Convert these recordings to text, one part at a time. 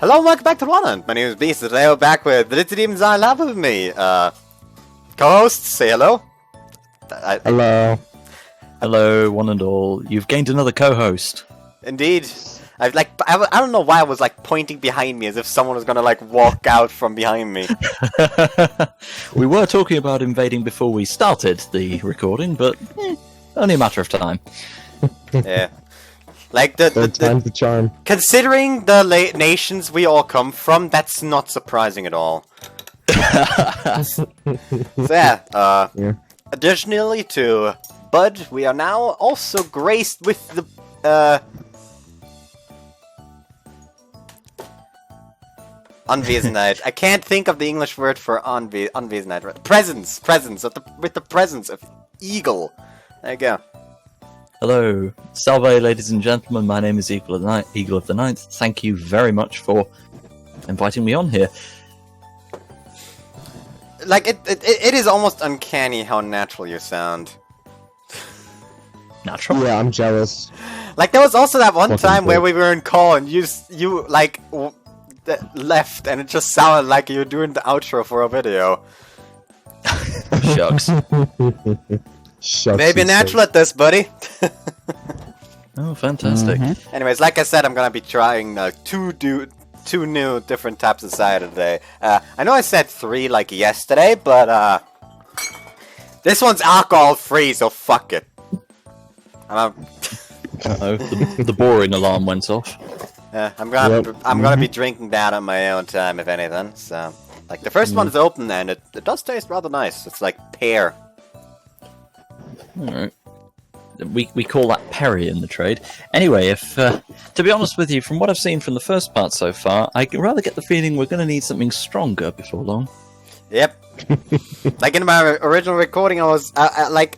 Hello and welcome back to One. My name is Beast, and today we're back with the Ditzy Demons I love with me. Co-hosts, say hello. Hello. Hello, one and all. You've gained another co-host. Indeed. I don't know why I was like pointing behind me as if someone was gonna like walk out from behind me. We were talking about invading before we started the recording, but only a matter of time. Yeah. Like Third time's the charm. considering the nations we all come from, that's not surprising at all. So yeah, Yeah. additionally to Bud, we are now also graced with the Anwesenheit. I can't think of the English word for Anwesenheit. Presence with the presence of Eagle. There you go. Hello, salve, ladies and gentlemen. My name is Eagle of the Ninth. Thank you very much for inviting me on here. Like it is almost uncanny how natural you sound. Natural. Yeah, I'm jealous. Like there was also that one Fucking time where great. we were in call and you like left and it just sounded like you were doing the outro for a video. Shucks. Shucks, Maybe he natural at this, buddy. Oh, fantastic. Anyways, like I said, I'm gonna be trying two new different types of cider today. I know I said 3 like yesterday, but this one's alcohol free, so fuck it. Uh-oh, the boring alarm went off. I'm gonna be drinking that on my own time, if anything. So, like the first one is open and it does taste rather nice. It's like pear. Alright. We call that Perry in the trade. Anyway, if to be honest with you, from what I've seen from the first part so far, I can rather get the feeling we're going to need something stronger before long. Yep. Like in my original recording, on my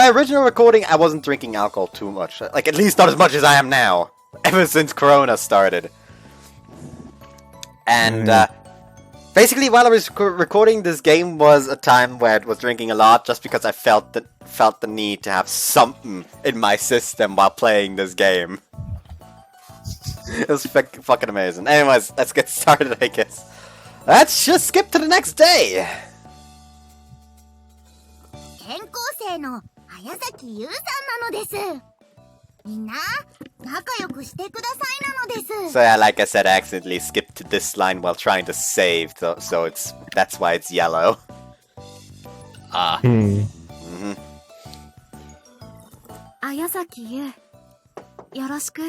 original recording, I wasn't drinking alcohol too much. Like at least not as much as I am now. Ever since Corona started. And basically, while I was recording this game, was a time where I was drinking a lot, just because I felt the need to have something in my system while playing this game. It was fucking amazing. Anyways, let's get started, I guess. Let's just skip to the next day. 転校生の早崎優さんなのです。みんな仲良くしてくださいなのです。 So yeah, like I said, I accidentally skipped to this line while trying to save, so that's why it's yellow. Ah. Mm-hmm. 綾崎優、よろしく。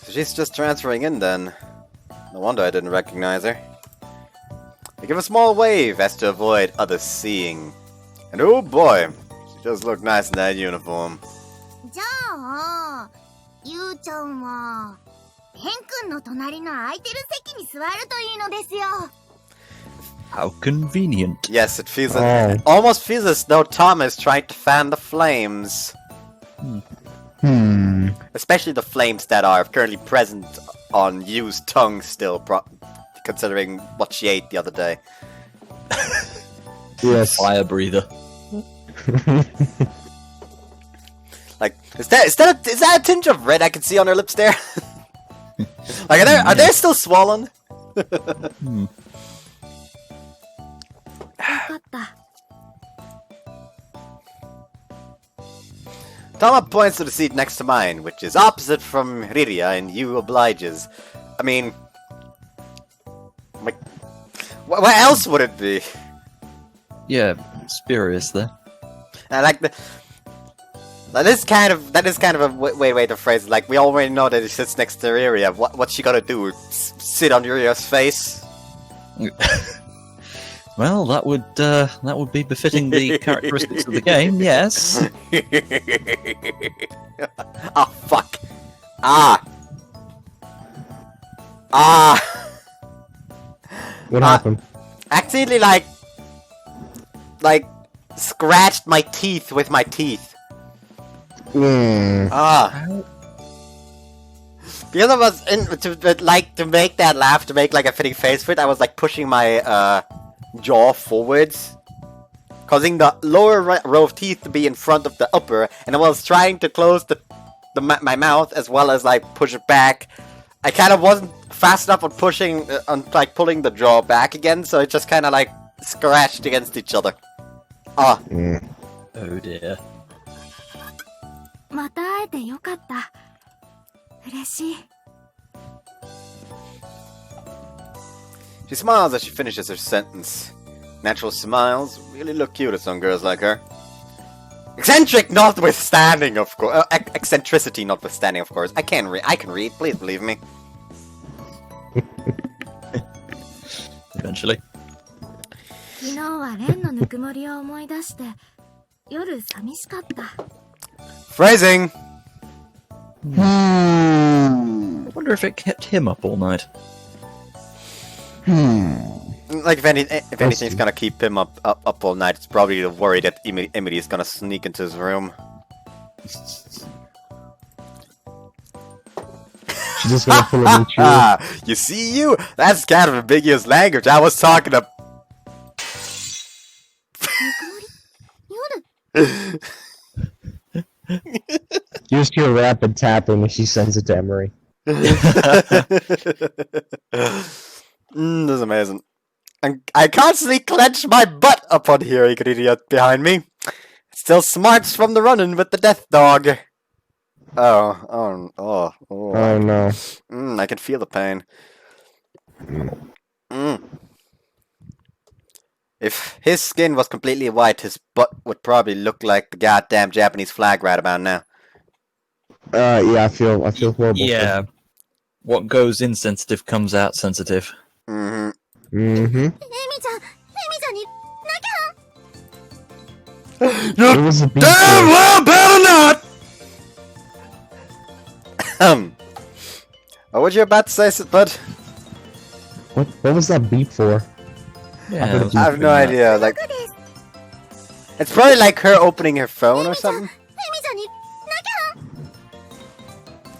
So she's just transferring in then. No wonder I didn't recognize her. I give a small wave as to avoid others seeing. And oh boy, she does look nice in that uniform. じゃあ、ゆうちゃんはヘン君の隣の空いてる席に座るといいのですよ。 How convenient. Yes, it feels almost feels as though Tom is trying to fan the flames. Especially the flames that are currently present on Yu's tongue still, considering what she ate the other day. Yes. Fire breather. Like, is that a tinge of red I can see on her lips there? Like, are they still swollen? よかった。 Tama points to the seat next to mine, which is opposite from Riria, and Yu obliges. I mean, like, what else would it be? Yeah, spurious there. I like that is kind of a way to phrase it. Like, we already know that he sits next to Riria. What's she gonna do? Sit on Riria's face? Well, that would be befitting the characteristics of the game, yes. Oh fuck! Ah! What happened? Accidentally, like scratched my teeth with my teeth. Ah. Because I was to make that laugh, to make like a fitting face for it, I was like pushing my jaw forwards, causing the lower row of teeth to be in front of the upper, and I was trying to close the my mouth as well as like push it back. I kind of wasn't fast enough on pushing, on like pulling the jaw back again, so it just kind of like scratched against each other. Ah. Oh dear. また会えてよかった。嬉しい。 She smiles as she finishes her sentence. Natural smiles really look cute at some girls like her. Eccentric notwithstanding, of course. Eccentricity notwithstanding, of course. I can read. Please believe me. Eventually. 昨日はレンのぬくもりを思い出して、夜寂しかった。 Phrasing. I wonder if it kept him up all night. Like if anything's gonna keep him up all night, it's probably the worry that Emily is gonna sneak into his room. She's just gonna pull a new tree. You see, you? That's kind of ambiguous language. I was talking about. You just hear rapid tapping and she sends it to Emery. That's amazing. I constantly clench my butt upon hearing an idiot behind me. It still smarts from the running with the death dog. Oh no. I can feel the pain. If his skin was completely white, his butt would probably look like the goddamn Japanese flag right about now. Yeah, I feel horrible. Yeah. What goes insensitive comes out sensitive. Mm-hmm. エミちゃんになきゃ。 It was a beat. Damn well better not! What were you about to say, bud? What was that beep for? Yeah. I have no idea. Like, it's probably like her opening her phone or something. エミちゃんにな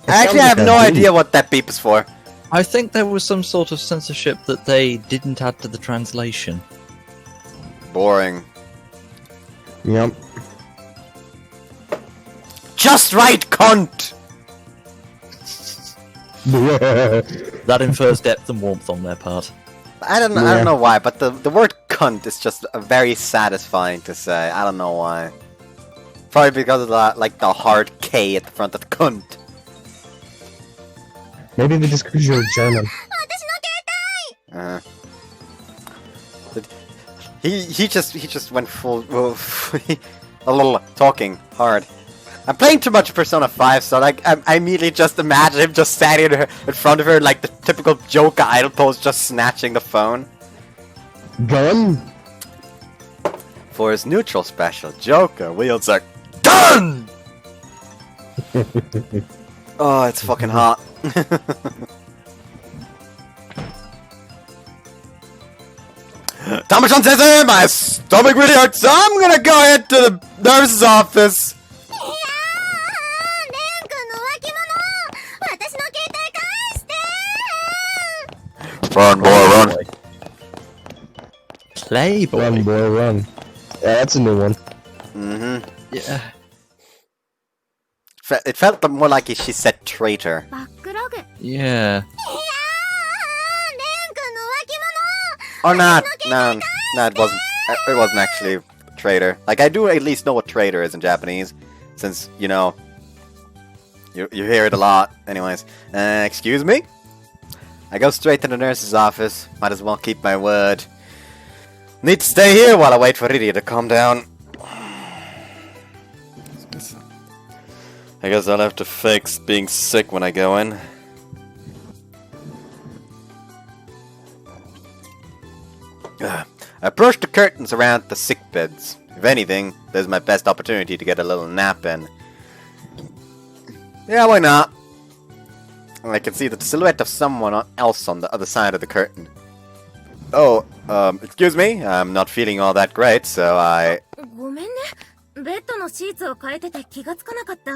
きゃ。 Actually, I have no idea what that beep is for. I think there was some sort of censorship that they didn't add to the translation. Boring. Yep. Just right, cunt! That infers depth and warmth on their part. I don't know why, but the word cunt is just very satisfying to say. I don't know why. Probably because of the hard K at the front of the cunt. Maybe just because you're German. 私の携帯。 He just went full a little talking hard. I'm playing too much Persona 5, so like I immediately just imagine him just standing in front of her like the typical Joker idol pose, just snatching the phone. Gun? For his neutral special, Joker wields a gun! Oh, it's fucking hot. Tommy-chan says, "Hey, my stomach really hurts, so I'm gonna go ahead to the nurse's office." いやー、レン君の脇物。私の携帯返して。 Run, boy, run. Playboy. Run, boy, run. Yeah, that's a new one. Mm-hmm. Yeah. It felt more like she said traitor. バックログ。 Yeah. いやー、レン君の脇物。 Or not. No, it wasn't. It wasn't actually traitor. Like, I do at least know what traitor is in Japanese, since, you know, you hear it a lot. Anyways, excuse me? I go straight to the nurse's office. Might as well keep my word. Need to stay here while I wait for Lydia to calm down. I guess I'll have to fake being sick when I go in. I approach the curtains around the sick beds. If anything, this is my best opportunity to get a little nap in. Yeah, why not? I can see the silhouette of someone else on the other side of the curtain. Oh, excuse me, I'm not feeling all that great, so I... ごめんね。ベッドのシーツを変えてて気がつかなかった。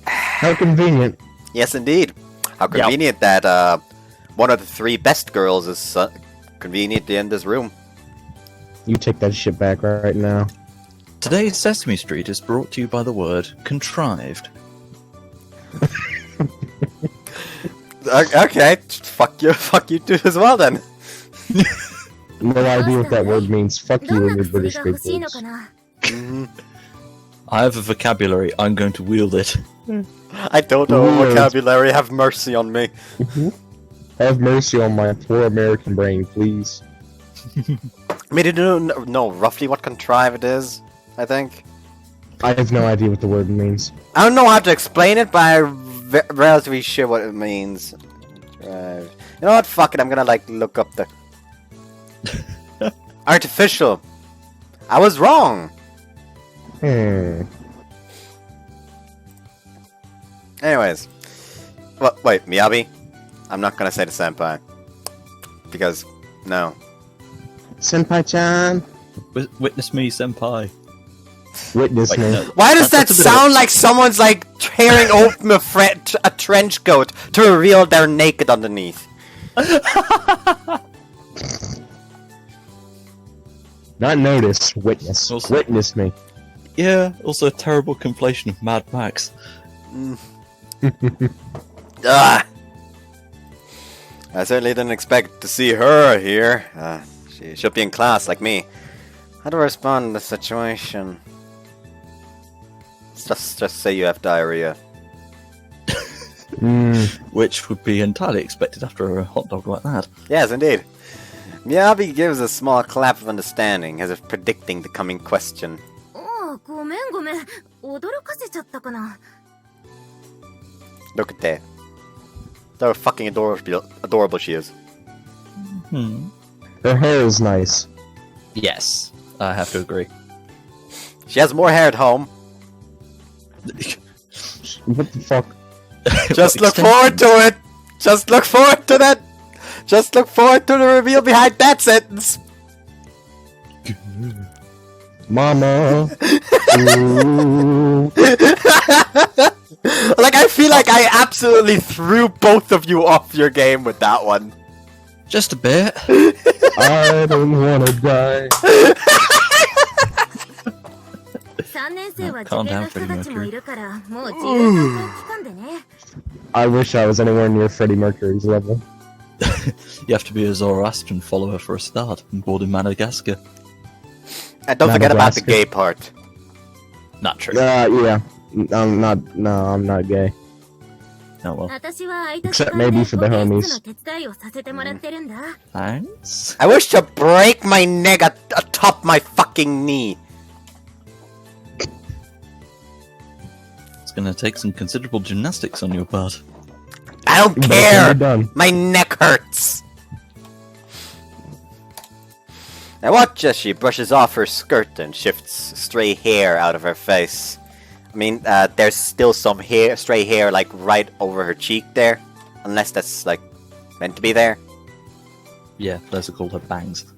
How convenient. Yes, indeed. How convenient that one of the three best girls is conveniently in this room. You take that shit back right now. Today's Sesame Street is brought to you by the word contrived. Okay, fuck you too as well then. No idea what that word means. Fuck you and your British big words. I have a vocabulary, I'm going to wield it. I don't know vocabulary, have mercy on me. Have mercy on my poor American brain, please. I mean, you don't know roughly what contrived is, I think. I have no idea what the word means. I don't know how to explain it, but I'm relatively sure what it means. You know what? Fuck it, I'm gonna like look up the... Artificial. I was wrong. Anyways. Well, wait, Miyabi? I'm not gonna say the senpai. Because, no. Senpai-chan. Witness me, senpai. Witness Wait, me. no. Why does that That's a bit of sound like someone's like tearing open a trench coat to reveal they're naked underneath? Not notice, witness. Also- Witness me. Yeah, also a terrible conflation of Mad Max. Ah. I certainly didn't expect to see her here. She should be in class like me. How do I respond to the situation? Just say you have diarrhea. Which would be entirely expected after a hot dog like that. Yes, indeed. Miyabi gives a small clap of understanding, as if predicting the coming question. ごめんごめん。驚かせちゃったかな。 Look at that. How fucking adorable she is. Her hair is nice. Yes, I have to agree. She has more hair at home. What the fuck? Just look forward to it! Just look forward to that! Just look forward to the reveal behind that sentence! Mama! Ooh. Like, I feel like I absolutely threw both of you off your game with that one. Just a bit. I don't wanna die. 3年生は受 Calm 験 down, の人たちも Freddie いるからもう自由な期間でね。 I wish I was anywhere near Freddie Mercury's level. You have to be a Zoroastrian follower for a start, and born in Madagascar. And don't forget about the Madagascar. gay part. Not true. Yeah. I'm not gay. Oh well. 私は相手 Except maybe for the homies. の手伝いをさせてもらってるんだ。 Thanks. I wish to break my neck atop my fucking knee. It's gonna take some considerable gymnastics on your part. I don't But care! it's done. My neck hurts! Now watch as she brushes off her skirt and shifts stray hair out of her face. I mean, there's still some stray hair, like, right over her cheek there. Unless that's, like, meant to be there. Yeah, those are called her bangs.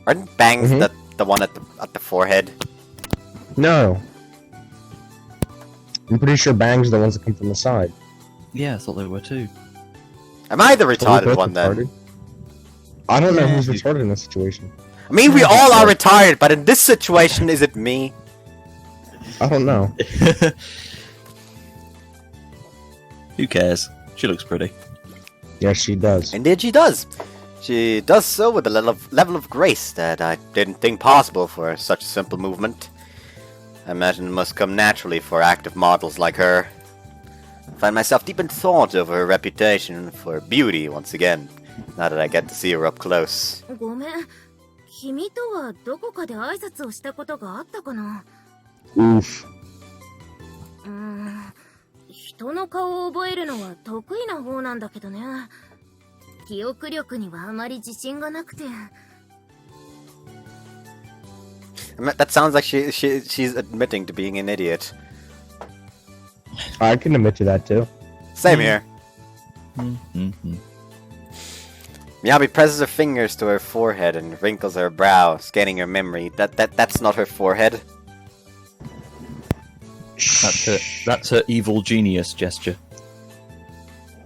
Aren't bangs the one at the forehead? No. I'm pretty sure bangs are the ones that come from the side. Yeah, I thought they were too. Am I the Are we retarded both one then? retarded? I don't know Yeah. who's retarded in this situation. I mean, we all are retired, but in this situation, is it me? I don't know. Who cares? She looks pretty. Yes, she does. Indeed she does. She does so with a level of grace that I didn't think possible for such a simple movement. I imagine it must come naturally for active models like her. I find myself deep in thought over her reputation for beauty once again, now that I get to see her up close. ごめん。君とはどこかで挨拶をしたことがあったかな。 Oof. 人の顔を覚えるのは得意な方なんだけどね。記憶力にはあまり自信がなくて。 That sounds like she's admitting to being an idiot. I can admit to that too. Same here. Mm-hmm. Miyabi presses her fingers to her forehead and wrinkles her brow, scanning her memory. That's not her forehead. That's her evil genius gesture.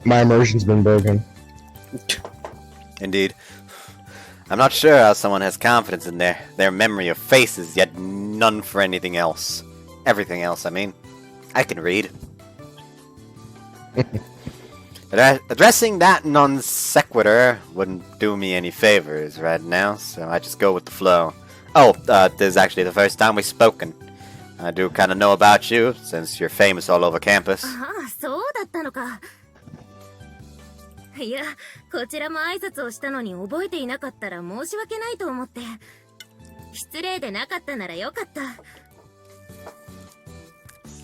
My immersion's been broken. Indeed. I'm not sure how someone has confidence in their memory of faces, yet none for anything else. Everything else, I mean. I can read. Addressing that non sequitur wouldn't do me any favors right now, so I just go with the flow. Oh, this is actually the first time we've spoken. I do kind of know about you, since you're famous all over campus. ああ、そうだったのか。いや、こちらも挨拶をしたのに覚えていなかったら申し訳ないと思って。失礼でなかったならよかった。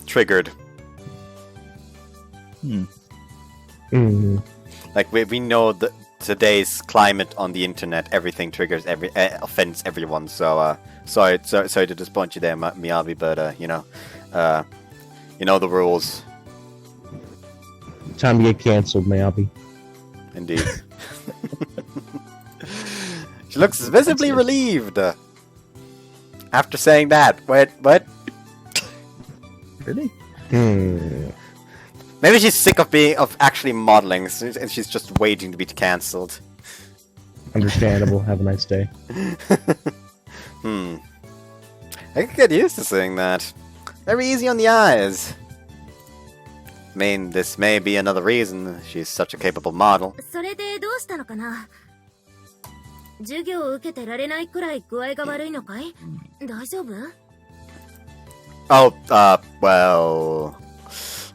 Triggered. Like, we know that today's climate on the internet, everything triggers offends everyone, so, sorry to disappoint you there, Miyabi, but, you know the rules. Time to get cancelled, Miyabi. Indeed. She looks visibly relieved. After saying that, what? Really? Maybe she's sick of actually modeling, and she's just waiting to be cancelled. Understandable. Have a nice day. I could get used to saying that. Very easy on the eyes. I mean, this may be another reason she's such a capable model. それでどうしたのかな。授業を受けてられないくらい具合が悪いのかい？大丈夫？ Oh, well...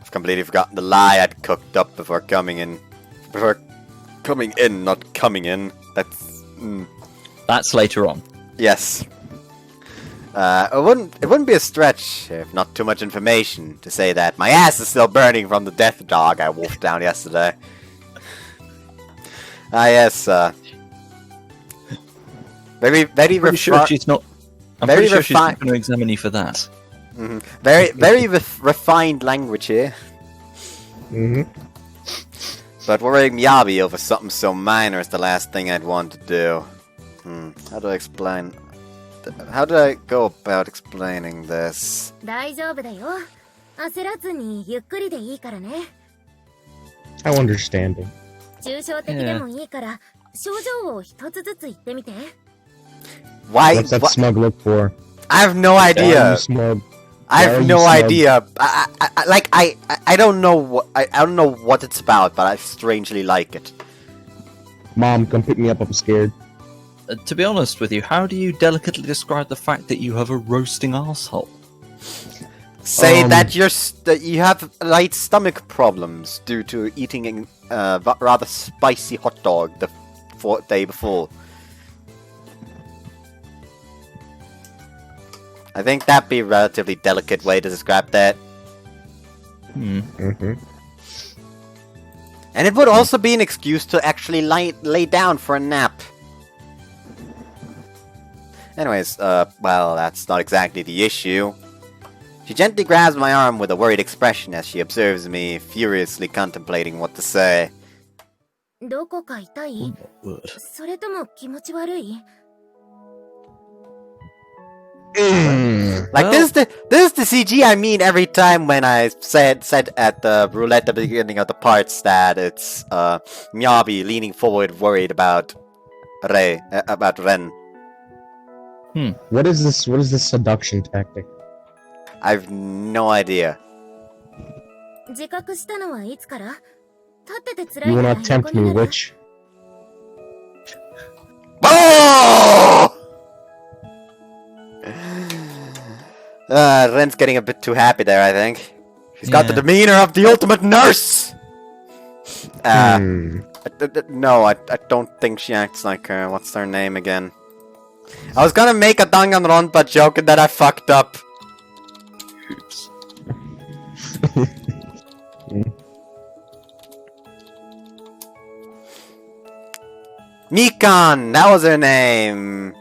I've completely forgotten the lie I'd cooked up before coming in. Before coming in, not coming in. That's later on. Yes. It wouldn't be a stretch, if not too much information, to say that my ass is still burning from the death dog I wolfed down yesterday. Yes, very Pretty sure she's not. I'm pretty sure she's not going to examine you for that. Very refined language here. But worrying Miyabi over something so minor is the last thing I'd want to do. How do I explain? How do I go about explaining this? 大丈夫だよ。焦らずにゆっくりでいいからね。How understanding. 抽象的でもいいから、症状を一つずつ言ってみて。Why? What's that smug look for? I have no idea. Smug. I have no idea. I don't know what I don't know what it's about, but I strangely like it. Mom, come pick me up. I'm scared. To be honest with you, how do you delicately describe the fact that you have a roasting arsehole? Say that you have light stomach problems due to eating a rather spicy hot dog the day before. I think that'd be a relatively delicate way to describe that. And it would also be an excuse to actually lay down for a nap. Anyways, well, that's not exactly the issue. She gently grabs my arm with a worried expression as she observes me furiously contemplating what to say. どこか痛い？それとも気持ち悪い？ Like, this is the CG I mean every time when I said at the roulette at the beginning of the parts that it's Miyabi leaning forward worried about Ren. What is this? What is this seduction tactic? I've no idea. 自覚したのはいつから？立ってて辛い You か wanna ら tempt 横に me, なる。 witch? Oh! Ren's getting a bit too happy there, I think. She's got the demeanor of the ultimate nurse! No, I don't think she acts like her. What's her name again? I was gonna make a Danganronpa joke and then I fucked up. Oops. Mikan! That was her name!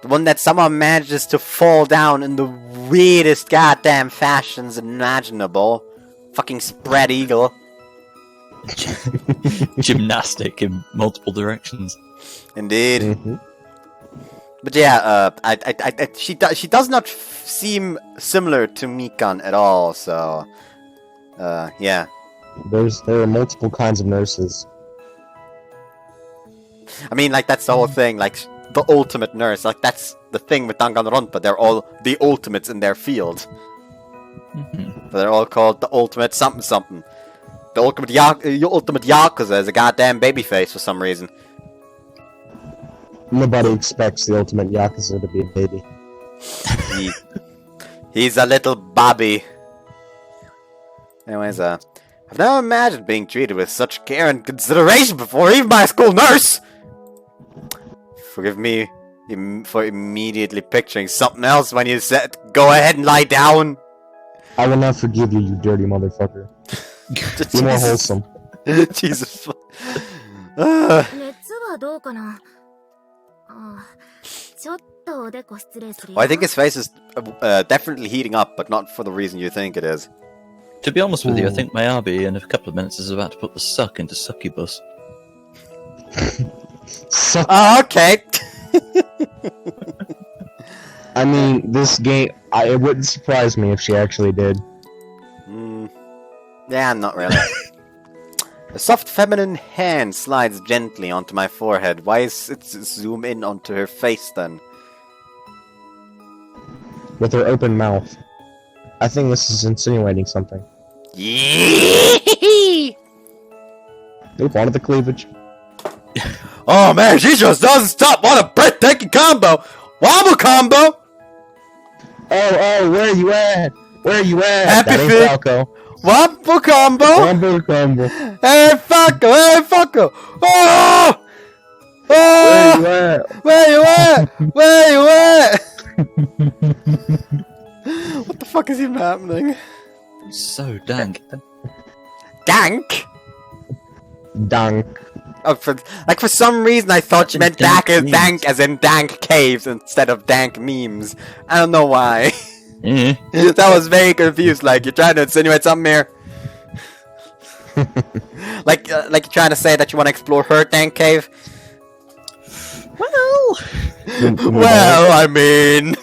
The one that somehow manages to fall down in the weirdest goddamn fashions imaginable. Fucking spread eagle. Gymnastic in multiple directions. Indeed. But yeah, she does not seem similar to Mikan at all, so... yeah. There are multiple kinds of nurses. I mean, like, that's the whole thing, like, the ultimate nurse. Like, that's the thing with Danganronpa. They're all the ultimates in their field. But they're all called the ultimate something something. The ultimate Yakuza is a goddamn babyface for some reason. Nobody expects the ultimate Yakuza to be a baby. He's a little Bobby. Anyways, I've never imagined being treated with such care and consideration before, even by a school nurse! Forgive me for immediately picturing something else when you said, go ahead and lie down! I will not forgive you, you dirty motherfucker. Be more wholesome. Jesus. 熱はどうかなあちょっとおでこ失礼するよ Well, I think his face is definitely heating up, but not for the reason you think it is. To be honest with you, I think Mayabi in a couple of minutes is about to put the suck into succubus. Oh, okay. I mean, this game, it wouldn't surprise me if she actually did. Yeah, not really. A soft feminine hand slides gently onto my forehead. Why is it zoom in onto her face then? With her open mouth. I think this is insinuating something. Yee! Nope, onto the cleavage. Oh man, she just doesn't stop! What a breathtaking combo! Wobble combo! Oh, where you at? Where you at? Happy that ain't Feet. Falco. Wobble combo! Wombo combo. Hey Falco! Hey Falco! Oh! Where you Oh! at? Where you at? Where you at? What the fuck is even happening? So dank. Dank? Dank. Oh, for some reason I thought you meant Dank dank as in dank caves instead of dank memes. I don't know why. That was very confused. Like you're trying to insinuate something here. like you're trying to say that you want to explore her dank cave. Well, Well, I mean,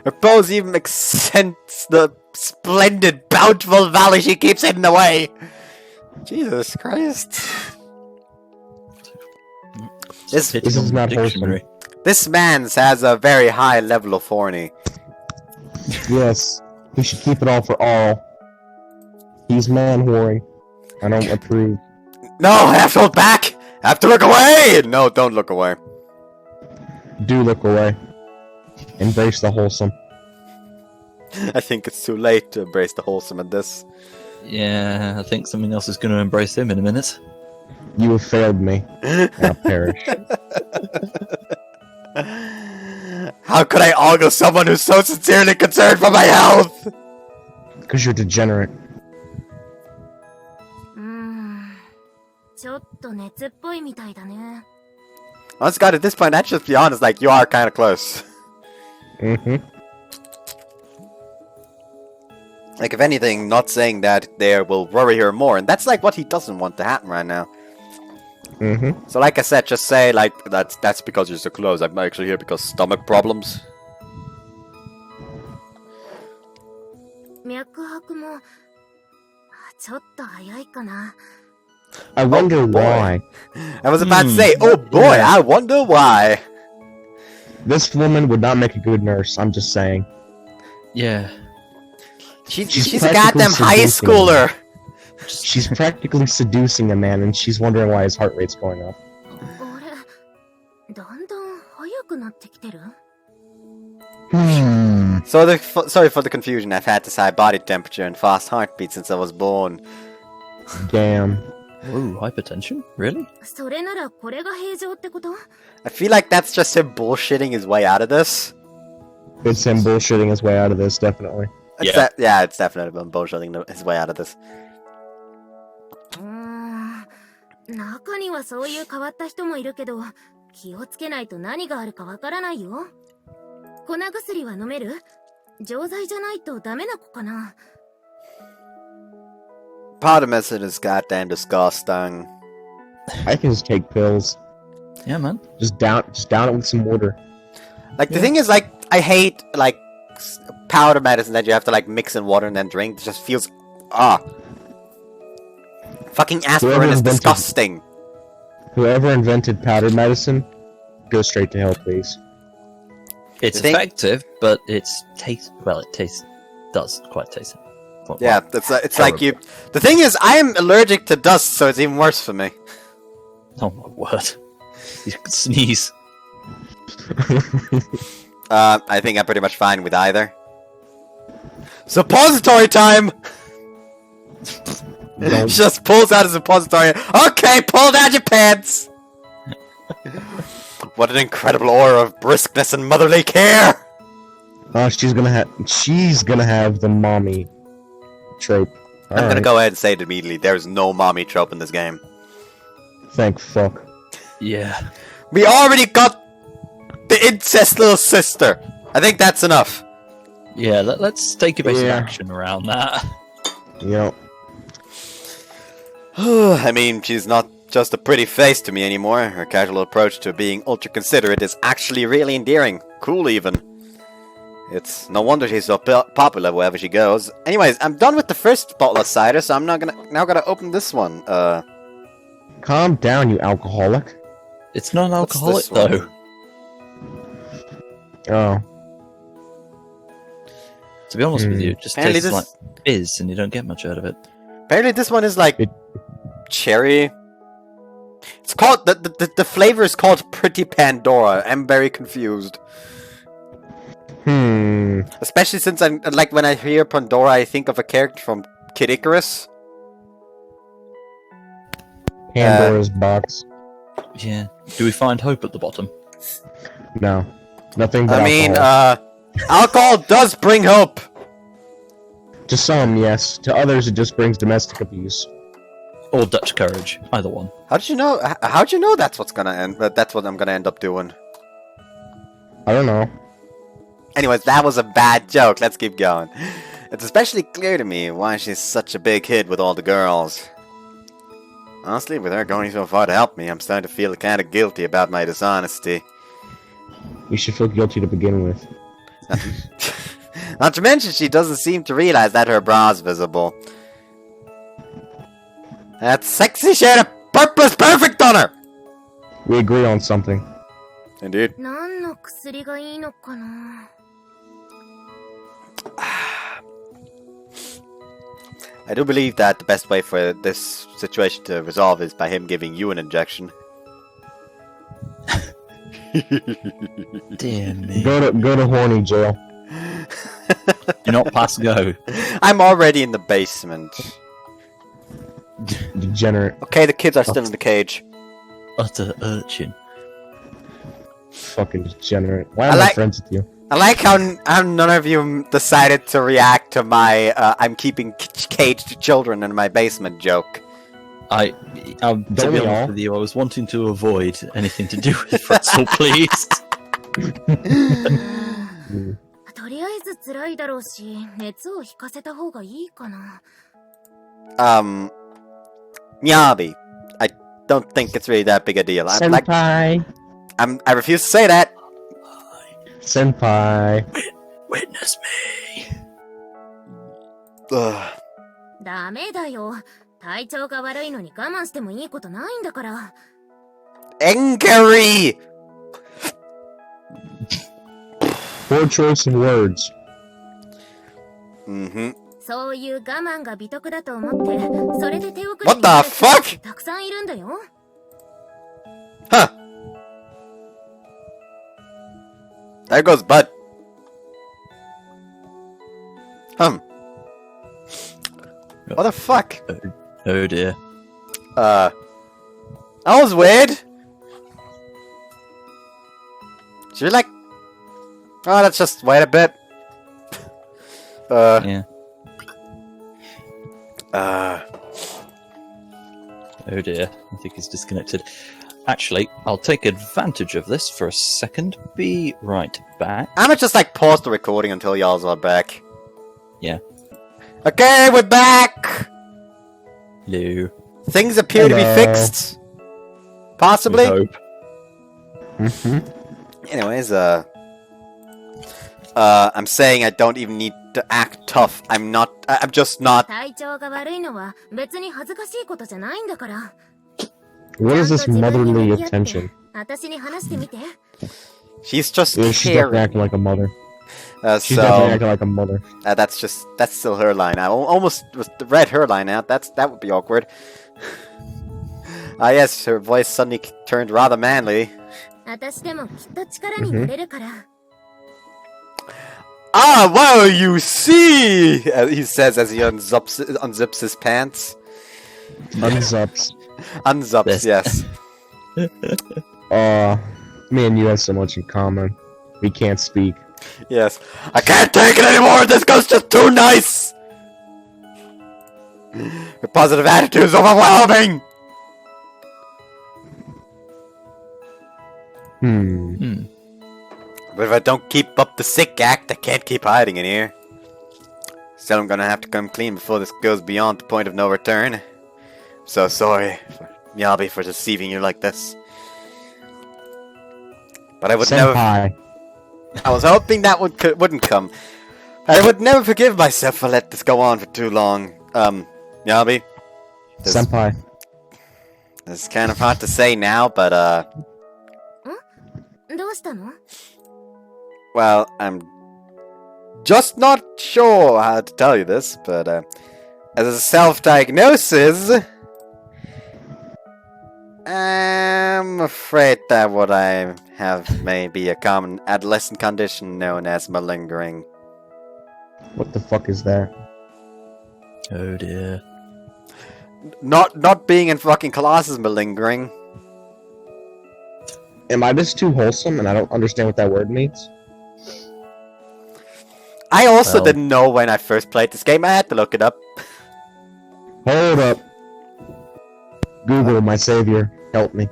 her pose even accents the splendid, bountiful valley she keeps hidden away. Jesus Christ. This is not dictionary. This man has a very high level of horny. Yes, he should keep it all for all. He's man whoring. I don't approve. No, I have to hold back! I have to look away! No, don't look away. Do look away. Embrace the wholesome. I think it's too late to embrace the wholesome in this. Yeah, I think something else is going to embrace him in a minute. You have failed me. Now perish. How could I ogle someone who's so sincerely concerned for my health? Because you're degenerate. ちょっと熱っぽいみたいだね Honest God, at this point, let's just be honest, like, you are kind of close. Like, if anything, not saying that there will worry her more, and that's like what he doesn't want to happen right now. So like I said, just say, like, that's because you're so close. I'm actually here because stomach problems. 脈拍もちょっと早いかな I wonder why. I was about to say, oh boy, I wonder why. This woman would not make a good nurse, I'm just saying. Yeah. She's a goddamn high schooler. She's practically seducing a man, and she's wondering why his heart rate's going up. あれだんだん早くなってきてる So sorry for the confusion. I've had this high body temperature and fast heartbeat since I was born. Damn. Ooh, hypertension? Really? それならこれが平常ってこと I feel like that's just him bullshitting his way out of this. It's him bullshitting his way out of this, definitely. Yeah, it's definitely him bullshitting his way out of this. 中にはそういう変わった人もいるけど気をつけないと何があるかわからないよ粉薬は飲める錠剤じゃないとダメな子かな Powder method is goddamn disgusting. I can just take pills. Yeah, man. Just down it with some water. Like, the thing is, like, I hate, like, powder medicine that you have to, like, mix in water and then drink. It just feels, Fucking aspirin Whoever is invented- disgusting. Whoever invented powder medicine, go straight to hell, please. It's You think- effective, but it does quite taste. Well, Yeah, it's like you. The thing is, I am allergic to dust, so it's even worse for me. Oh my word! You could sneeze. I think I'm pretty much fine with either. Suppository time! Don't- She just pulls out a suppository. Okay, pull down your pants! What an incredible aura of briskness and motherly care! she's gonna have the mommy trope. I'm gonna Alright. go ahead and say it immediately. There's no mommy trope in this game. Thank fuck. Yeah. We already got the incest little sister. I think that's enough. Yeah, let's take a bit of Yeah. action around that. Yep. I mean, she's not just a pretty face to me anymore. Her casual approach to being ultra considerate is actually really endearing. Cool, even. It's no wonder she's so popular wherever she goes. Anyways, I'm done with the first bottle of cider, so I'm now gonna open this one. Calm down, you alcoholic. It's not an What's alcoholic this one? though. Oh. To be honest with you, it just Apparently tastes this- like fizz, and you don't get much out of it. Apparently, this one is like It- cherry. It's called the flavor is called Pretty Pandora. I'm very confused, especially since I'm like when I hear Pandora, I think of a character from Kid Icarus. Pandora's box. Yeah. Do we find hope at the bottom? No. Nothing but I mean, alcohol. alcohol does bring hope. To some, yes. To others, it just brings domestic abuse. Or Dutch courage? Either one. How'd you know? How'd you know that's what's gonna end? That's what I'm gonna end up doing. I don't know. Anyways, that was a bad joke. Let's keep going. It's especially clear to me why she's such a big hit with all the girls. Honestly, with her going so far to help me, I'm starting to feel kind of guilty about my dishonesty. You should feel guilty to begin with. Not to mention, she doesn't seem to realize that her bra's visible. That sexy shade of purple is perfect on her! We agree on something. Indeed. 何の薬がいいのかな I do believe that the best way for this situation to resolve is by him giving you an injection. Dear me. Go to horny jail. You're not past go. I'm already in the basement. Degenerate. Okay, the kids are still in the cage. Utter urchin. Fucking degenerate. Why I am I like- friends with you? I like how none of you decided to react to my I'm keeping caged children in my basement joke. To Don't be we honest all? with you, I was wanting to avoid anything to do with Pretzel, please. とりあえず辛いだろうし、熱を引かせた方がいいかな。Nyabi. I don't think it's really that big a deal. Senpai. I refuse to say that. Senpai. Witness me. Ugh. ダメだよ。体調が悪いのに我慢してもいいことないんだから。Angry! Poor choice of words. Mm-hmm. そういう我慢が美徳だと思って、それで手遅れ What に the なる人 fuck? たくさんいるんだよ。 Huh. There goes Bud. What the fuck? Oh dear. That was weird. Should we like... Oh, let's just wait a bit. Yeah. Oh dear. I think he's disconnected. Actually, I'll take advantage of this for a second. Be right back. I'm gonna just like pause the recording until y'all are back. Yeah. Okay, we're back! Hello. Things appear to be Hello. fixed. Possibly? We hope. Mm-hmm. Anyways, I'm saying I don't even need to act tough. I'm just not. 体調が悪いのは別に恥ずかしいことじゃないんだから。 What is ちゃ this んと自分に motherly 向き合って attention? 私に話してみて。 She's just Yeah, she's definitely caring. acting like a mother. She's So definitely acting like a mother. that's still her line. I almost read her line out. That would be awkward. Ah, yes, her voice suddenly turned rather manly. 私でもきっと力になれるから。 Ah, well, you see, he says as he unzips his pants. Unzups. Unzups, yes. Me and you have so much in common. We can't speak. Yes. I can't take it anymore! This goes just too nice! Your positive attitude is overwhelming! But if I don't keep up the sick act, I can't keep hiding in here. Still, I'm gonna have to come clean before this goes beyond the point of no return. So sorry, Miyabi, for deceiving you like this. But I would never. Senpai. I was hoping that wouldn't come. I would never forgive myself for letting this go on for too long. Miyabi. Senpai. This is kind of hard to say now, but どうしたの？ well, I'm just not sure how to tell you this, but as a self-diagnosis, I'm afraid that what I have may be a common adolescent condition known as malingering. What the fuck is that? Oh dear. Not being in fucking Colossus malingering. Am I just too wholesome and I don't understand what that word means? I also Well. didn't know when I first played this game. I had to look it up. Hold up. Google, my savior, help me.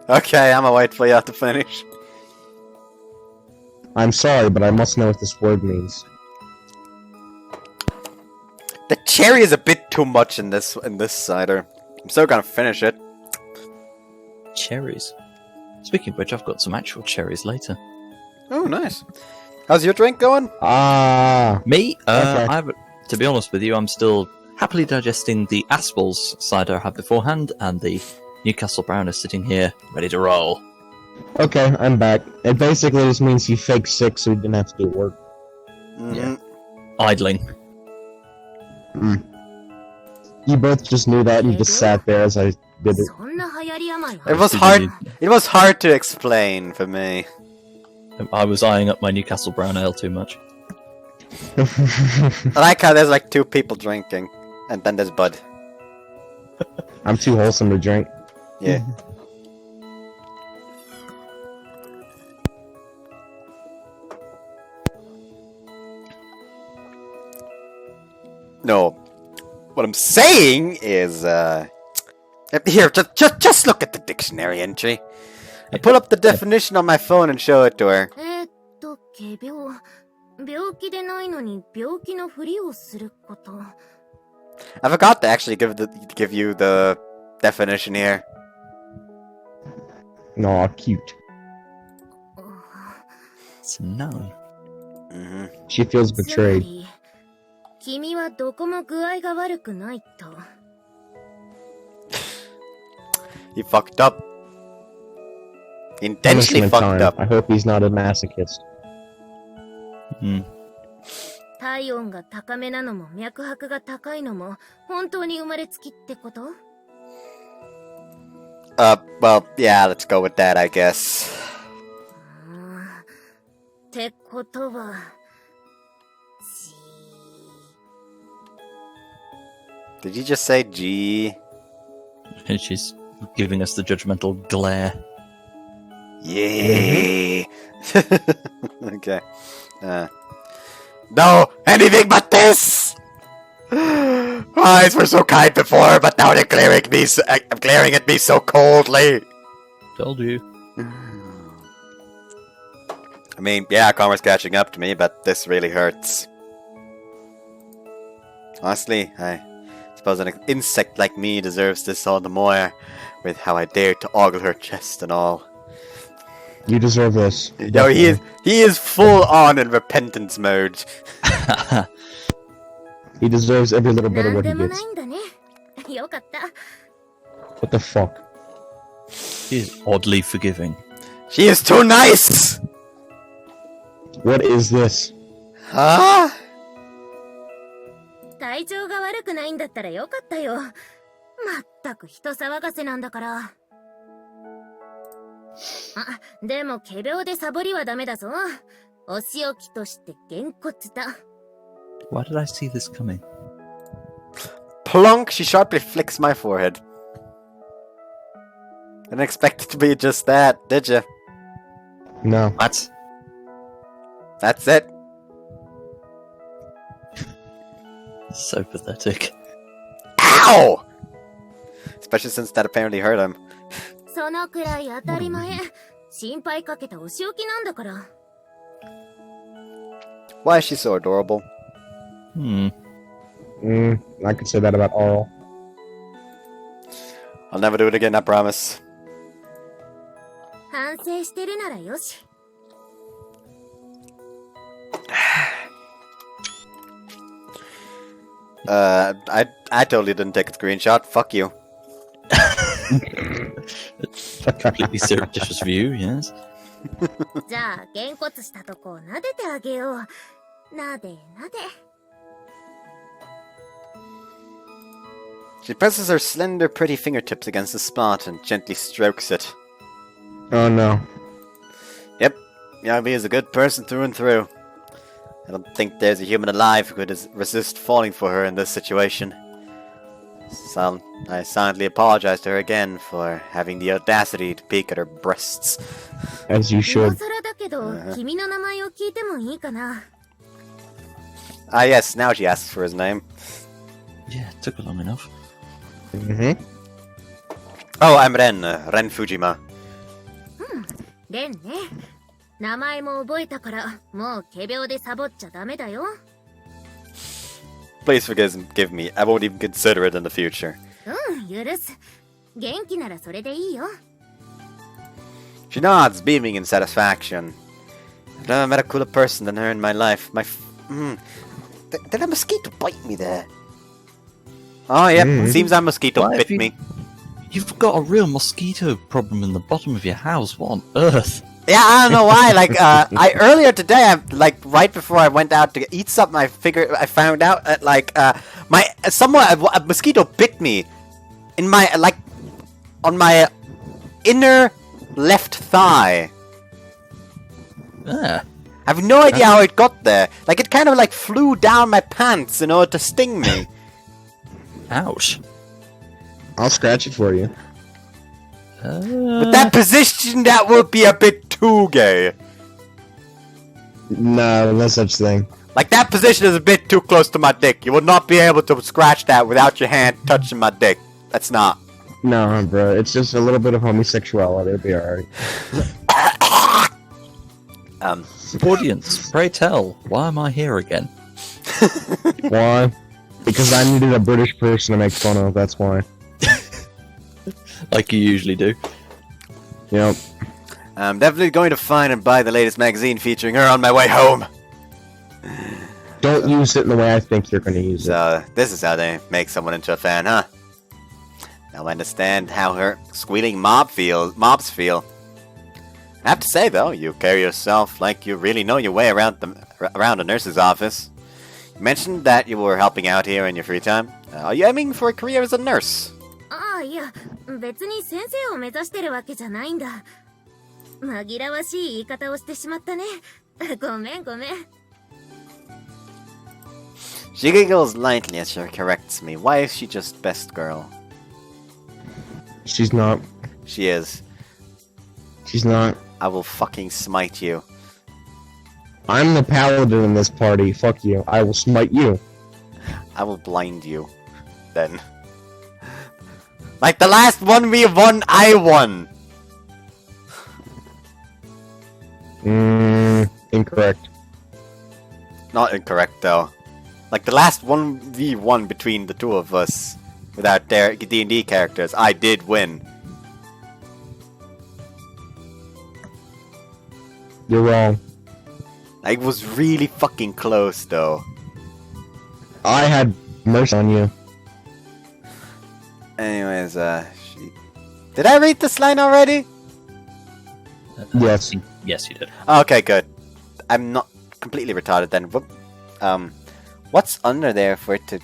Okay, I'm gonna wait for you to finish. I'm sorry, but I must know what this word means. The cherry is a bit too much in this cider. I'm still gonna finish it. Cherries. Speaking of which, I've got some actual cherries later. Oh, nice. How's your drink going? Me? Okay. To be honest with you, I'm still happily digesting the Aspel's cider I had beforehand, and the Newcastle Brown is sitting here, ready to roll. Okay, I'm back. It basically just means he faked sick so he didn't have to do work. Mm-hmm. Idling. You both just knew that and you just sat there as I did it. そんな流行り病 It was hard. It was hard to explain for me. I was eyeing up my Newcastle Brown Ale too much. I like how there's like two people drinking, and then there's Bud. I'm too wholesome to drink. Yeah. No, what I'm saying is, here, just look at the dictionary entry. I pull up the definition on my phone and show it to her. 仮病。病気でないのに病気のふりをすること。 I forgot to actually give you the definition here. Aw, cute. It's known. Mm-hmm. She feels つま betrayed. り、君はどこも具合が悪くないと。 He fucked up. He intentionally Punishment fucked time. up. I hope he's not a masochist. 体温が高めなのも脈拍が高いのも本当に生まれつきってこと？ Well, yeah, let's go with that, I guess. ってことは、Did you just say G? And she's giving us the judgmental glare. Yeah. Okay. No, anything but this. Eyes were so kind before, but now they're glaring at me so coldly. Told you. I mean, yeah, Karma's catching up to me, but this really hurts. Honestly, I suppose an insect like me deserves this all the more, with how I dared to ogle her chest and all. You deserve this. Yo, he is full on in repentance mode. He deserves every little bit of なん what で he もな gets. いんだね。よかった。 What the fuck? She is oddly forgiving. She is too nice! What is this? Huh? 体調が悪くないんだったらよかったよ。まったく人騒がせなんだから。あ、でも仮病でサボりはダメだぞ。お仕置きとしてげんこつだ。 Why did I see this coming? Plunk! She sharply flicks my forehead. Didn't expect it to be just that, did you? No. What? That's it. So pathetic. Ow! Especially since that apparently hurt him. そのくらい当たり前。心配かけたお仕置きなんだから。Why is she so adorable? I could say that about Arl. I'll never do it again, I promise. 反省してるならよし。I totally didn't take a screenshot. Fuck you. Completely surreptitious view, yes. じゃあ、げんこつしたとこを撫でてあげよう。なでなで。She presses her slender, pretty fingertips against the spot and gently strokes it. Oh no. Yep, Yabi is a good person through and through. I don't think there's a human alive who could resist falling for her in this situation. So, I silently apologize to her again for having the audacity to peek at her breasts. As you 今 should. 更だけど、君の名前を聞いてもいいかな。Ah yes, now she asks for his name. Yeah, it took long enough. Oh, I'm Ren, Ren Fujima. レンね。名前も覚えたから、もう仮病でサボっちゃダメだよ。Please forgive me, I won't even consider it in the future. 許す。元気ならそれでいいよ。She nods, beaming in satisfaction. I've never met a cooler person than her in my life. Did a mosquito bite me there? Oh, yep, seems a mosquito Why have bit you- me. You've got a real mosquito problem in the bottom of your house. What on earth? Yeah, I don't know why. Like, earlier today, right before I went out to eat something, I found out that, a mosquito bit me in my, on my inner left thigh. Ah, I have no idea how it got there. Like, it kind of, flew down my pants in order to sting me. ouch. I'll scratch it for you. With that position, that would be a bit too gay. No, no such thing. Like, that position is a bit too close to my dick. You will not be able to scratch that without your hand touching my dick. That's not. No, bro, it's just a little bit of homosexuality. It'll be alright. Audience, pray tell, why am I here again? Why? Because I needed a British person to make fun of, that's why. Like you usually do. Yep. I'm definitely going to find and buy the latest magazine featuring her on my way home. Don't use it in the way I think you're gonna use it. So, this is how they make someone into a fan, huh? Now I understand how her squealing mobs feel. I have to say, though, you carry yourself like you really know your way around a nurse's office. You mentioned that you were helping out here in your free time. Are you aiming for a career as a nurse? ああ、いや、別に先生を目指してるわけじゃないんだ。紛らわしい言い方をしてしまったね。ごめん。 She giggles lightly as she corrects me. Why is she just best girl? She's not. She is. She's not. I will fucking smite you. I'm the paladin in this party. Fuck you. I will smite you. I will blind you. Then. Like the last one we won, I won! Incorrect. Not incorrect, though. Like the last 1v1 between the two of us, without their D&D characters, I did win. You're wrong. I was really fucking close, though. I had mercy on you. Anyways, did I read this line already? Yes. Yes, you did. Okay, good. I'm not completely retarded then. What's under there for it to...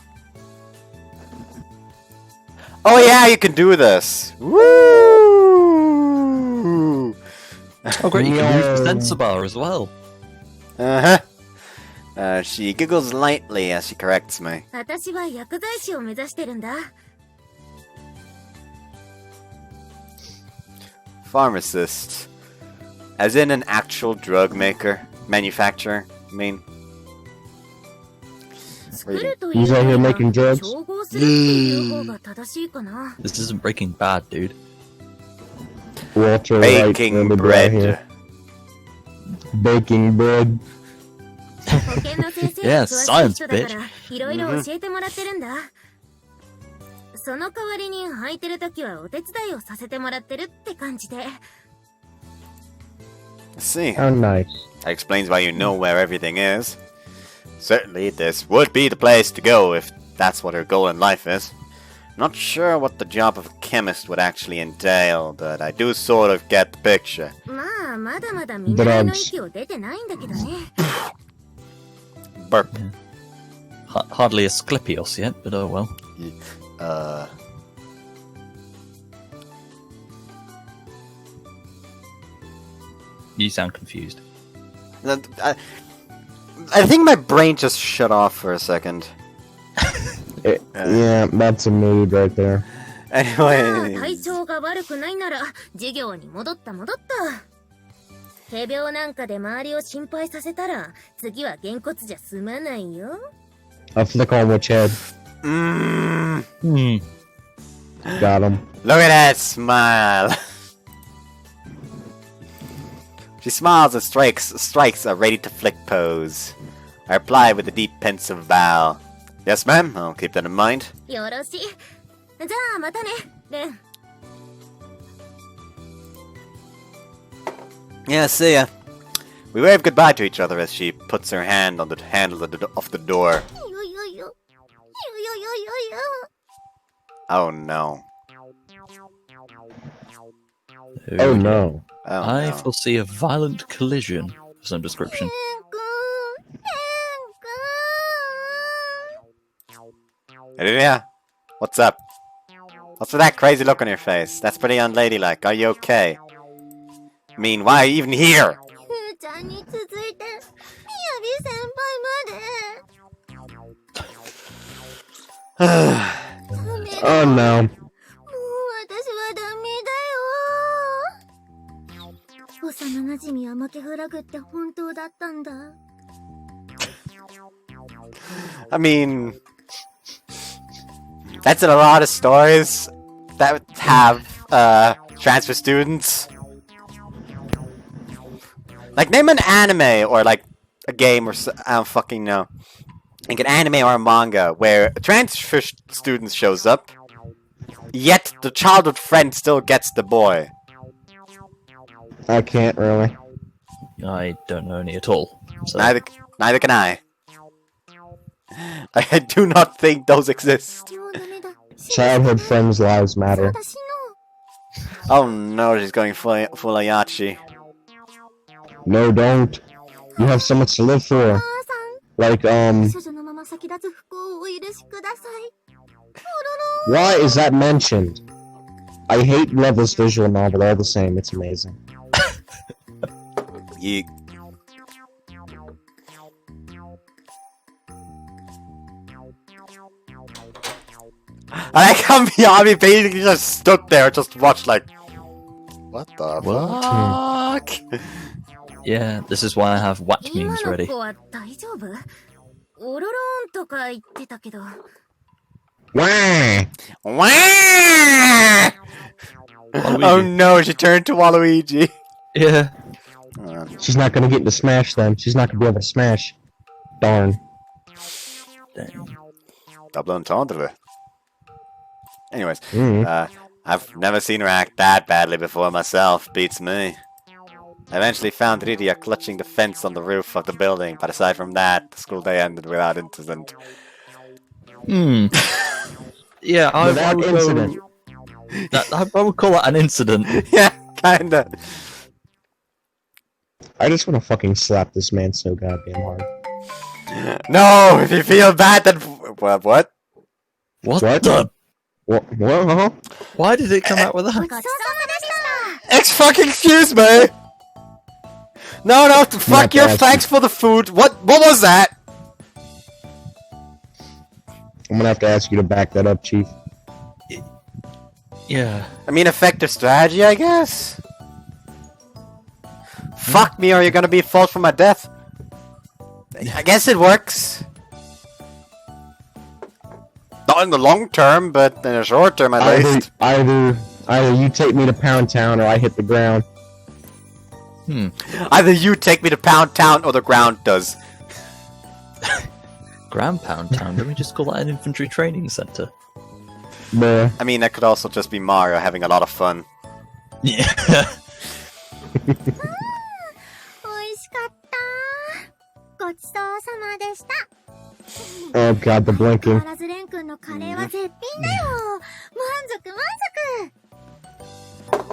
Oh yeah, you can do this! Woo! Oh, great, you can use the Yeah. sensor bar as well. Uh-huh. She giggles lightly as she corrects me. 私は薬剤師を目指してるんだ。 Pharmacist. As in an actual drug maker. Manufacturer, I mean. 作るという He's out here making drugs. 調合するっていう方が正しいかな。 This isn't Breaking Bad, dude. Walter White, Baking remember that bread. here. Baking bread. 保健の先生 Yeah, が詳しい science, 人だからいろいろ教えてもらってるんだ。その代わりに空いてる時はお手伝いをさせてもらってるって感じで。 I see. How nice. That explains why you know where everything is. Certainly, this would be the place to go if that's what her goal in life is. Not sure what the job of a chemist would actually entail, but I do sort of get the picture. まあまだまだ見習いの域を出てないんだけどね。 Burp. Hardly a Sclipios yet, but oh well. You sound confused. I think my brain just shut off for a second. Yeah, that's a mood right there. まあ Anyway. 体調が悪くないなら授業に戻った。仮病なんかで周りを心配させたら次はげんこつじゃ済まないよ。 A flick on which head. Got him. Look at that smile. She smiles and strikes a ready to flick pose. I reply with a deep pensive bow. Yes, ma'am, I'll keep that in mind. よろしい。じゃあまたね、レン。 Yeah, see ya. We wave goodbye to each other as she puts her hand on the handle of the door. よよよ。よよよよよ。 Oh no. Oh no. Oh I no. foresee a violent collision of some description. Hey, yeah. What's up? What's with that crazy look on your face? That's pretty unladylike. Are you okay? I mean, why are you even here? ちゃんに続いて、みやび先輩まで。 Oh no. もう私はダメだよ。幼馴染は負けフラグって本当だったんだ。 I mean, that's in a lot of stories that have transfer students. Like, name an anime or like a game or I don't fucking know. Like an anime or a manga where a transfer student shows up, yet the childhood friend still gets the boy. I can't really. I don't know any at all. So. Neither can I. I do not think those exist. Childhood friends' lives matter. Oh no, she's going full Ayachi. No, don't. You have so much to live for. Like, why is that mentioned? I love this visual novel all the same. It's amazing. Yeek. I can't be on me basically just stood there, just watched like, what the fuck? Yeah, this is why I have whack 今 memes の ready. 子は大丈夫？オロローンとか言ってたけど。 Wah! Wah! Waluigi. Oh no, she turned to Waluigi. Yeah. She's not gonna get to smash them. She's not gonna be able to smash. Darn. Dang. Double entendre. Anyways, Mm. I've never seen her act that badly before myself. Beats me. I eventually found Rydia clutching the fence on the roof of the building, but aside from that, the school day ended without incident. Yeah, I Without would incident. I would call that an incident. Yeah, kinda. I just want to fucking slap this man so goddamn hard. No, if you feel bad, then what? What What? the? What? Huh? Why did it come out with that? ごちそうさまでした。 Ex fucking excuse me. No, fuck your bad. thanks for the food. What was that? I'm gonna have to ask you to back that up, Chief. Yeah. I mean, effective strategy, I guess. Fuck me, or you're gonna be fault for my death. I guess it works. Not in the long term, but in the short term at least. Either you take me to Pound Town or I hit the ground. Either you take me to Pound Town or the ground does. Ground Pound Town. Don't we just call that an infantry training center? Bruh. I mean, that could also just be Mario having a lot of fun. Yeah. 美味しかった。ごちそうさまでした。 Oh god, the 変わ blinking. らずレン君のカレーは絶品だよ。満足満足。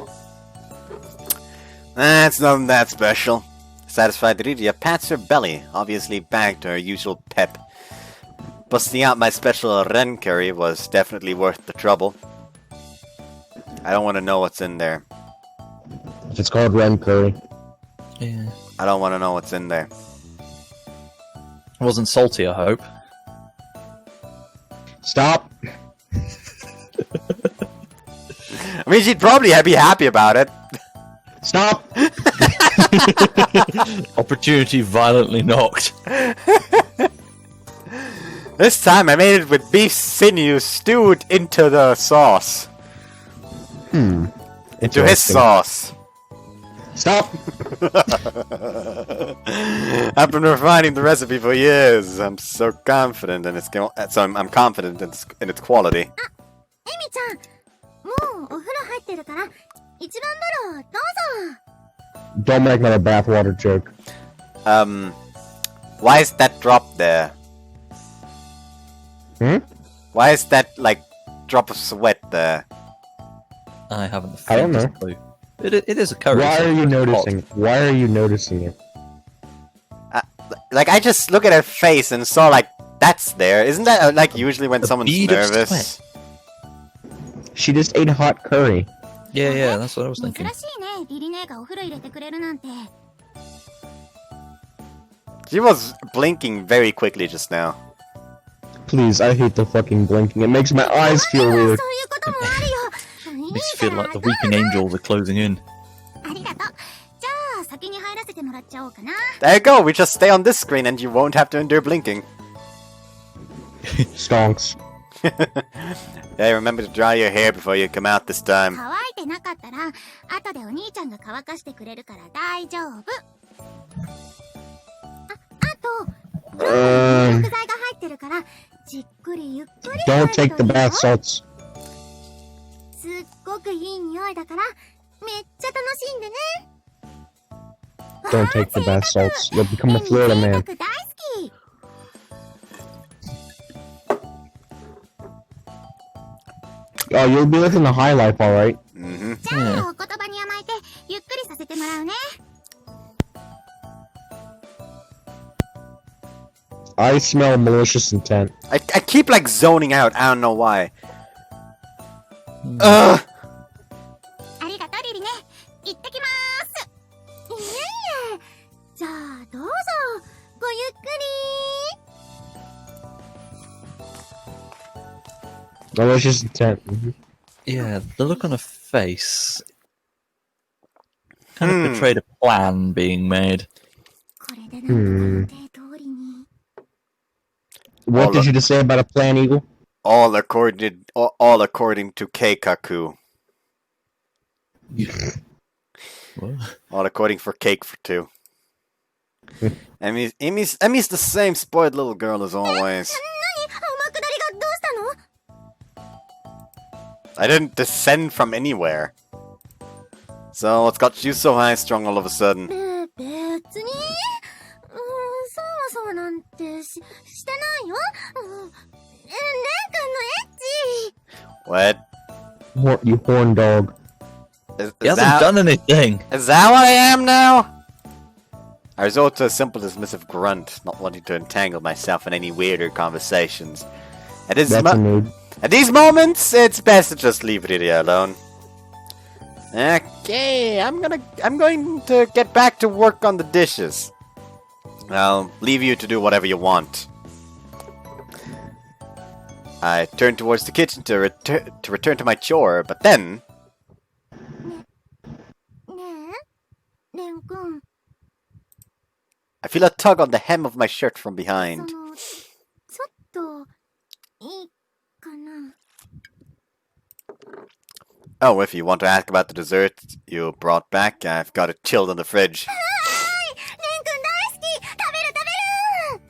It's nothing that special. Satisfied Ditzy pats her belly, obviously back to her usual pep. Busting out my special Ren curry was definitely worth the trouble. I don't want to know what's in there. If it's called Ren Curry. Yeah. I don't want to know what's in there. It wasn't salty, I hope. Stop! I mean, she'd probably be happy about it. Stop! Opportunity violently knocked. This time I made it with beef sinew stewed into the sauce. Into his Interesting. sauce. Stop! I've been refining the recipe for years. I'm so confident in its I'm confident in its quality. エミちゃん、もうお風呂入ってるから一番風呂どうぞ。 Don't make another bathwater joke. Why is that drop there? Hmm? Why is that, like, drop of sweat there? I haven't the I don't faintest know. clue. It is a curry. Why so are you it's noticing? hot. Why are you noticing it? Like, I just look at her face and saw, like, that's there. Isn't that, like, usually when A someone's bead of nervous? She just ate hot curry. Yeah, that's what I was 珍 thinking. しいね、リリ姉がお風呂入れてくれるなんて。 She was blinking very quickly just now. Please, I hate the fucking blinking. It makes my eyes feel そういう weird. こともあるよ。 Makes you feel like the weeping angels are closing in. ありがとう。じゃあ先に入らせてもらっちゃおうかな。 There you go, we just stay on this screen and you won't have to endure blinking. Stonks. Hey, remember to dry your hair before you come out this time. 乾いてなかったら後でお兄ちゃんが乾かしてくれるから大丈夫。あと食材が入ってるからじっくりゆっくり Don't take the 入るといいよ bath salts. すっごくいい匂いだからめっちゃ楽しんでね。 Don't take the bath salts. You'll become a Florida 贅 man. 沢大好き。 Oh, you'll be living the high life, alright. Mm-hmm. じゃあお言葉に甘えてゆっくりさせてもらうね。 I smell malicious intent. I keep, like, zoning out, I don't know why. Ugh! ありがとうリリね。行ってきまーす。いえいえ。じゃあどうぞごゆっくり。 Malicious intent. Mhm. Yeah, the look on her face kind of betrayed a plan being made. これでなんとか予定通りに。 What Oh, did look. you just say about a plan, Eagle? All according to Keikaku. What? All according for cake for two. Emmy's the same spoiled little girl as always. 何天下りがどうしたの？ I didn't descend from anywhere. So what's got you so high strung all of a sudden? 別に。そうなんてしてないよ。で What? You horn dog. He hasn't done anything. Is that what I am now? I resort to a simple dismissive grunt, not wanting to entangle myself in any weirder conversations. That's a mood. At these moments, it's best to just leave Rydia alone. Okay, I'm going to get back to work on the dishes. I'll leave you to do whatever you want. I turn towards the kitchen to return to my chore, but then... ねえ、レン君。 I feel a tug on the hem of my shirt from behind. ちょっといいかな。 Oh, if you want to ask about the dessert you brought back, I've got it chilled in the fridge. レン君大好き。食べる食べる。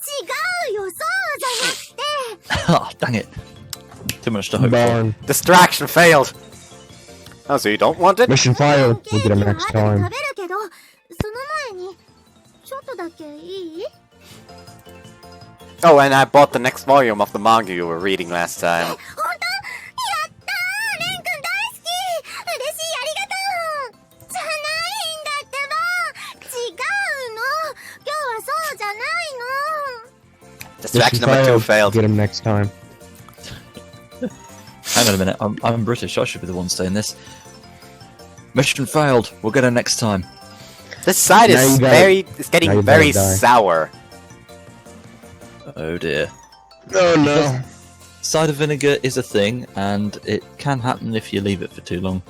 違うよ、そうじゃなくて。 Oh, dang it. Too much to hope for. Darn. Distraction failed! Oh, so you don't want it? Mission failed. We'll get him next 食 time. べるけど、その前にちょっとだけいい？ Oh, and I bought the next volume of the manga you were reading last time. 本当？やったー！レン君大好き！嬉しい、ありがとう！じゃないんだってば！違うの！今日はそうじゃないの！ Distraction number 2 failed. Get him next time. Hang on a minute. I'm British. I should be the one saying this. Mission failed. We'll get her next time. This side Now is you gotta- it's getting now you very better die. sour. Oh dear. Oh no. Cider vinegar is a thing, and it can happen if you leave it for too long.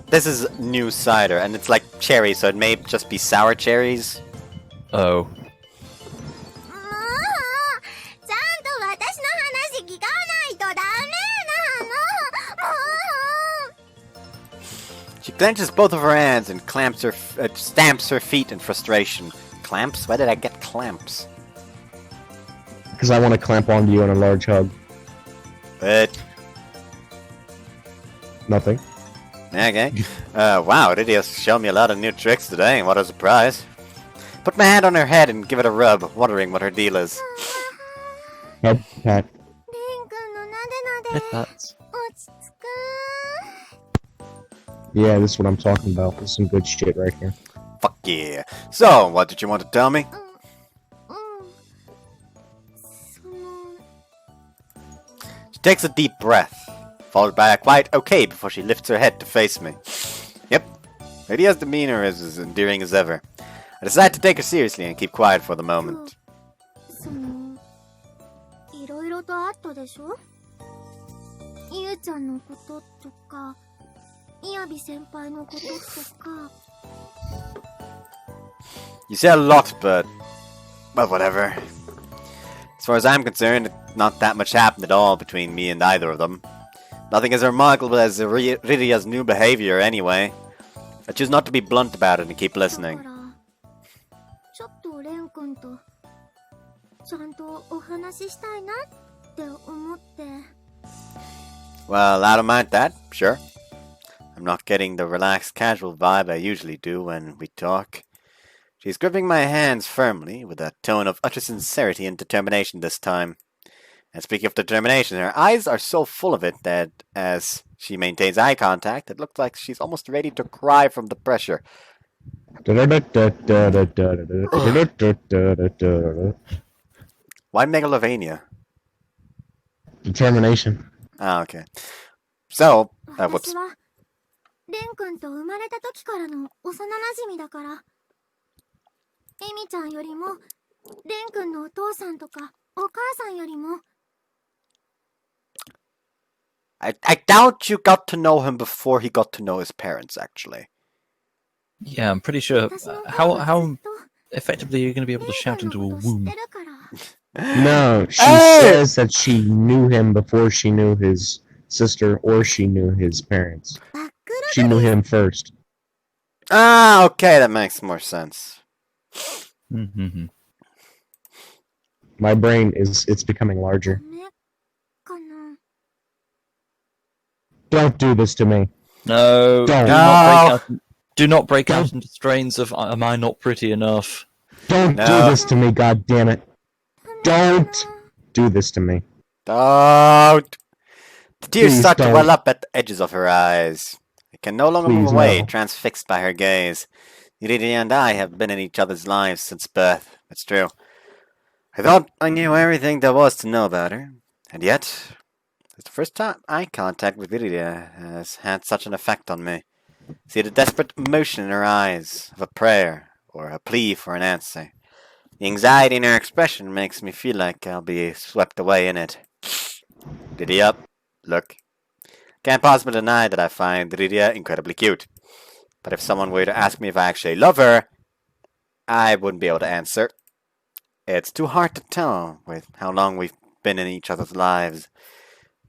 This is new cider, and it's like cherry, so it may just be sour cherries. Oh. もうちゃんと私の話聞かないとダメなの！もう She clenches both of her hands and stamps her feet in frustration. Clamps? Why did I get clamps? Because I want to clamp onto you in a large hug. But Nothing. okay. Wow, Lydia's shown me a lot of new tricks today. What a surprise! Put my hand on her head and give it a rub, wondering what her deal is. Head pat. レン君のなでな Hit で that. 落ち着く。 Yeah, this is what I'm talking about. This is some good shit right here. Fuck yeah. So, what did you want to tell me? その She takes a deep breath, followed by a quiet okay before she lifts her head to face me. Yep, Lydia's demeanor is as endearing as ever. I decide to take her seriously and keep quiet for the moment. そのいろいろとあったでしょ？ゆうちゃんのこととか、みやび先輩のこととか。 You say a lot, but... well, whatever. As far as I'm concerned, not that much happened at all between me and either of them. Nothing as remarkable as Rydia's new behavior, anyway. I choose not to be blunt about it and keep だ listening. からちょっとレン君とちゃんとお話ししたいなって思って。 Well, I don't mind that, sure. I'm not getting the relaxed, casual vibe I usually do when we talk. She's gripping my hands firmly, with a tone of utter sincerity and determination this time. And speaking of determination, her eyes are so full of it that, as she maintains eye contact, it looks like she's almost ready to cry from the pressure. Why Megalovania? Determination. Ah, okay. So, 私 whoops. はレン君と生まれた時からの幼馴染だから。エミちゃんよりもレン君のお父さんとかお母さんよりも。 I doubt you got to know him before he got to know his parents, actually. Yeah, I'm pretty sure. 私の How effectively are you going to be able to shout into a レン君 womb? のこと知ってるから。 No, she Hey! says that she knew him before she knew his sister or she knew his parents. バック She knew him first. Ah, okay, that makes more sense. Mm-hmm. My brain it's becoming ル larger. ダメかな。 Don't do this to me. No. Don't. Do not break out into strains of "Am I not pretty enough?" Don't No. do this to me, god damn it. Don't. do this to me. Don't! The tears Please start to don't. well up at the edges of her eyes. I can no longer move Please, away, no. transfixed by her gaze. Iridia and I have been in each other's lives since birth. It's true. I thought I knew everything there was to know about her, and yet, it's the first time eye contact with Iridia has had such an effect on me. See the desperate emotion in her eyes, of a prayer, or a plea for an answer. The anxiety in her expression makes me feel like I'll be swept away in it. Iridia, look. Can't possibly deny that I find Iridia incredibly cute. But if someone were to ask me if I actually love her, I wouldn't be able to answer. It's too hard to tell with how long we've been in each other's lives.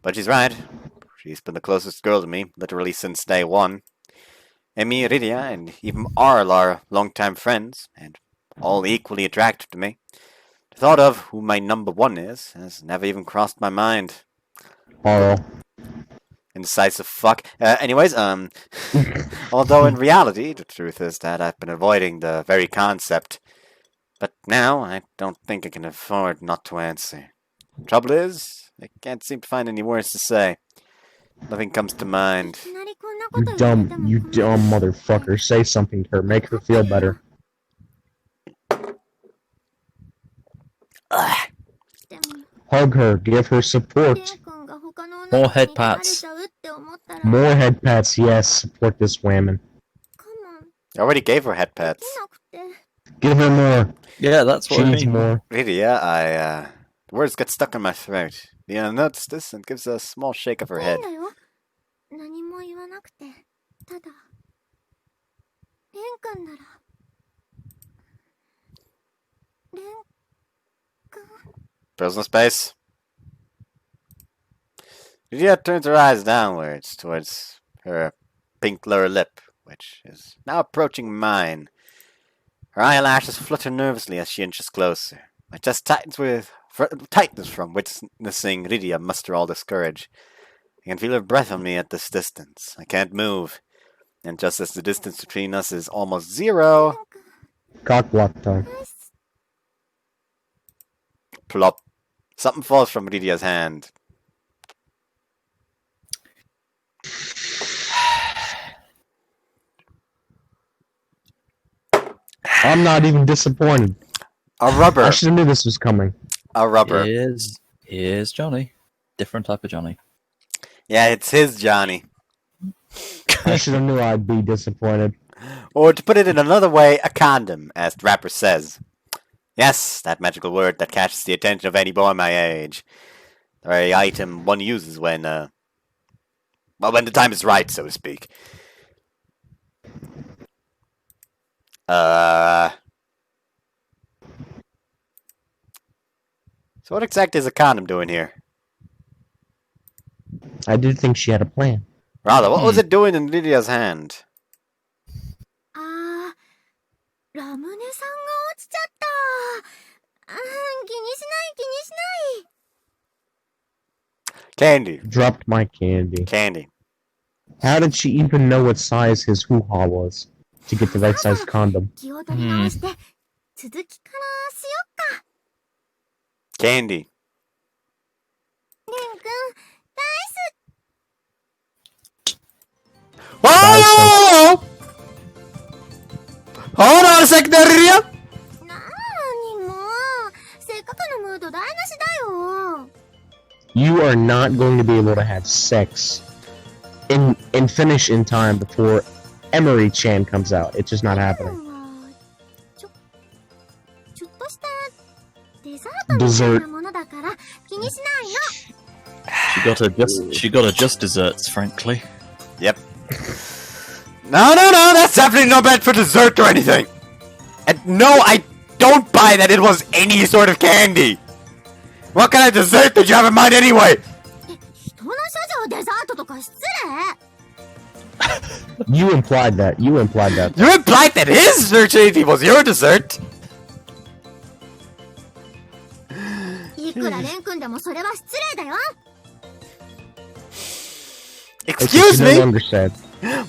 But she's right. She's been the closest girl to me, literally since day one. Amy, Iridia, and even Arl are longtime friends, and all equally attractive to me. The thought of who my number one is has never even crossed my mind. Arl. Indecisive fuck. Although in reality, the truth is that I've been avoiding the very concept. But now, I don't think I can afford not to answer. Trouble is, I can't seem to find any words to say. Nothing comes to mind. You dumb motherfucker. Say something to her. Make her feel better. Ugh. Hug her. Give her support. More head pats. More head pats. Yes, support this woman. I already gave her head pats. Give her more. Yeah, that's what She I needs mean. more. Really, yeah, the words get stuck in my throat. Leona notes this and gives a small shake of her head. 何も言わなくて、ただ、レン君なら、レン君。 Personal space. Lydia turns her eyes downwards towards her pink lower lip, which is now approaching mine. Her eyelashes flutter nervously as she inches closer. My chest tightens from witnessing Lydia muster all this courage. I can feel her breath on me at this distance. I can't move. And just as the distance between us is almost zero... Cock block time. Plop. Something falls from Lydia's hand. I'm not even disappointed. A rubber. I should have knew this was coming. A rubber. Here's Johnny. Different type of Johnny. Yeah, it's his Johnny. I should have knew I'd be disappointed. Or to put it in another way, a condom, as the rapper says. Yes, that magical word that catches the attention of any boy my age. The very item one uses when the time is right, so to speak. So what exactly is a condom doing here? I did think she had a plan. Rather, what was it doing in Lydia's hand? あー、ラムネさんが落ちちゃった。気にしない気にしない。 Candy. Dropped my candy. Candy. How did she even know what size his hoo-ha was to get the right size condom? 気を取り直して、続きからしよっか。 Candy. レン君、大好き。 Whoa! Hold on a second there, Lydia. なーにもせっかくのムード台無しだよ。 You are not going to be able to have sex and finish in time before Emery-chan comes out. It's just not happening. ちょっとしたデザートみたいなものだから気にしないの。 She got her just desserts, frankly. Yep. No, that's definitely not bad for dessert or anything. And no, I don't buy that it was any sort of candy. What kind of dessert did you have in mind anyway? 人の処女をデザートとか失礼。 You implied that. You implied that. You implied that his dessert was your dessert. いくらレン君でもそれは失礼だよ。 Excuse No me? longer said.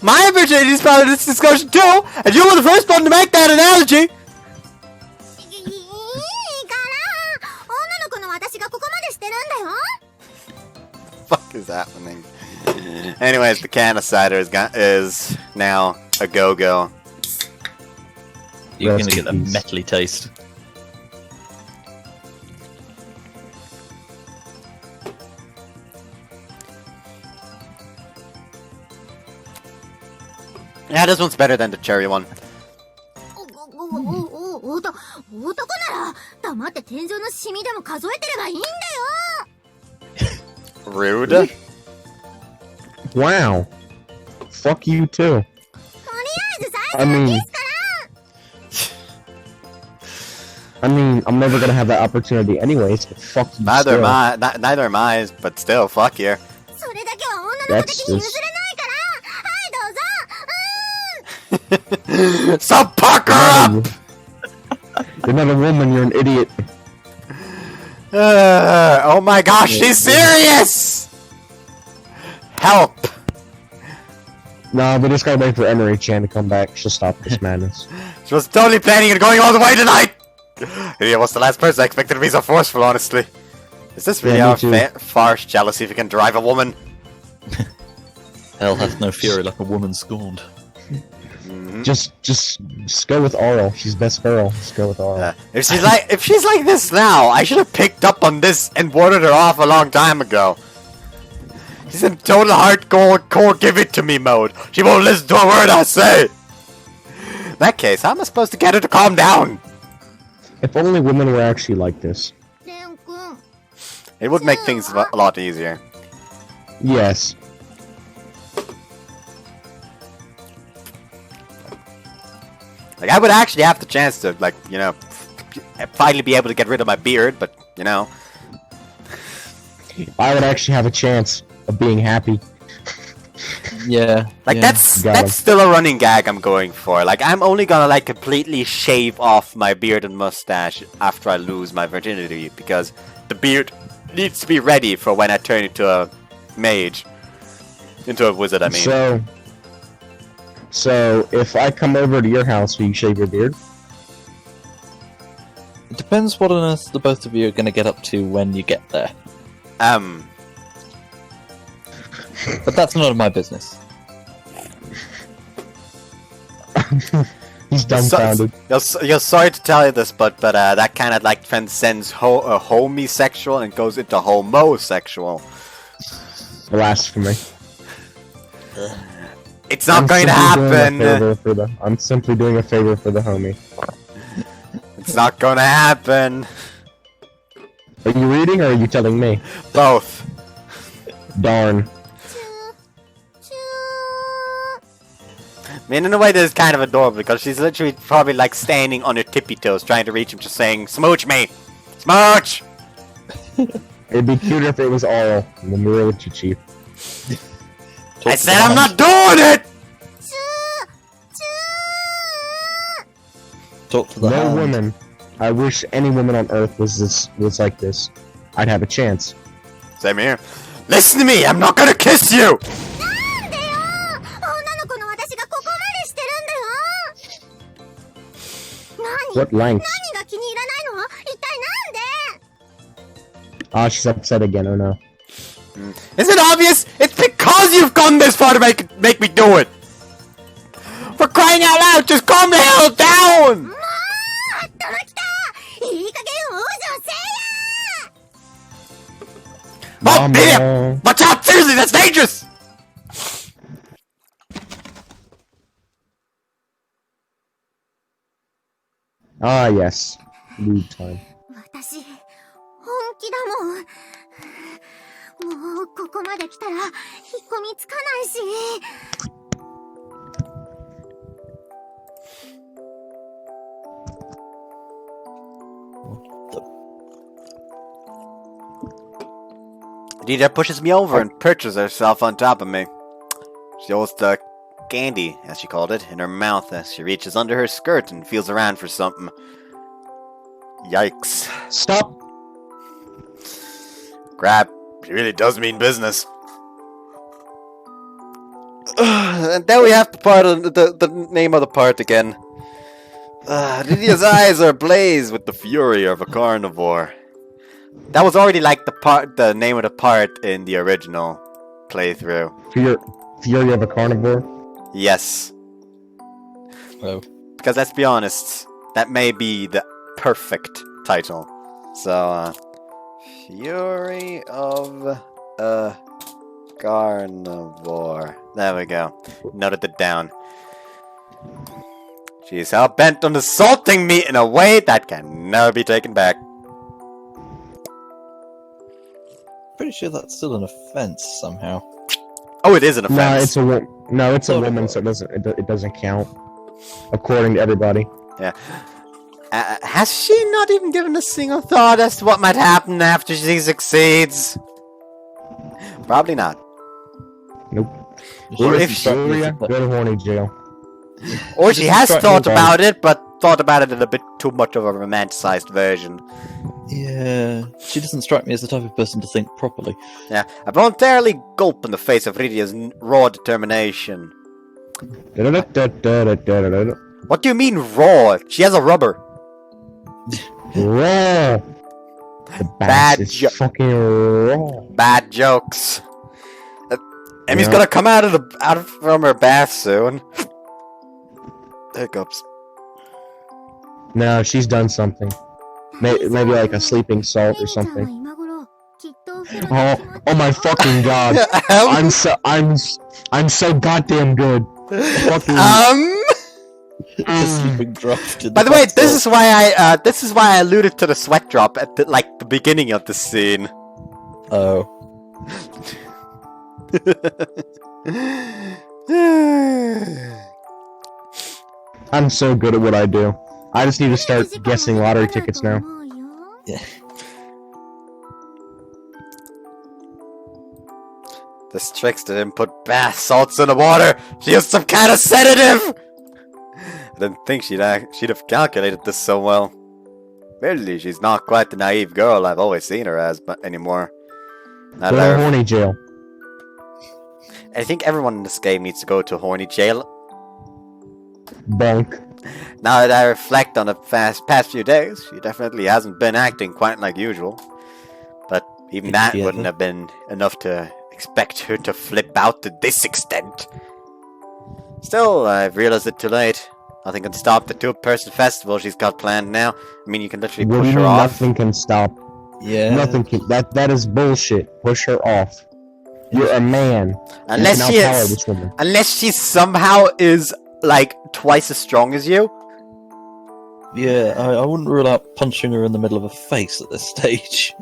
My opportunity is part of this discussion too, and you were the first one to make that analogy. いいから女の子の私私がここまでしてるんだよ。 Fuck is happening? Anyways, the can of cider is now a go-go. You're Rest gonna get that in peace. metally taste. Yeah, this one's better than the cherry one. 男なら黙って天井のシミでも数えてればいいんだよ。 Rude. Wow. Fuck you too. とりあえず最 I 初は mean, キスか I mean, I'm never gonna have that opportunity anyways. But fuck you. Neither still. am I. Neither am I. But still, fuck you. ら。それだけは女の子的に譲 That's れ just. ないから。はいどうぞ。 Stop pucker up! You're not a woman. You're an idiot. Oh my gosh, she's serious! Help! Nah, we just gotta wait for Emery Chan to come back. She'll stop this madness. She was totally planning on going all the way tonight! He was the last person I expected to be so forceful, honestly. Is this really Yeah, me our too. farce jealousy if you can drive a woman? Hell hath no fury like a woman scorned. Just go with Aurel. She's best girl. Just go with Aurel. If she's like this now, I should have picked up on this and warded her off a long time ago. She's in total hardcore core give it to me mode. She won't listen to a word I say. In that case, how am I supposed to get her to calm down? If only women were actually like this. レン君。 It would make things a lot easier. Yes. Like, I would actually have the chance to, like, you know, finally be able to get rid of my beard, but, you know. I would actually have a chance of being happy. Yeah. Like, yeah. Got that's him. still a running gag I'm going for. Like, I'm only gonna, like, completely shave off my beard and mustache after I lose my virginity, because the beard needs to be ready for when I turn into a mage. Into a wizard, I mean. So if I come over to your house, will you shave your beard? It depends what on earth the both of you are going to get up to when you get there. But that's none of my business. He's dumbfounded. You're sorry to tell you this, but that kind of like transcends homosexual and goes into homosexual. Blasphemy. It's not going to happen. I'm simply doing a favor for the homie. It's not going to happen. Are you reading or are you telling me? Both. Darn. I mean, in a way, this is kind of adorable because she's literally probably like standing on her tippy toes trying to reach him, just saying, "Smooch me, smooch." It'd be cuter if it was oral. And then we're with you, Chief. I said I'm not doing it. Talk to the No hound. woman. I wish any woman on earth was like this. I'd have a chance. Same here. Listen to me. I'm not gonna kiss you. なんでよ。女の子の私がここまでしてるんだよ。何 What lengths? 何が気に入らないの？一体なんで？ Ah, she's upset again. Oh no. Is it obvious? It's because you've gone this far to make me do it. For crying out loud, just calm the hell down. もう頭きた。いい加減往生せや。 Oh, Peter! Watch out! Seriously, that's dangerous. Ah, yes. Lead time. 私本気だもん。もうここまで来たら引っ込みつかないし。 Dita pushes me over and perches herself on top of me. She holds the candy, as she called it, in her mouth as she reaches under her skirt and feels around for something. Yikes. Stop. Crap, she really does mean business. And then we have the part of the name of the part again. Lydia's eyes are ablaze with the fury of a carnivore. That was already like the name of the part in the original playthrough. Fury of a Carnivore? Yes. Oh. Because let's be honest, that may be the perfect title. So, Fury of a Carnivore. There we go. Noted it down. She's hell-bent on assaulting me in a way that can never be taken back. Pretty sure that's still an offense somehow. Oh, it is an offense. No, it's a woman, so it doesn't count. According to everybody. Yeah. Has she not even given a single thought as to what might happen after she succeeds? Probably not. Nope. Or Or if if she- go to horny jail. Or she has Strike me thought down. about it, but thought about it in a bit too much of a romanticized version. Yeah, she doesn't strike me as the type of person to think properly. Yeah, I voluntarily gulp in the face of Rydia's raw determination. Da-da-da-da-da-da-da-da. What do you mean raw? She has a rubber. Raw. The Bad bass is jo- fucking raw. Bad jokes. Emmy's Yeah. gonna come from her bath soon. Hiccups. No, she's done something. Maybe like a sleeping salt or something. Oh my fucking god! I'm so goddamn good. Fucking. The sleeping draft. in By the way, bath this salt. is why I alluded to the sweat drop at the beginning of the scene. Oh. I'm so good at what I do. I just need to start guessing lottery tickets now. Yeah. This trickster didn't put bath salts in the water. She used some kind of sedative. I didn't think she'd have calculated this so well. Really, she's not quite the naive girl I've always seen her as, but anymore. Now Go that to I, horny jail. I think everyone in this game needs to go to horny jail. Bunk. Now that I reflect on the past few days, she definitely hasn't been acting quite like usual. But even that Yeah. wouldn't have been enough to expect her to flip out to this extent. Still, I've realized it too late. Nothing can stop the two-person festival she's got planned now. I mean, you can literally What do push you her mean off. nothing can stop? Yeah. Nothing can. That is bullshit. Push her off. You're a man. Unless you she can outpower is, this woman. unless she somehow is like twice as strong as you. Yeah, I wouldn't rule out punching her in the middle of a face at this stage.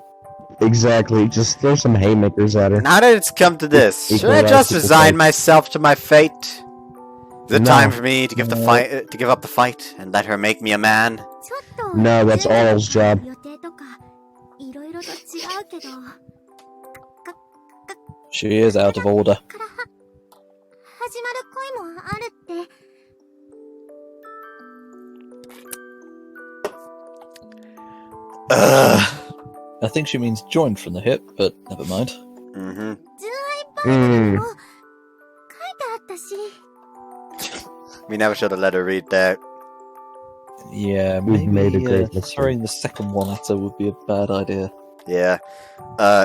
Exactly. Just throw some haymakers at her. Now that it's come to this, Equal should I rights, just equal resign fight. myself to my fate? Is it No. time for me to give No. to give up the fight and let her make me a man? No, that's Arl's job. She is out of order. Ugh. I think she means joined from the hip, but never mind. Mm-hmm. Mm. We never should have let her read that. Yeah, We've maybe made a great mistake. throwing the second one at her would be a bad idea. Yeah.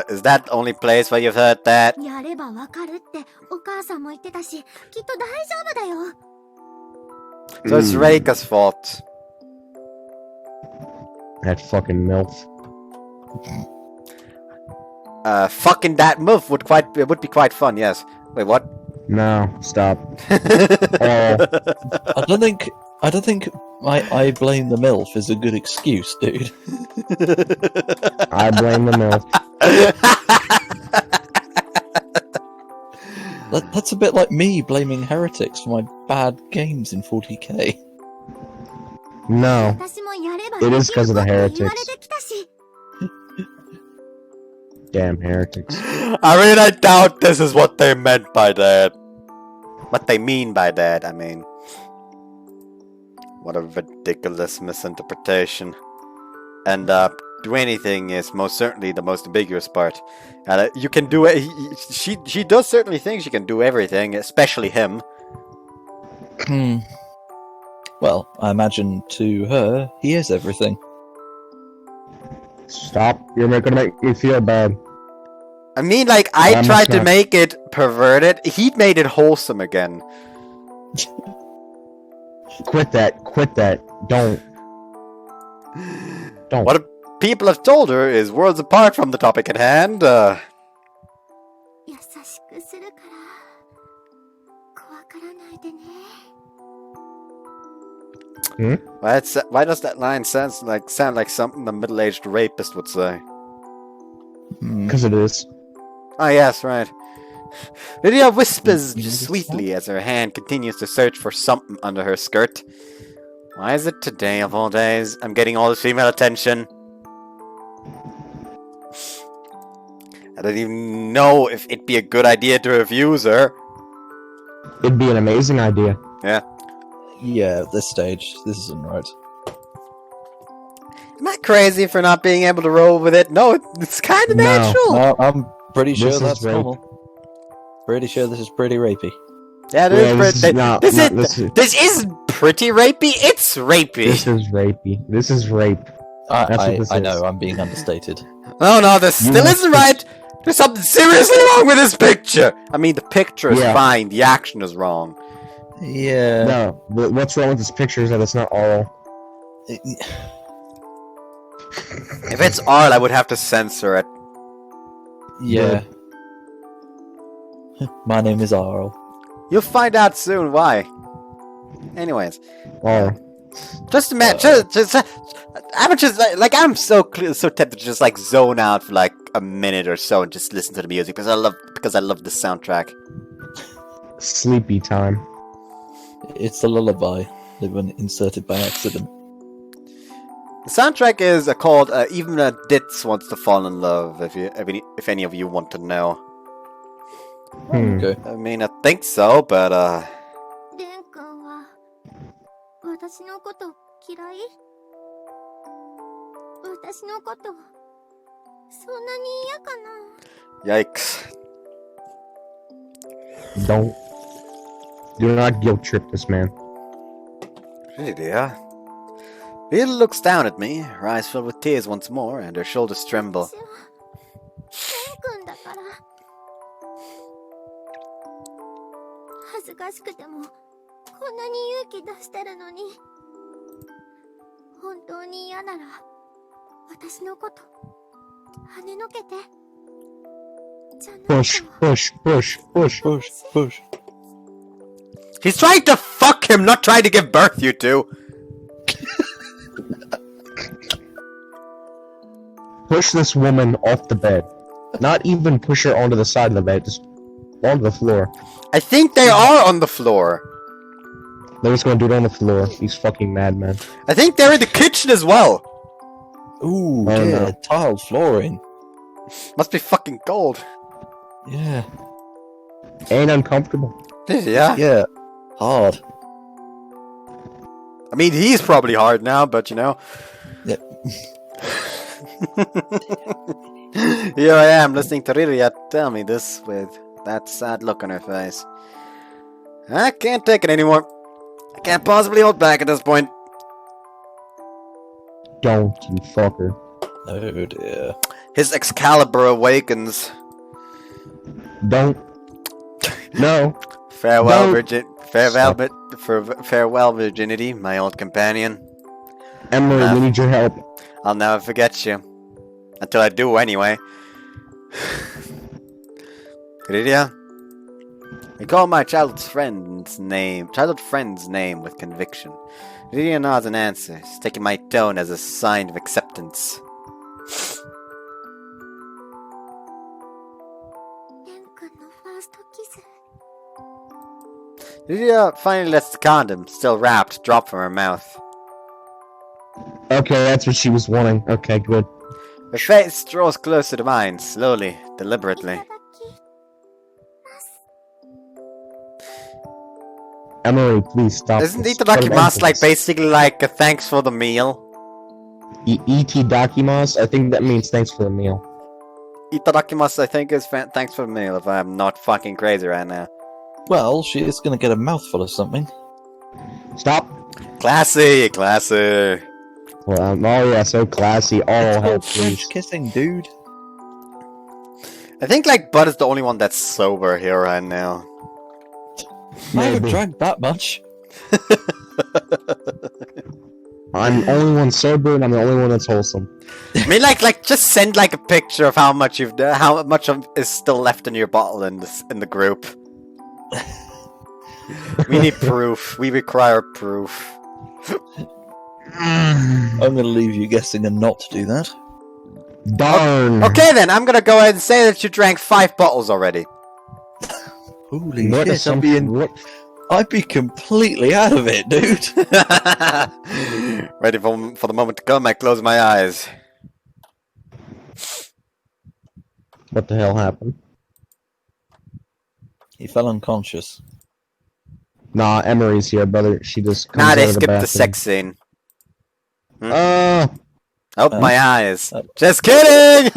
Is that the only place where you've heard that? やればわかるってお母さんも言ってたし、きっと大丈夫だよ。 So it's Reika's fault. That fucking MILF. Fucking that MILF would be quite fun, yes. Wait, what? No, stop. Oh, I don't think I blame the MILF is a good excuse, dude. I blame the MILF. That's a bit like me blaming heretics for my bad games in 40k. No. It is 'cause of the heretics. Damn heretics. I mean, I doubt this is what they meant by that. What they mean by that, I mean. What a ridiculous misinterpretation. And, do anything is most certainly the most ambiguous part. You can do it. She does certainly think she can do everything, especially him. Well, I imagine to her, he is everything. Stop. You're gonna make me feel bad. I mean, like, I I'm tried to not- make it perverted. He made it wholesome again. Quit that. Quit that. Don't. Don't. What people have told her is worlds apart from the topic at hand. 優しくするから怖がらないでね。 Why does that line sound like something a middle-aged rapist would say? Because it is. Oh yes, right. Lydia whispers sweetly as her hand continues to search for something under her skirt. Why is it today of all days I'm getting all this female attention? I don't even know if it'd be a good idea to abuse her. It'd be an amazing idea. Yeah. Yeah, at this stage, this isn't right. Am I crazy for not being able to roll with it? No, it's kind of No. natural. No, I'm pretty sure This is that's rape. normal. Pretty sure this is pretty rapey. Yeah, This is pretty rapey. It's rapey. This is rapey. This is rape. That's what this I is. know, I'm being understated. Oh no, this You still must isn't be- right. There's something seriously wrong with this picture. I mean, the picture is Yeah. fine. The action is wrong. Yeah. No, what's wrong with this picture is that it's not oral. If it's oral, I would have to censor it. Yeah. My name is Arl. You'll find out soon why. Anyways, Oral. just imagine, I'm just like I'm so tempted to just like zone out for like a minute or so and just listen to the music because I love the soundtrack. Sleepy time. It's a lullaby. They've been inserted by accident. The soundtrack is called "Even a Ditz Wants to Fall in Love." If any of you want to know, Okay. I mean, I think so, but レン君は私のこと嫌い？私のことそんなに嫌かな？ yikes. Do not guilt trip this man. Really, dear. Rita looks down at me, her eyes filled with tears once more, and her shoulders tremble. 私はレン君だから恥ずかしくてもこんなに勇気出してるのに本当に嫌なら私のこと跳ねのけてじゃないと Push. He's trying to fuck him, not trying to give birth, you two! Push this woman off the bed. Not even push her onto the side of the bed, just onto the floor. I think they are on the floor. They're just gonna do it on the floor. These fucking madmen. I think they're in the kitchen as well. Ooh, Oh, yeah, no. tiled flooring. Must be fucking cold. Yeah. Ain't uncomfortable. Yeah. Yeah. Hard. I mean, he's probably hard now, but you know. Yep. Here I am listening to Riria tell me this with that sad look on her face. I can't take it anymore. I can't possibly hold back at this point. Don't, you fucker. Oh dear. His Excalibur awakens. Don't. No. Farewell, No. farewell, virginity, my old companion. Emily, we need your help. I'll never forget you. Until I do, anyway. Lydia? Recall my childhood friend's name with conviction. Lydia nods and answers, taking my tone as a sign of acceptance. レン君のファーストキス Lydia finally lets the condom, still wrapped, drop from her mouth. Okay, that's what she was wanting. Okay, good. Her face draws closer to mine, slowly, deliberately. いただきます Emily, please stop. Isn't this. itadakimasu like basically like a thanks for the meal? Itadakimasu? I think that means thanks for the meal. Itadakimasu, I think, is thanks for the meal, if I'm not fucking crazy right now. Well, she is going to get a mouthful of something. Stop. Classy, classy. Well, oh yeah, so classy. Oh, It's help, called French please. kissing, dude. I think like Bud is the only one that's sober here right now. I haven't Maybe. drank that much. I'm the only one sober, and I'm the only one that's wholesome. I mean, like, just send like a picture of how much is still left in your bottle in the group. We need proof. We require proof. I'm going to leave you guessing and not do that. Darn. Okay, then I'm gonna go ahead and say that you drank 5 bottles already. Holy What shit! I'd be completely out of it, dude. Ready for the moment to come. I close my eyes. What the hell happened? He fell unconscious. Nah, Emery's here, brother. She just comes Nah, out they of skipped the bathroom. sex scene. Oh, My eyes. Oh. Just kidding!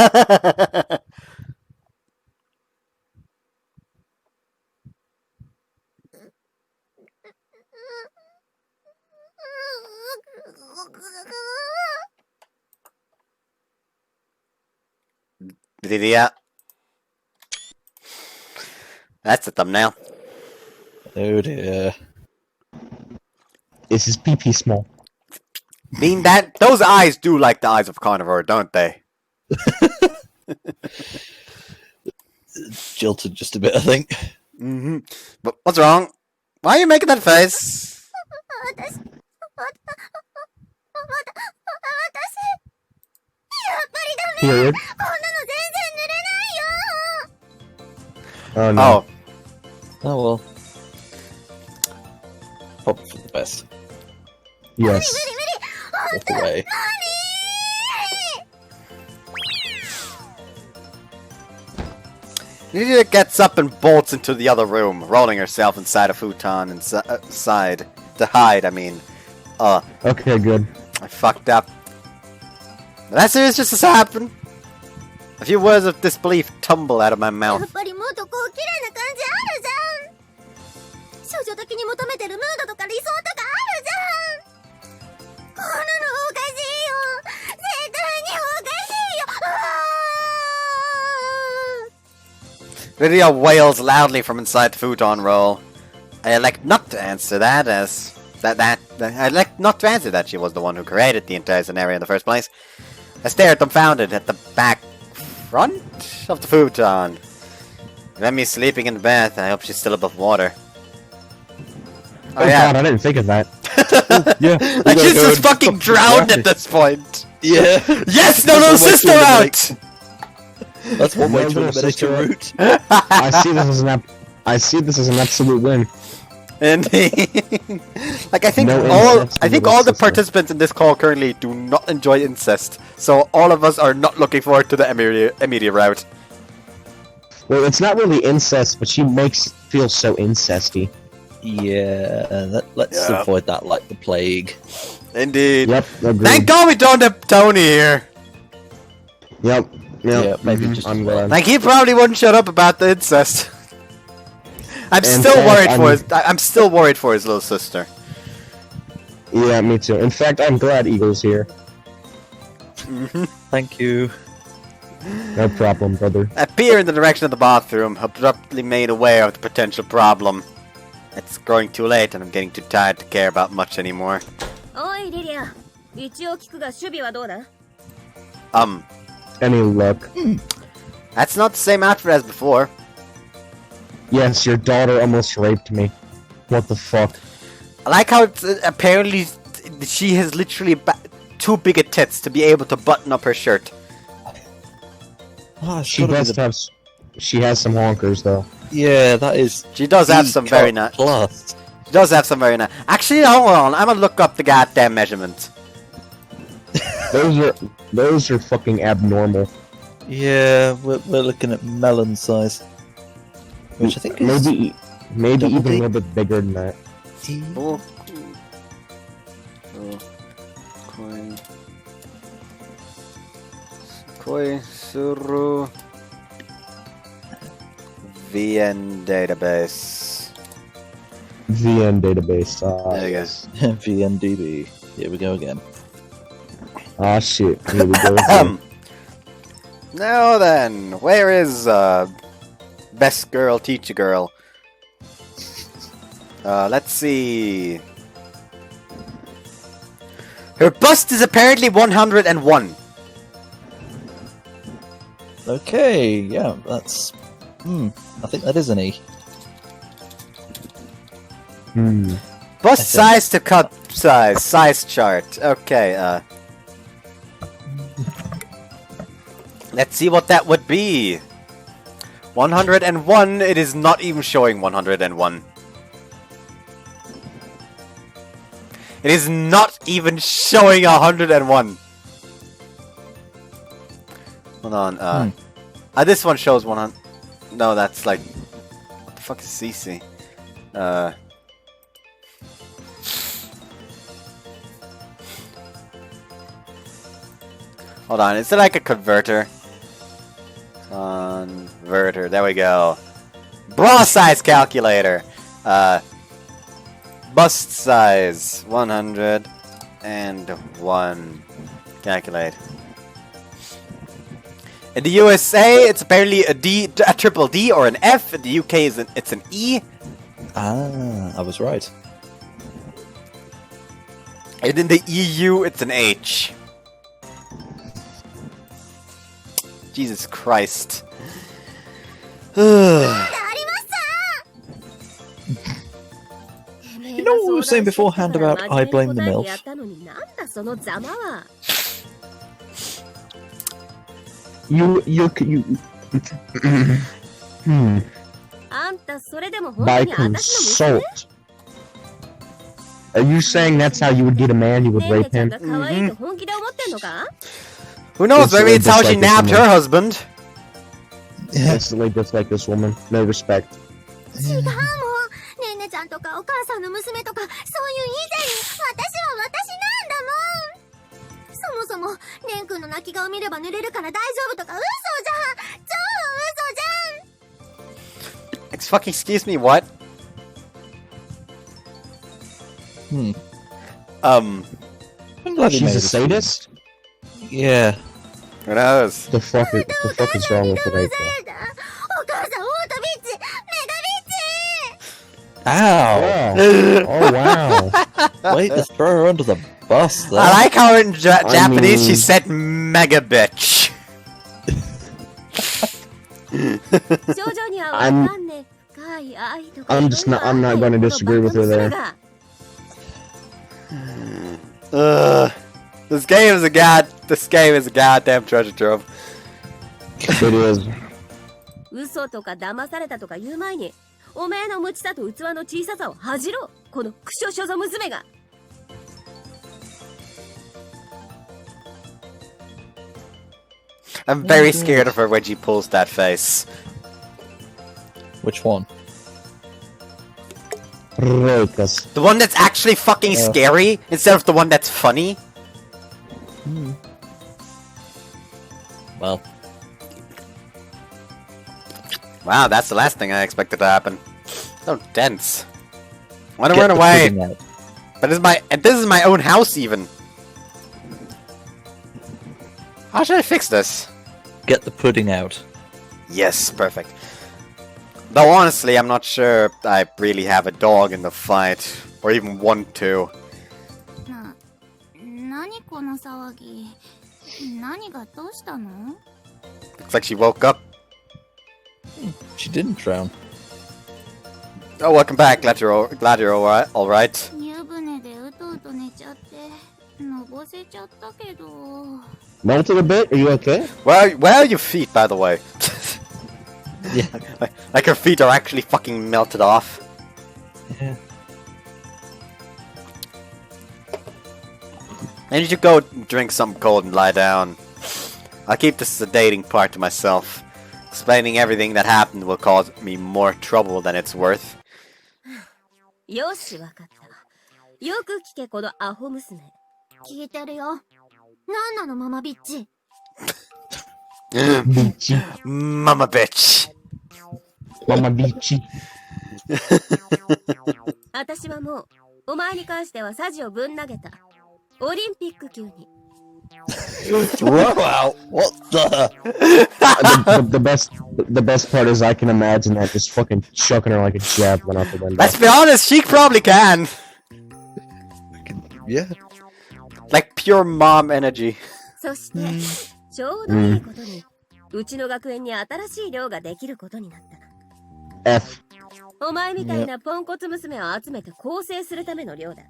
Yeah. That's the thumbnail. Oh dear. this is PP small. Mean that those eyes do like the eyes of Carnivore, don't they? Jilted just a bit, I think. Mm-hmm. But what's wrong? Why are you making that face? Period. Oh no. Oh, Oh well. Probably for the best. Yes. Walk away. Lydia gets up and bolts into the other room, rolling herself inside a futon inside to hide. I mean, Okay, good. I fucked up. But that serious just to happen. A few words of disbelief tumble out of my や mouth. っぱりもっとこう綺麗な感じあるじゃん少女的に求めてるムードとか理想とかあるじゃんこんなのおかしいよ絶対におかしいよ Lydia wails loudly from inside the futon roll. I elect not to answer that as I elect not to answer that she was the one who created the entire scenario in the first place. I stare dumbfounded at the back front of the futon. Remy sleeping in the bath. I hope she's still above water. Oh, God, I didn't think of that. Yeah. Like she's just fucking drowned at this point. Yeah. Yes, no, That's one way sister to out. eliminate- That's one way No, to no, eliminate sister a out. route. I see this as an absolute win. Indeed. Like I think No all incest I think with all the sister. participants in this call currently do not enjoy incest, so all of us are not looking forward to the immediate route. Well, it's not really incest, but she makes feel so incesty. Yeah, let's Yeah. avoid that like the plague. Indeed. Yep, agreed. Thank God we don't have Tony here. Yep. Yeah, maybe just I'm as well. glad. Like he probably wouldn't shut up about the incest. I'm In still fact, worried for his. I'm still worried for his little sister. Yeah, me too. In fact, I'm glad Eagle's here. Thank you. No problem, brother. I peer in the direction of the bathroom, abruptly made aware of the potential problem. It's growing too late, and I'm getting too tired to care about much anymore. おいリリア一応聞くが守備はどうだ Any luck? That's not the same outfit as before. Yes, your daughter almost raped me. What the fuck? I like how it's, apparently she has literally too big a tits to be able to button up her shirt. Ah, She does have. She has some honkers though. Yeah, that is. She does have some very nice. Plus. She does have some very nice. Actually, hold on. I'm gonna look up the goddamn measurements. Those are fucking abnormal. Yeah, we're looking at melon size, which I think is maybe double even D? a little bit bigger than that. Oh. Koi Suru VN database. VN database. There you go. VNDB. Here we go again. Ah, shit. Here we go. Again. Now then, where is best girl, teacher girl? Let's see. Her bust is apparently 101. Okay, yeah, that's. I think that is an E. Bust size to cup size chart. Okay, let's see what that would be. 101, it is not even showing 101. It is not even showing 101. Hold on, this one shows 100. No, that's like... What the fuck is CC? Hold on, is it like a converter? Converter, there we go. Bra size calculator! Bust size 101. Calculate. In the USA, it's apparently a triple D or an F. In the UK, it's an E. Ah, I was right. And in the EU, it's an H. Jesus Christ. You know what we were saying beforehand about I blame the MILF? By consult. Are you saying that's how you would get a man? You would rape him? Who knows? Maybe it's how just she like nabbed this her husband. Instantly just like this woman. No respect. 違うもん。ねえねちゃんとかお母さんの娘とか、そういう以前に、私は私なんだもん。そもそも、レン君の泣き顔見れば濡れるから大丈夫とか嘘じゃん。超嘘じゃん。 Excuse me, what? She's a sadist? Yeah. Who knows? The fuck is wrong with it, April? お母さん、オートビッチ、メガビッチ。 Ow! Oh wow! Way to throw her under the bus there. I like how in Japanese she said mega bitch. I'm not going to disagree with her there. This game is a goddamn treasure trove. It is. 嘘とか騙されたとか言う前に、おめえの無知さと器の小ささを恥じろ、このクショショゾ娘が。I'm very scared of her when she pulls that face. Which one? Ricas. The one that's actually fucking scary instead of the one that's funny. Well. Wow, that's the last thing I expected to happen. So dense. I want to run away. But this is my own house even. How should I fix this? Get the pudding out. Yes, perfect. Though honestly, I'm not sure I really have a dog in the fight, or even want to. 何この騒ぎ。何がどうしたの？ Looks like she woke up. She didn't drown. Oh, welcome back. Glad you're all right. 湯船でうとうと寝ちゃって、のぼせちゃったけど。 Melted a bit? Are you okay? Where are your feet, by the way? Yeah. Like her feet are actually fucking melted off. Yeah. Maybe you should go drink some cold and lie down. I'll keep the sedating part to myself. Explaining everything that happened will cause me more trouble than it's worth. よし、わかった。よく聞け、このアホ娘。聞いてるよ。なんなの、ママビッチ。Mama bitch. Mama Bichi. 私はもう、お前に関してはサジをぶん投げた。オリンピック級に。Throw out. What the? The best part is I can imagine that just fucking chucking her like a javelin out the window. Let's be honest, she probably can. Yeah. Like pure mom energy. そして、ちょうどいいことに、うちの学園に新しい寮ができることになった。F. お前みたいなポンコツ娘を集めて構成するための寮だ。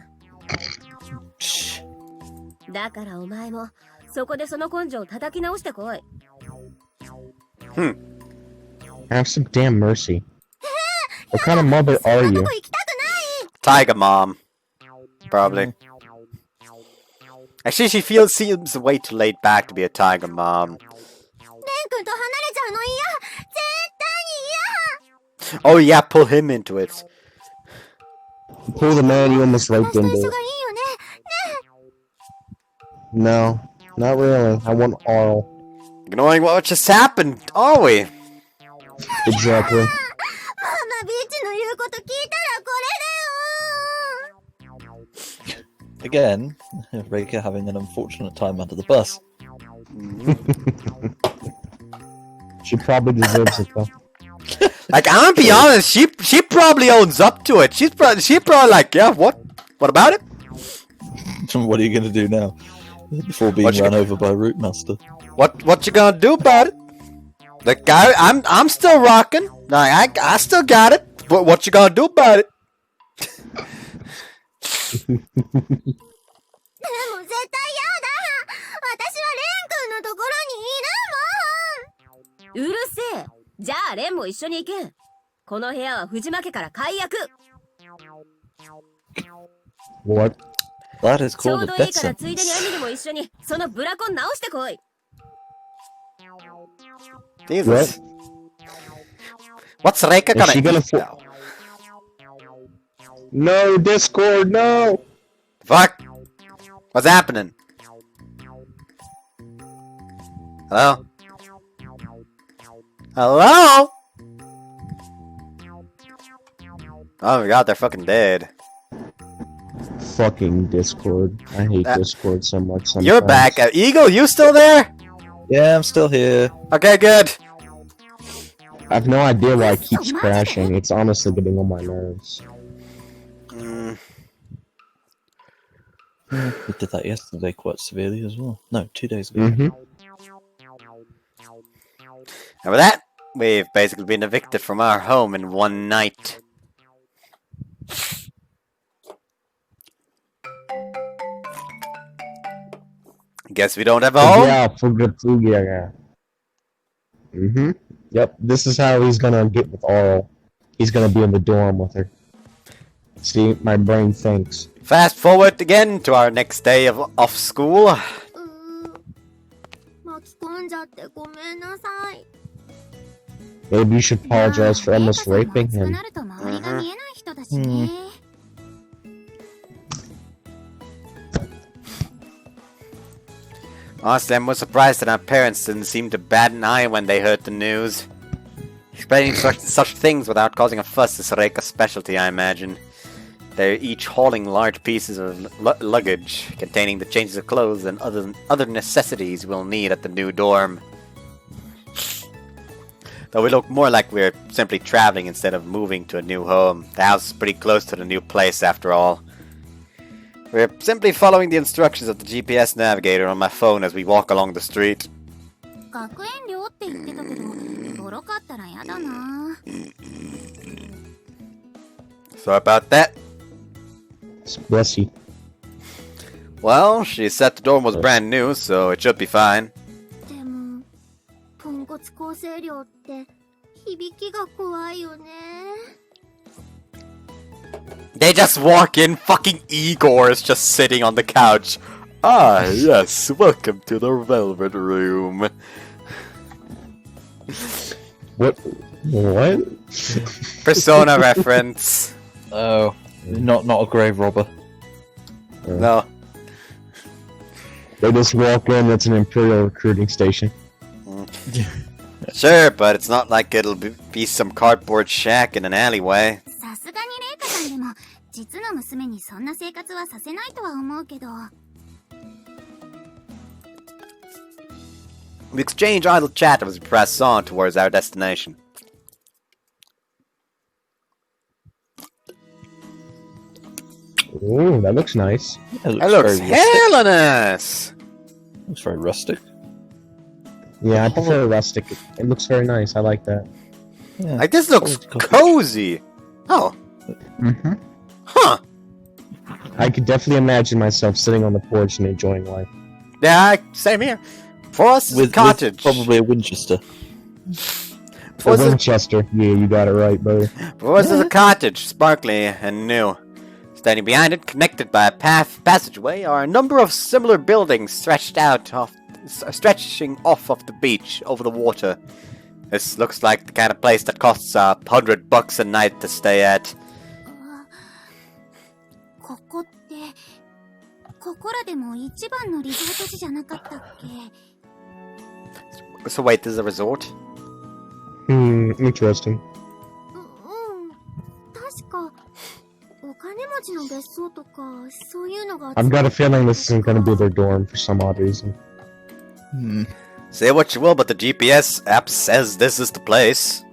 だからお前も、そこでその根性を叩き直してこい。Have some damn mercy. What kind of mother are you? Tiger mom. Probably. Actually, she seems way too laid back to be a tiger mom. Oh yeah, pull him into it. Pull the man you almost raped into it. No, not really. I want oral. Ignoring what just happened, are we? Exactly. Again, Reika having an unfortunate time under the bus. She probably deserves it though. Like, I'm gonna be honest, she probably owns up to it. She probably like, yeah, what about it? What are you gonna do now? Before being run over by Root Master. What you gonna do about it? The guy, I'm still rocking. I still got it. But what you gonna do about it? What? That is called a death sentence. Jesus. What's Reika Is she gonna gonna eat now? No, Discord, no! Fuck! What's happening? Hello? Hello? Oh my god, they're fucking dead. Fucking Discord. I hate Discord so much sometimes. You're back. Eagle, you still there? Yeah, I'm still here. Okay, good. I have no idea why it keeps crashing. It's honestly getting on my nerves. We did that yesterday quite severely as well. No, 2 days ago. And with that, we've basically been evicted from our home in one night. Guess we don't have a home? Yeah, for good food, yeah. Yep, this is how he's gonna get with Oral. He's gonna be in the dorm with her. See, my brain thinks. Fast forward again to our next day of off school. Maybe you should apologize for almost raping him. Honestly, I'm more surprised that our parents didn't seem to bat an eye when they heard the news. Explaining such things without causing a fuss is Reika's specialty, I imagine. They're each hauling large pieces of luggage, containing the changes of clothes and other necessities we'll need at the new dorm. Though we look more like we're simply traveling instead of moving to a new home. The house is pretty close to the new place after all. We're simply following the instructions of the GPS navigator on my phone as we walk along the street. So about that. Bless you. Well, she said the dorm was brand new, so it should be fine. They just walk in, fucking Igor is just sitting on the couch. Ah, yes, welcome to the Velvet Room. What? Persona reference. Oh, not a grave robber. No. They just walk in, it's an Imperial recruiting station. Sure, but it's not like it'll be some cardboard shack in an alleyway. We exchange idle chat as we press on towards our destination. Ooh, that looks nice. Yeah, It looks very rustic. hella nice! Looks very rustic. Yeah, I prefer rustic. It looks very nice. I like that. Yeah. Like, this looks Solid cottage. cozy! Oh, Mm-hmm. huh. I could definitely imagine myself sitting on the porch and enjoying life. Yeah, same here. For us, it's a With cottage. probably a Winchester. For us, it's Winchester. Yeah, you got it right, buddy. For us is a cottage, sparkly and new. Standing behind it, connected by a passageway, are a number of similar buildings stretching off of the beach over the water. This looks like the kind of place that costs $100 a night to stay at. ここって、ここらでも一番のリゾート地じゃなかったっけ？ So wait, this is a resort? Interesting. 確か、お金持ちの別荘とか、そういうのが。 I've got a feeling this isn't gonna be their dorm for some odd reason. Say what you will, but the GPS app says this is the place.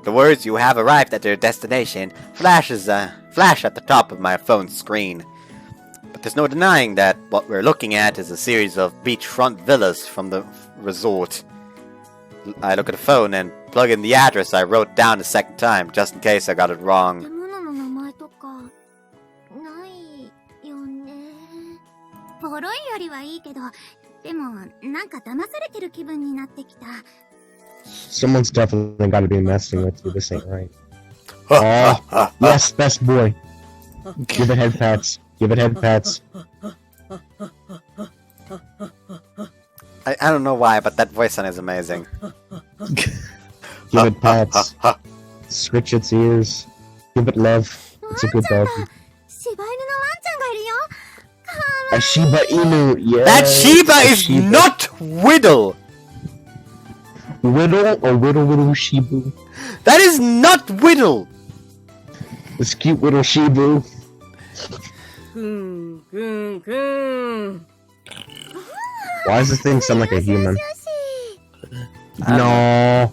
The words "you have arrived at your destination" flash at the top of my phone's screen. But there's no denying that what we're looking at is a series of beachfront villas from the resort. I look at the phone and plug in the address I wrote down a second time, just in case I got it wrong. 建物の名前とか、ないよね。ボロいよりはいいけど、でも、なんか騙されてる気分になってきた。 Someone's definitely gotta be messing with you. This ain't right. Oh, yes, best boy. Give it head pats. Give it head pats. I don't know why, but that voice sound is amazing. Give it pats. Scritch its ears. Give it love. It's a good dog. 柴犬のワンちゃんがいるよ。 A Shiba Inu. Yeah. That Shiba is not Whittle! Whittle or Whittle Shibu. That is not Whittle! This cute little Shibu. Why does this thing sound like a human? No.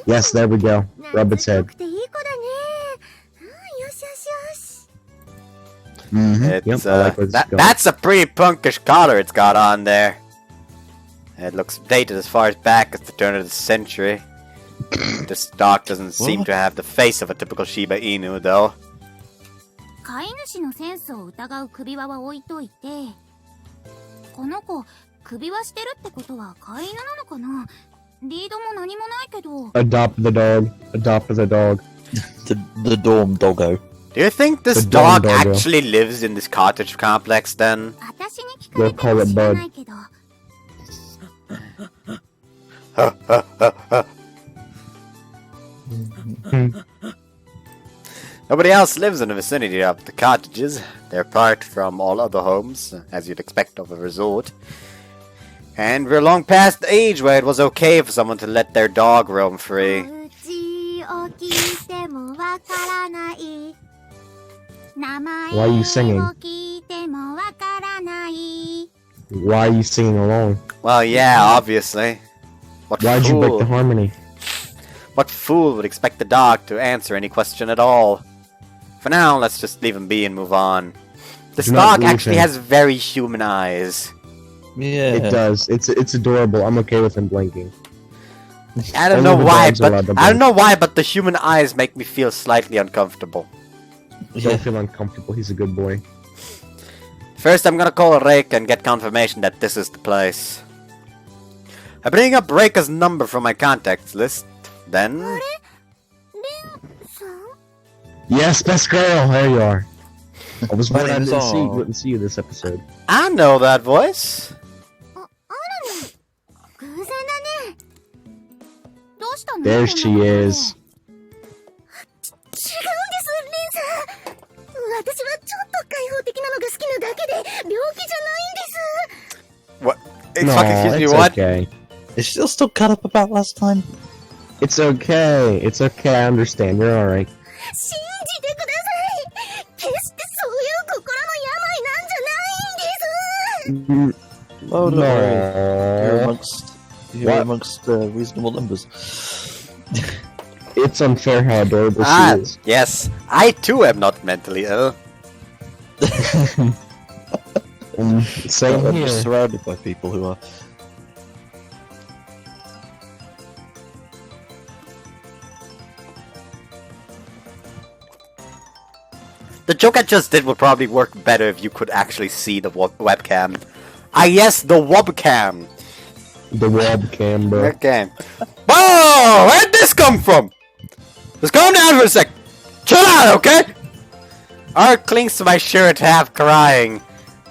Yes, there we go. Rub its head. ていい子だね。よしよしよし。 Mm-hmm. It's, Yep, I like where this is going. that's a pretty punkish collar it's got on there. It looks dated as far as back as the turn of the century. This dog doesn't seem to have the face of a typical Shiba Inu, though. 飼い主のセンスを疑う首輪は置いといて、この子、首輪してるってことは飼い犬なのかな？リードも何もないけど。 Adopt the dog. Adopt the dog. The dorm doggo. Do you think this The dog dog doggo. actually lives in this cottage complex, then? 私に聞かれて We'll call も it 知ら Bud. ないけど。 Nobody else lives in the vicinity of the cottages. They're apart from all other homes, as you'd expect of a resort. And we're long past the age where it was okay for someone to let their dog roam free. うちを聞いてもわからない。名前 Why are you singing? を聞いてもわからない。 Why are you singing along? Well, yeah, obviously. What Why'd you break fool? the harmony? What fool would expect the dog to answer any question at all? For now, let's just leave him be and move on. This Do not dog leave actually him. has very human eyes. Yeah. It does. It's adorable. I'm okay with him blinking. I don't Only know the why, dogs are allowed but to I don't blink. know why, but the human eyes make me feel slightly uncomfortable. Yeah. Don't feel uncomfortable. He's a good boy. First, I'm gonna call Reika and get confirmation that this is the place. I bring up Reika's number from my contacts list. Then, レンさん？ Yes, best girl. There you are. I was My worried I name is didn't Al. see you this episode. I know that voice. あらね。偶然だね。どうしたの？ There こんな she ところで is. 違うんです、レンさん。私はちょっと開放的なのが好きなだけで、病気じゃないんです。 What? No, Excuse me, it's what? okay. Is she still cut up about last time? It's okay. It's okay. I understand. You're all right. 信じてください。決してそういう心の病なんじゃないんです。 Mm, Oh, don't worry. You're no. amongst You're What? amongst reasonable numbers. It's unfair how adorable Ah, she is. yes. I too am not mentally ill. Same I'm here. just surrounded by people who are. The joke I just did would probably work better if you could actually see the webcam. Ah, yes, the webcam. The webcam, bro. Okay. Whoa! Where'd this come from? Just calm down for a sec. Chill out, okay? Arl clings to my shirt, half crying.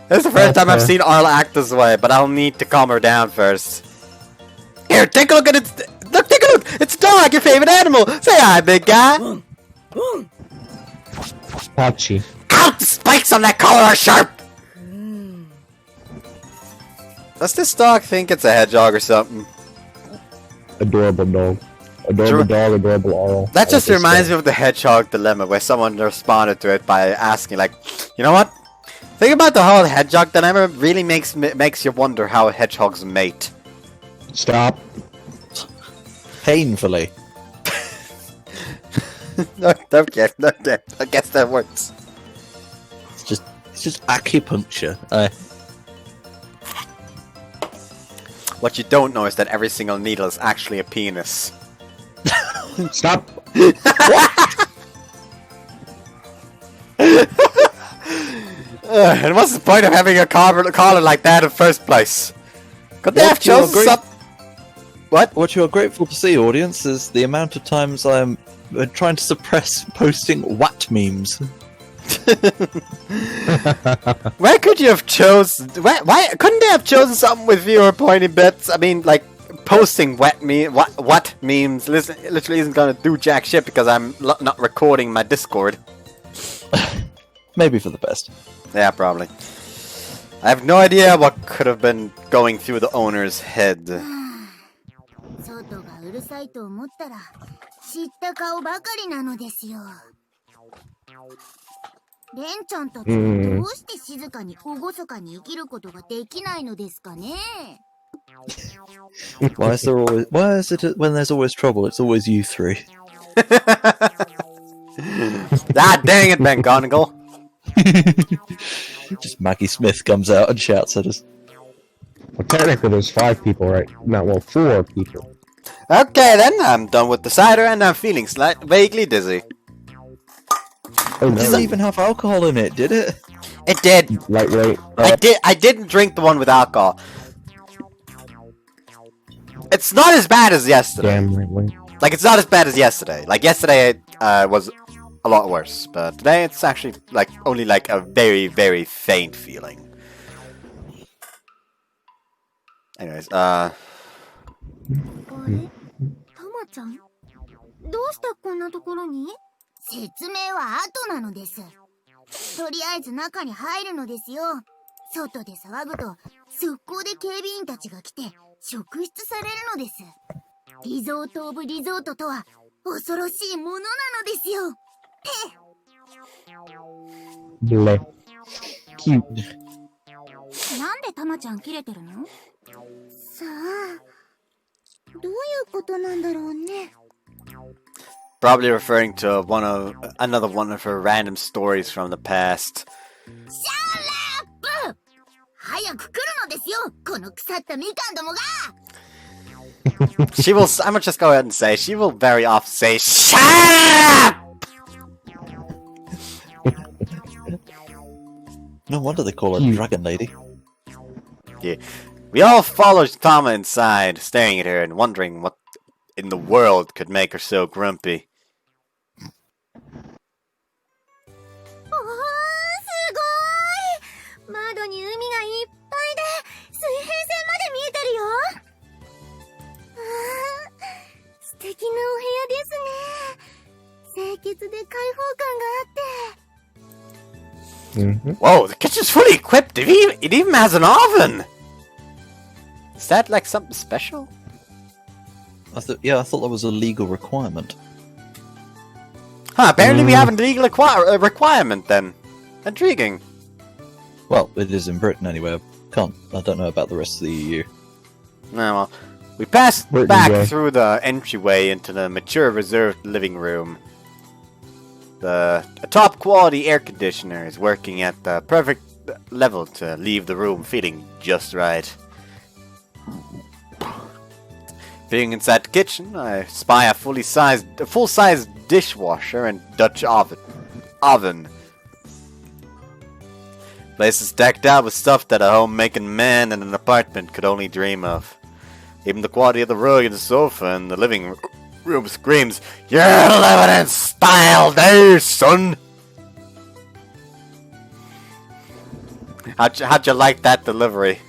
This is the first time I've seen Arl act this way, but I'll need to calm her down first. Here, take a look at it. Look, take a look. It's a dog, your favorite animal. Say hi, big guy. Pachi. Out! The spikes on that collar are sharp. Does this dog think it's a hedgehog or something? Adorable dog. Adorable dog, adorable Arl. That just reminds me of the hedgehog dilemma, where someone responded to it by asking, like, you know what? Think about the whole hedgehog dilemma. Really makes you wonder how hedgehogs mate. Stop. Painfully. No, okay, I guess that works. It's just acupuncture. What you don't know is that every single needle is actually a penis. Stop. And what's the point of having a collar like that in the first place? Could they have What you chosen agree- some... What? What you are grateful to see, audience, is the amount of times I am trying to suppress posting what memes. Why could you have chosen... Why couldn't they have chosen something with fewer pointy bits? I mean, like, posting what memes literally isn't gonna do jack shit because I'm not recording my Discord. Maybe for the best. Yeah, probably. I have no idea what could have been going through the owner's head. 外がうるさいと思ったら知った顔ばかりなのですよ。レンちゃんたちはどうして静かに厳かに生きることができないのですかね。Why is it when there's always trouble, it's always you three? Ah, dang it, McGonagall. Just Maggie Smith comes out and shouts at us. Well, technically there's 5 people, right? Not, well, 4 people. Okay then, I'm done with the cider and I'm feeling vaguely dizzy. Oh, It no. doesn't even have alcohol in it, did it? It did. Lightweight. I didn't drink the one with alcohol. It's not as bad as yesterday. Damn lightweight. Like, it's not as bad as yesterday. Like, yesterday was a lot worse. But today it's actually, like, only, like, a very, very faint feeling. Anyways, あれ？タマちゃん？どうしてこんなところに？説明は後なのです。とりあえず中に入るのですよ。外で騒ぐと速攻で警備員たちが来て職質されるのです。リゾートオブリゾートとは恐ろしいものなのですよ。Bleh. Cute. なんでタマちゃんキレてるの？さあ、どういうことなんだろうね。probably referring to another one of her random stories from the past. シャラップ！早く来るのですよ、この腐ったみかんどもが。She will. I'm gonna just go ahead and say she will very often say "Shut up!" No wonder they call her Cute. Dragon Lady. Yeah. We all followed Tama inside, staring at her and wondering what in the world could make her so grumpy. おー、すごーい！窓に海がいっぱいで水平線まで見えてるよ。素敵なお部屋ですね。清潔で開放感があって。Whoa, the kitchen's fully equipped. It even has an oven. Is that like something special? I thought that was a legal requirement. Huh, apparently we have a legal requirement then. Intriguing. Well, it is in Britain anyway. I don't know about the rest of the EU. No, well, We pass Where'd you back go? through the entryway into the mature reserved living room. A top quality air conditioner is working at the perfect level to leave the room feeling just right. Being inside the kitchen, I spy a full-size dishwasher and Dutch oven. Place is decked out with stuff that a homemaking man in an apartment could only dream of. Even the quality of the rug and the sofa in the living room screams, "You're living in style there, son!" How'd you like that delivery?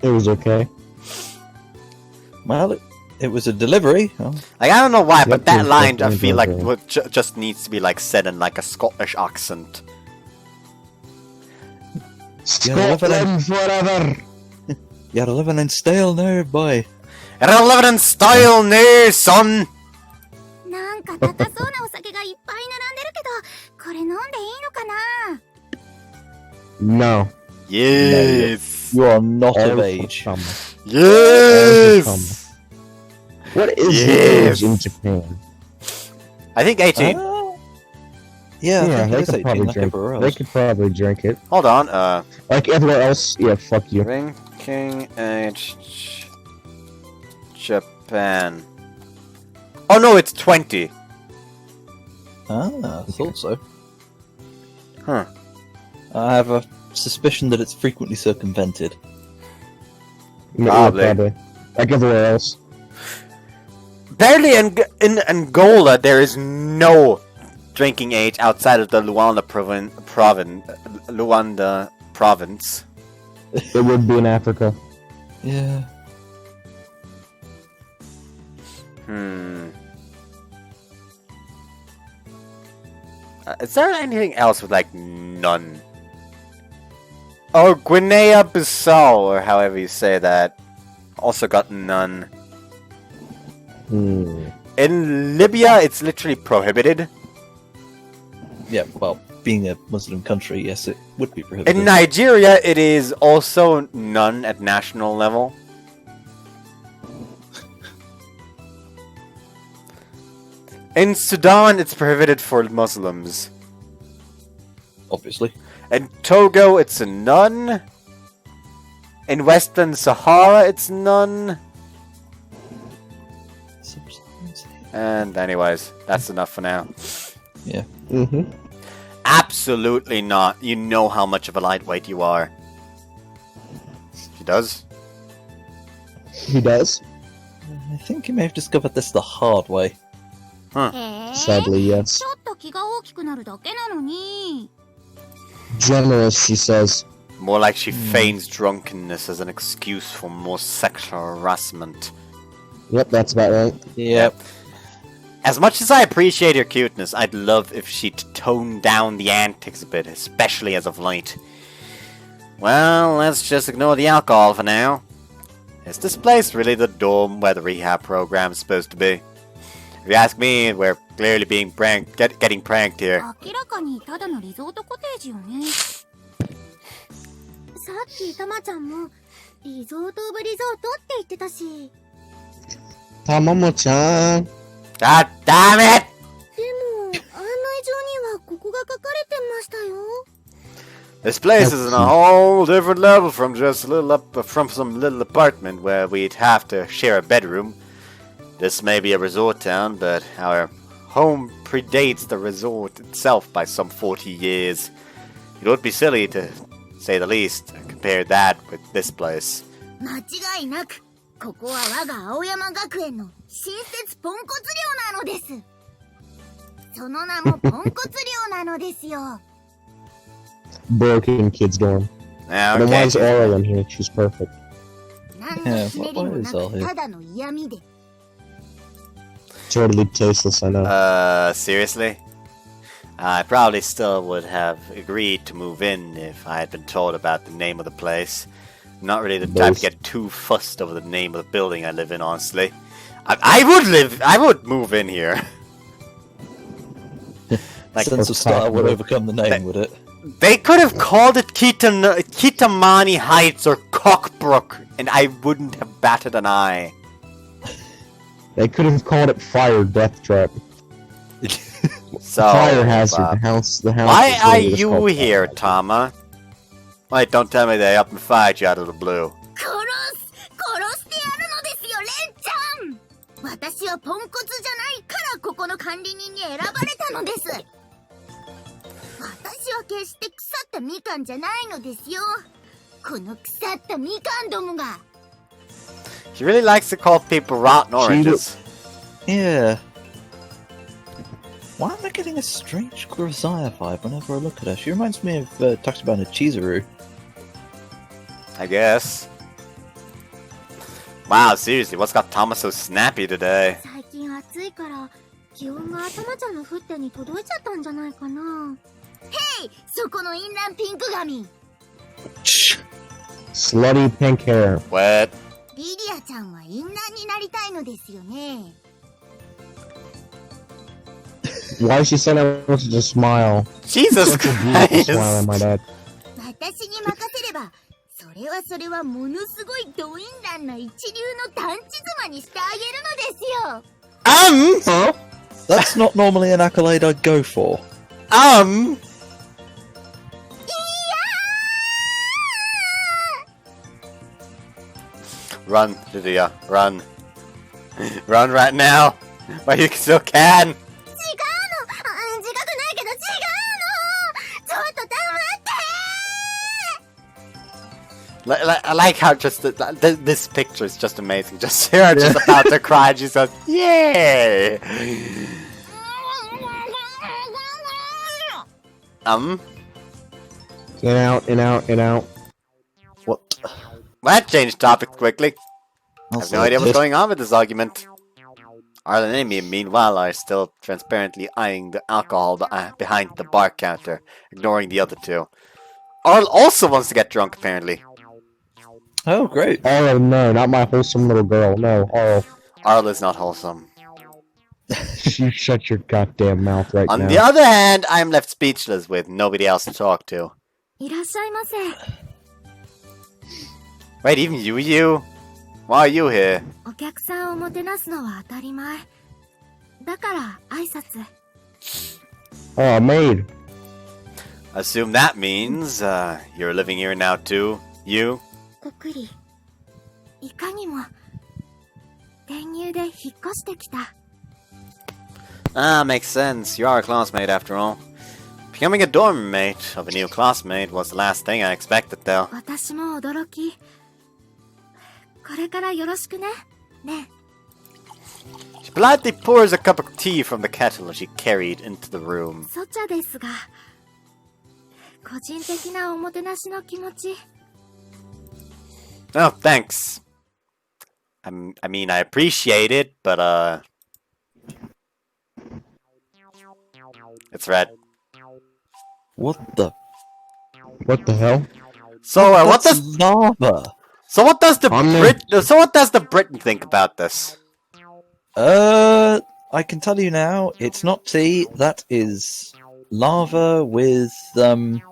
It was okay. Well, it was a delivery. Oh. Like, I don't know why, but Yep, that it's line I definitely feel like delivery. would just needs to be like said in like a Scottish accent. Scotland forever! You're living in style now, boy. You're living in style now, son! なんか高そうなお酒がいっぱい並んでるけど、これ飲んでいいのかな？ No. Yes! You are not of All age. for Yes! What is Yes. the age in Japan? I think 18. Yeah, I Yeah, think they it is could 18 probably like drink. everywhere They else. could probably drink it. Hold on, Like everywhere else, yeah, fuck you. drinking age Japan. Oh no, it's 20. Ah, I thought so. Huh. I have a suspicion that it's frequently circumvented. Yeah, Probably. Like everywhere else. Apparently in Angola there is no drinking age outside of the Luanda province. It would be in Africa. Yeah. Is there anything else with like none? Oh, Guinea-Bissau, or however you say that, also got none. In Libya, it's literally prohibited. Yeah, well, being a Muslim country, yes, it would be prohibited. In Nigeria, it is also none at national level. In Sudan, it's prohibited for Muslims. Obviously. In Togo, it's a none. In Western Sahara, it's none. And anyways, that's enough for now. Yeah. Mm-hmm. Absolutely not. You know how much of a lightweight you are. She does? He does. I think you may have discovered this the hard way. へえ、 Sadly, yes. ちょっと気が大きくなるだけなのに。 Generous, she says. More like she feigns drunkenness as an excuse for more sexual harassment. Yep, that's about right. Yep. As much as I appreciate her cuteness, I'd love if she'd tone down the antics a bit, especially as of late. Well, let's just ignore the alcohol for now. Is this place really the dorm where the rehab program's supposed to be? If you ask me, we're clearly being getting pranked here. 明らかにただのリゾートコテージよね。さっきたまちゃんもリゾートオブリゾートって言ってたし。 Tamamo-chan. God damn it! でも案内状にはここが書かれてましたよ。 This place is on a whole different level from just a little from some little apartment where we'd have to share a bedroom. This may be a resort town, but our home predates the resort itself by some 40 years. It would be silly to say the least to compare that with this place. 間違いなくここは我が青山学園の新設ポンコツ寮なのです。その名もポンコツ寮なのですよ。 Broken kid's dorm. And why is Okay. Aura in here? She's perfect. 何のひねりもなくただの嫌味で。 Totally tasteless, I know. Seriously? I probably still would have agreed to move in if I had been told about the name of the place. Not really the type to get too fussed over the name of the building I live in, honestly. I would move in here. Like, Sense of style would overcome the name, would it? They could have called it Kitamani Heights or Cockbrook, and I wouldn't have batted an eye. They could have called it Fire Death Trap. So, Fire hazard. The house. Why is are literally just you called here, Fire. Tama? Wait, don't tell me they up and fired you out of the blue. 殺してやるのですよ、レンちゃん。私はポンコツじゃないからここの管理人に選ばれたのです。私は決して腐ったみかんじゃないのですよ。この腐ったみかんどもが。He really likes to call people rotten oranges. Yeah. Why am I getting a strange Grisaia vibe whenever I look at her? She reminds me of Taxibana Chizuru. I guess. Wow, seriously, what's got Tama so snappy today? 最近暑いから気温が頭ちゃんのふってに届いちゃったんじゃないかな。ヘイ、そこのインランピンク髪。Slutty pink hair. What? リリアちゃんはインランになりたいのですよね。Why is she saying that with such a smile? Jesus Such a beautiful smile, I Christ! might add. 私に任せれば、それはものすごいドインランな一流の団地妻にしてあげるのですよ。That's not normally an accolade I'd go for. Run, Lydia, run. Run right now, while you still can. 違うの、自覚ないけど違うの。ちょっと黙って。 I like how just this picture is just amazing. Just her just about to cry, and she says, "Yay!" In out, in out, in out. What? That changed topics quickly. I have Also, no idea what's going on with this argument. Arlen and Amy, meanwhile, are still transparently eyeing the alcohol behind the bar counter, ignoring the other two. Arl also wants to get drunk, apparently. Oh, great. Oh no, not my wholesome little girl. No, oh. Arl is not wholesome. You shut your goddamn mouth right On now. the other hand, I'm left speechless with nobody else to talk to. いらっしゃいませ。 Wait, even you? Why are you here? お客さんをもてなすのは当たり前。だから挨拶。Oh, maid. Assume that means, you're living here now too? You? こっくり。いかにも転入で引っ越してきた。 Ah, makes sense. You are a classmate after all. Becoming a dorm mate of a new classmate was the last thing I expected, though. 私も驚き。これからよろしくね。ね。 She politely pours a cup of tea from the kettle she carried into the room. そちゃですが、個人的なおもてなしの気持ち。 Oh, thanks. I mean, I appreciate it, but, it's red. What the? What the hell? So, what That's does... lava. So what does the I'm So what does the Briton think about this? I can tell you now, it's not tea. That is lava with something.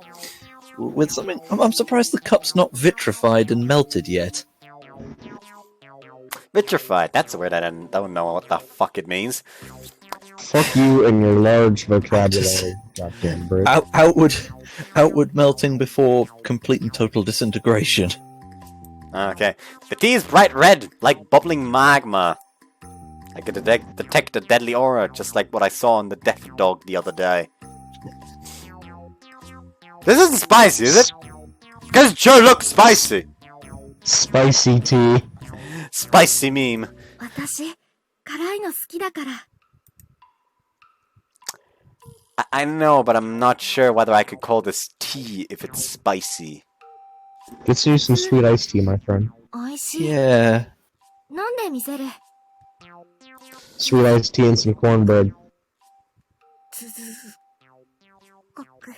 I'm surprised the cup's not vitrified and melted yet. Vitrified. That's a word I don't know what the fuck it means. Fuck you and your large vocabulary, goddamn Brit. Outward melting before complete and total disintegration. Okay. The tea is bright red, like bubbling magma. I can detect a deadly aura, just like what I saw in the death dog the other day. This isn't spicy, is it? Because it sure looks spicy. Spicy tea. Spicy meme. 私、辛いの好きだから。 I know, but I'm not sure whether I could call this tea if it's spicy. Get you some sweet iced tea, my friend. おいしい。 Yeah. 飲んでみせる。 Sweet iced tea and some cornbread. コック。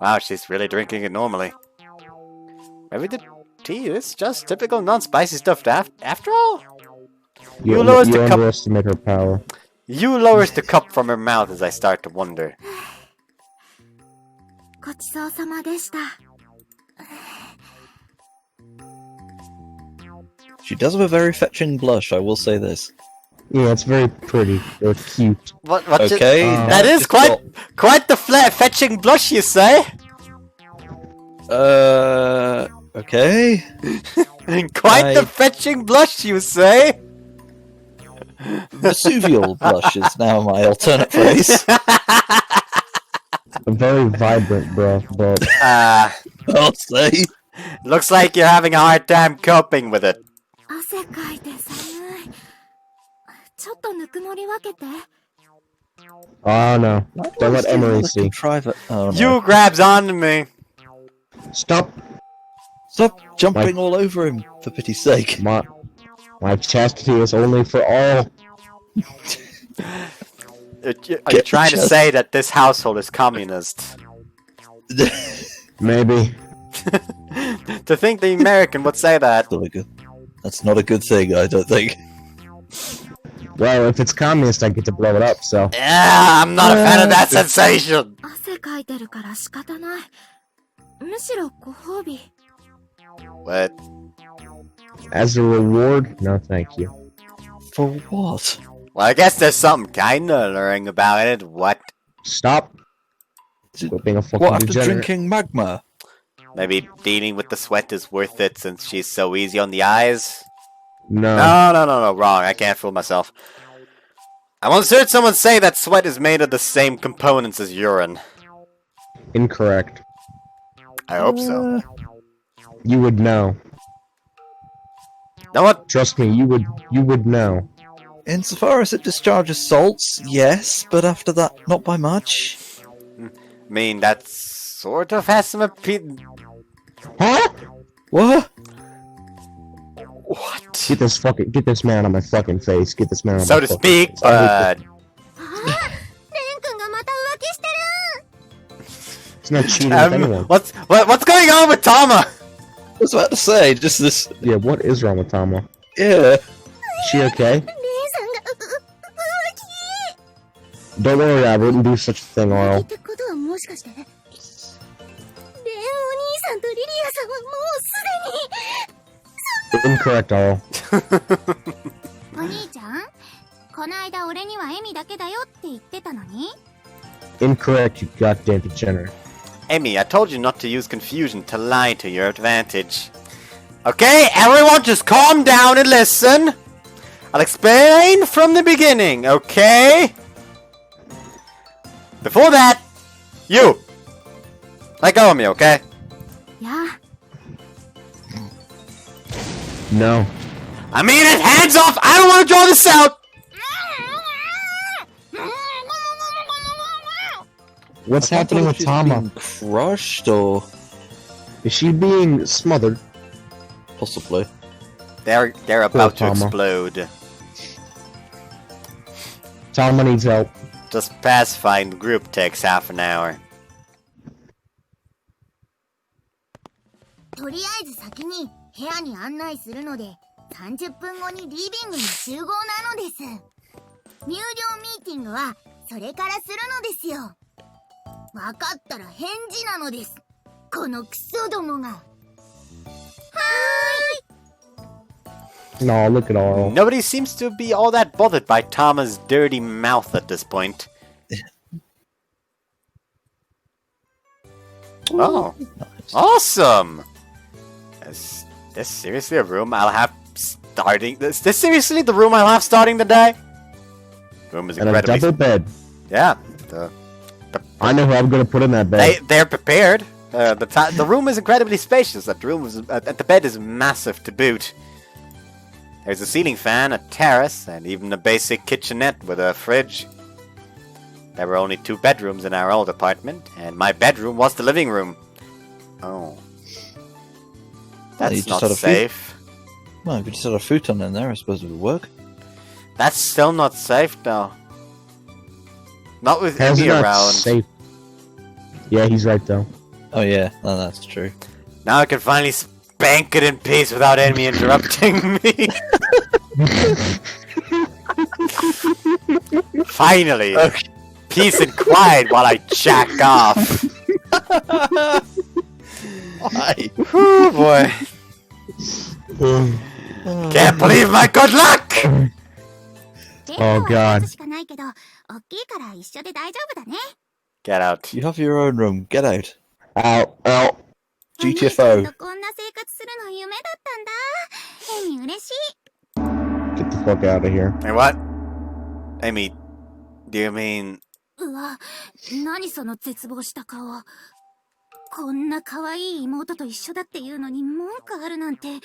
Wow, she's really drinking it normally. Maybe the tea is just typical non-spicy stuff after all? You lowers the cup. underestimate her power. You lowers the cup from her mouth as I start to wonder. ごちそうさまでした。 She does have a very fetching blush, I will say this. Yeah, it's very pretty. Or cute. What Okay, that is just quite the fetching blush, you say? Okay. Quite the fetching blush, you say? Vesuvial blush is now my alternate phrase. A very vibrant, bro. But I'll say. Looks like you're having a hard time coping with it. 汗かいて寒い。ちょっとぬくもり分けて。 oh no, don't let Emery see. Oh, no. You grabs onto me. Stop. Stop jumping all over him, for pity's sake. My chastity is only for all. Are you trying to say that this household is communist? Maybe. To think the American would say that. That's not a good thing, I don't think. Well, if it's communist, I get to blow it up, so. Yeah, I'm not a fan of that sensation. 汗かいてるから仕方ない。むしろご褒美。 What? As a reward? No, thank you. For what? Well, I guess there's something kinda alluring about it. What? Stop. Quit being a fucking What, after degenerate. drinking magma? Maybe dealing with the sweat is worth it since she's so easy on the eyes? No. No, wrong. I can't fool myself. I once heard someone say that sweat is made of the same components as urine. Incorrect. I hope so. You would know. Know what? Trust me, you would know. Insofar as it discharges salts, yes, but after that, not by much. I mean, that sort of has some appeal. Huh? What? What? Get this man on my fucking face. Get this man on So my to fucking speak, face. I but... hateレン君がまた浮気してる。 It's not cheating with anyone. What's going on with Tama? I was about to say, just this... Yeah, what is wrong with Tama? Yeah. She okay? レンさんが浮気。 Don't worry, I wouldn't do such a thing, 浮 Arl. 気ってことはもしかして。レンお兄さんとリリアさんはもうすでに。 Incorrect, Arl. お兄ちゃん、この間俺にはエミだけだよって言ってたのに。 Incorrect, you goddamn degenerate. Amy, I told you not to use confusion to lie to your advantage. Okay, everyone just calm down and listen. I'll explain from the beginning, okay? Before that, you! Let go of me, okay? やあ。 No. I mean it, hands off! I don't want to draw this out! What's happening with She's Tama? being crushed, or Is she being smothered? possibly? They're about to Tama. explode. Tama needs help. Just pacifying the group takes half an hour. とりあえず先に部屋に案内するので、30分後にリビングに集合なのです。入寮ミーティングはそれからするのですよ。わかったら返事なのです。このクソどもが。はーい。 No, look at Arl. Nobody seems to be all that bothered by Tama's dirty mouth at this point. Oh, awesome! Is this seriously a room I'll have starting? Is this seriously the room I'll have starting the day? Room is And a incredibly. double bed. Yeah, I know who I'm gonna put in that bed. they're prepared. The room is incredibly spacious. That room is the bed is massive to boot. There's a ceiling fan, a terrace, and even a basic kitchenette with a fridge. There were only 2 bedrooms in our old apartment, and my bedroom was the living room. Oh. That's just not had a safe. Well, if you just had a futon in there, I suppose it would work. That's still not safe, though. Not with How's Amy it not around. safe? Yeah, he's right though. Oh yeah, no, that's true. Now I can finally spank it in peace without Amy interrupting me. Finally! Okay. Peace and quiet while I jack off. Why? Oh boy. Can't believe my good luck! Oh God. Get out. You have your own room. Get out. Ow, ow. GTFO. Get the fuck out of here. Hey, what? Amy, do you mean... うわ、何その絶望した顔。こんな可愛い妹と一緒だっていうのに文句あるなんて、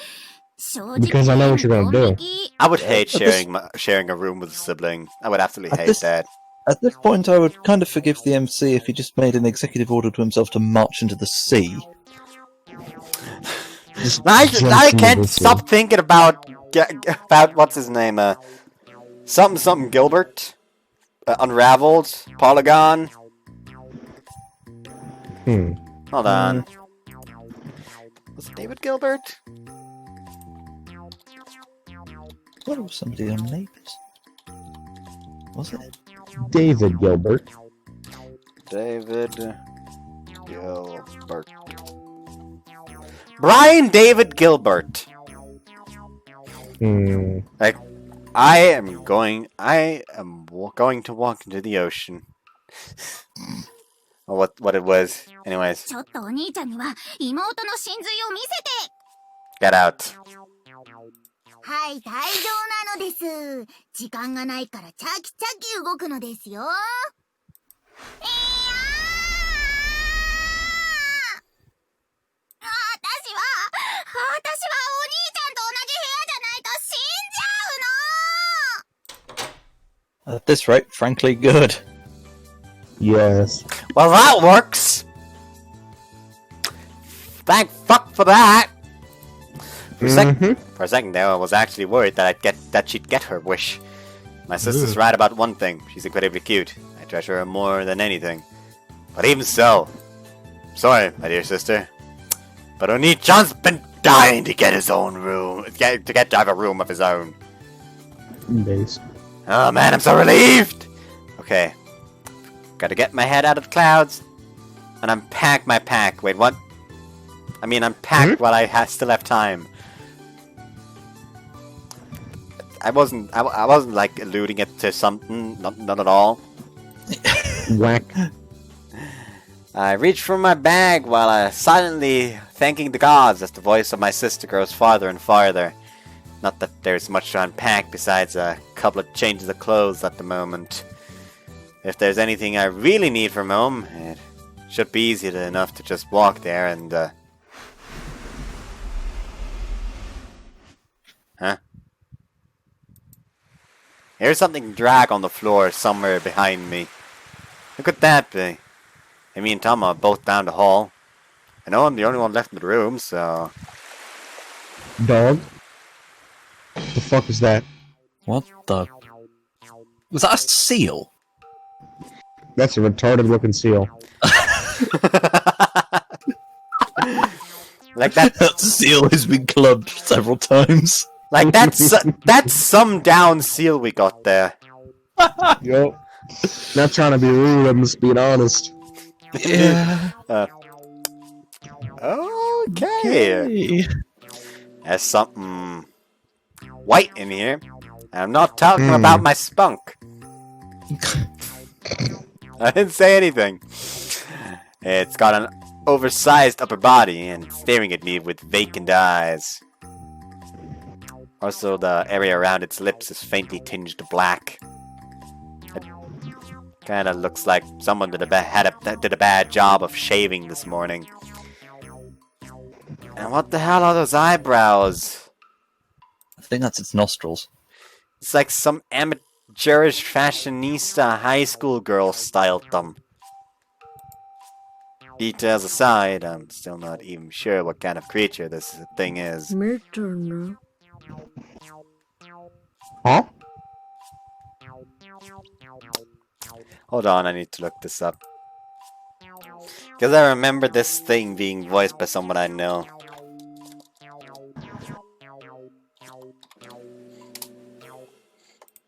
正直 Because I know what you're gonna do. I would hate sharing a room with a sibling. I would absolutely hate that. At this point, I would kind of forgive the MC if he just made an executive order to himself to march into the sea. I can't stop thinking about what's his name, something Gilbert, Unraveled, Polygon. Hold on. Was it David Gilbert? What was somebody on Neighbours? Was it? David Gilbert. David Gilbert. Brian David Gilbert. Like, I am going to walk into the ocean. Or what it was. Anyways. ちょっとお兄ちゃんには妹の真髄を見せて。 Get out. はい、退場なのです。時間がないからチャキチャキ動くのですよ。私はお兄ちゃんと同じ部屋じゃないと死んじゃうの。 At this rate, frankly, good. Yes. Well, that works. Thank fuck for that. For a second there, I was actually worried that she'd get her wish. My sister's right about one thing. She's incredibly cute. I treasure her more than anything. But even so, sorry, my dear sister, but Oni-chan's been dying to get his own room, to have a room of his own. Days. Oh man, I'm so relieved. Okay, gotta get my head out of the clouds and unpack my pack. Wait, what? I mean, unpack while I still have time. I wasn't like alluding it to something, not at all. Whack. I reach for my bag while silently thanking the gods as the voice of my sister grows farther and farther. Not that there's much to unpack besides a couple of changes of clothes at the moment. If there's anything I really need from home, it should be easy enough to just walk there and, Huh? Here's something drag on the floor somewhere behind me. Who could that be? Me and Tom are both down the hall. I know I'm the only one left in the room, so... Dog? The fuck is that? What the... Was that a seal? That's a retarded looking seal. Like that... That seal has been clubbed several times. Like that's some down seal we got there. Yup. Not trying to be rude, I'm just being honest. Yeah. Okay. There's something white in here. I'm not talking about my spunk. I didn't say anything. It's got an oversized upper body and staring at me with vacant eyes. Also, the area around its lips is faintly tinged black. It kind of looks like someone did a bad job of shaving this morning. And what the hell are those eyebrows? I think that's its nostrils. It's like some amateurish fashionista high school girl styled them. Details aside, I'm still not even sure what kind of creature this thing is. Huh? Hold on, I need to look this up. Because I remember this thing being voiced by someone I know.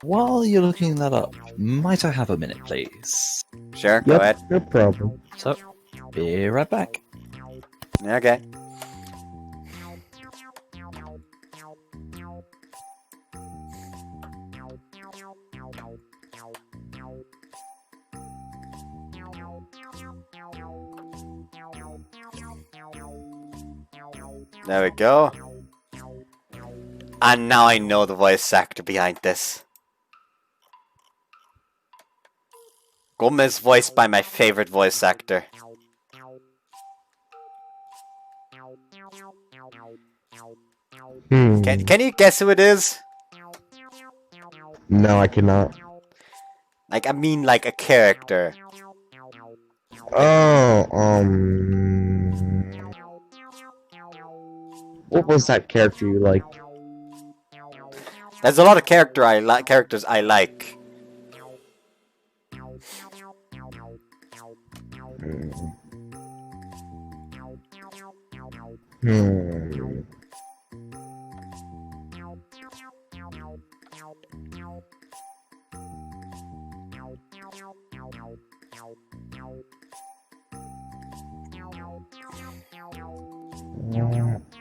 While you're looking that up, might I have a minute, please? Sure, go ahead. No problem. So, Be right back. Okay. There we go. And now I know the voice actor behind this. Gomez voiced by my favorite voice actor. Can you guess who it is? No, I cannot. Like, I mean like a character. Oh, what was that character you like? There's a lot of characters I like.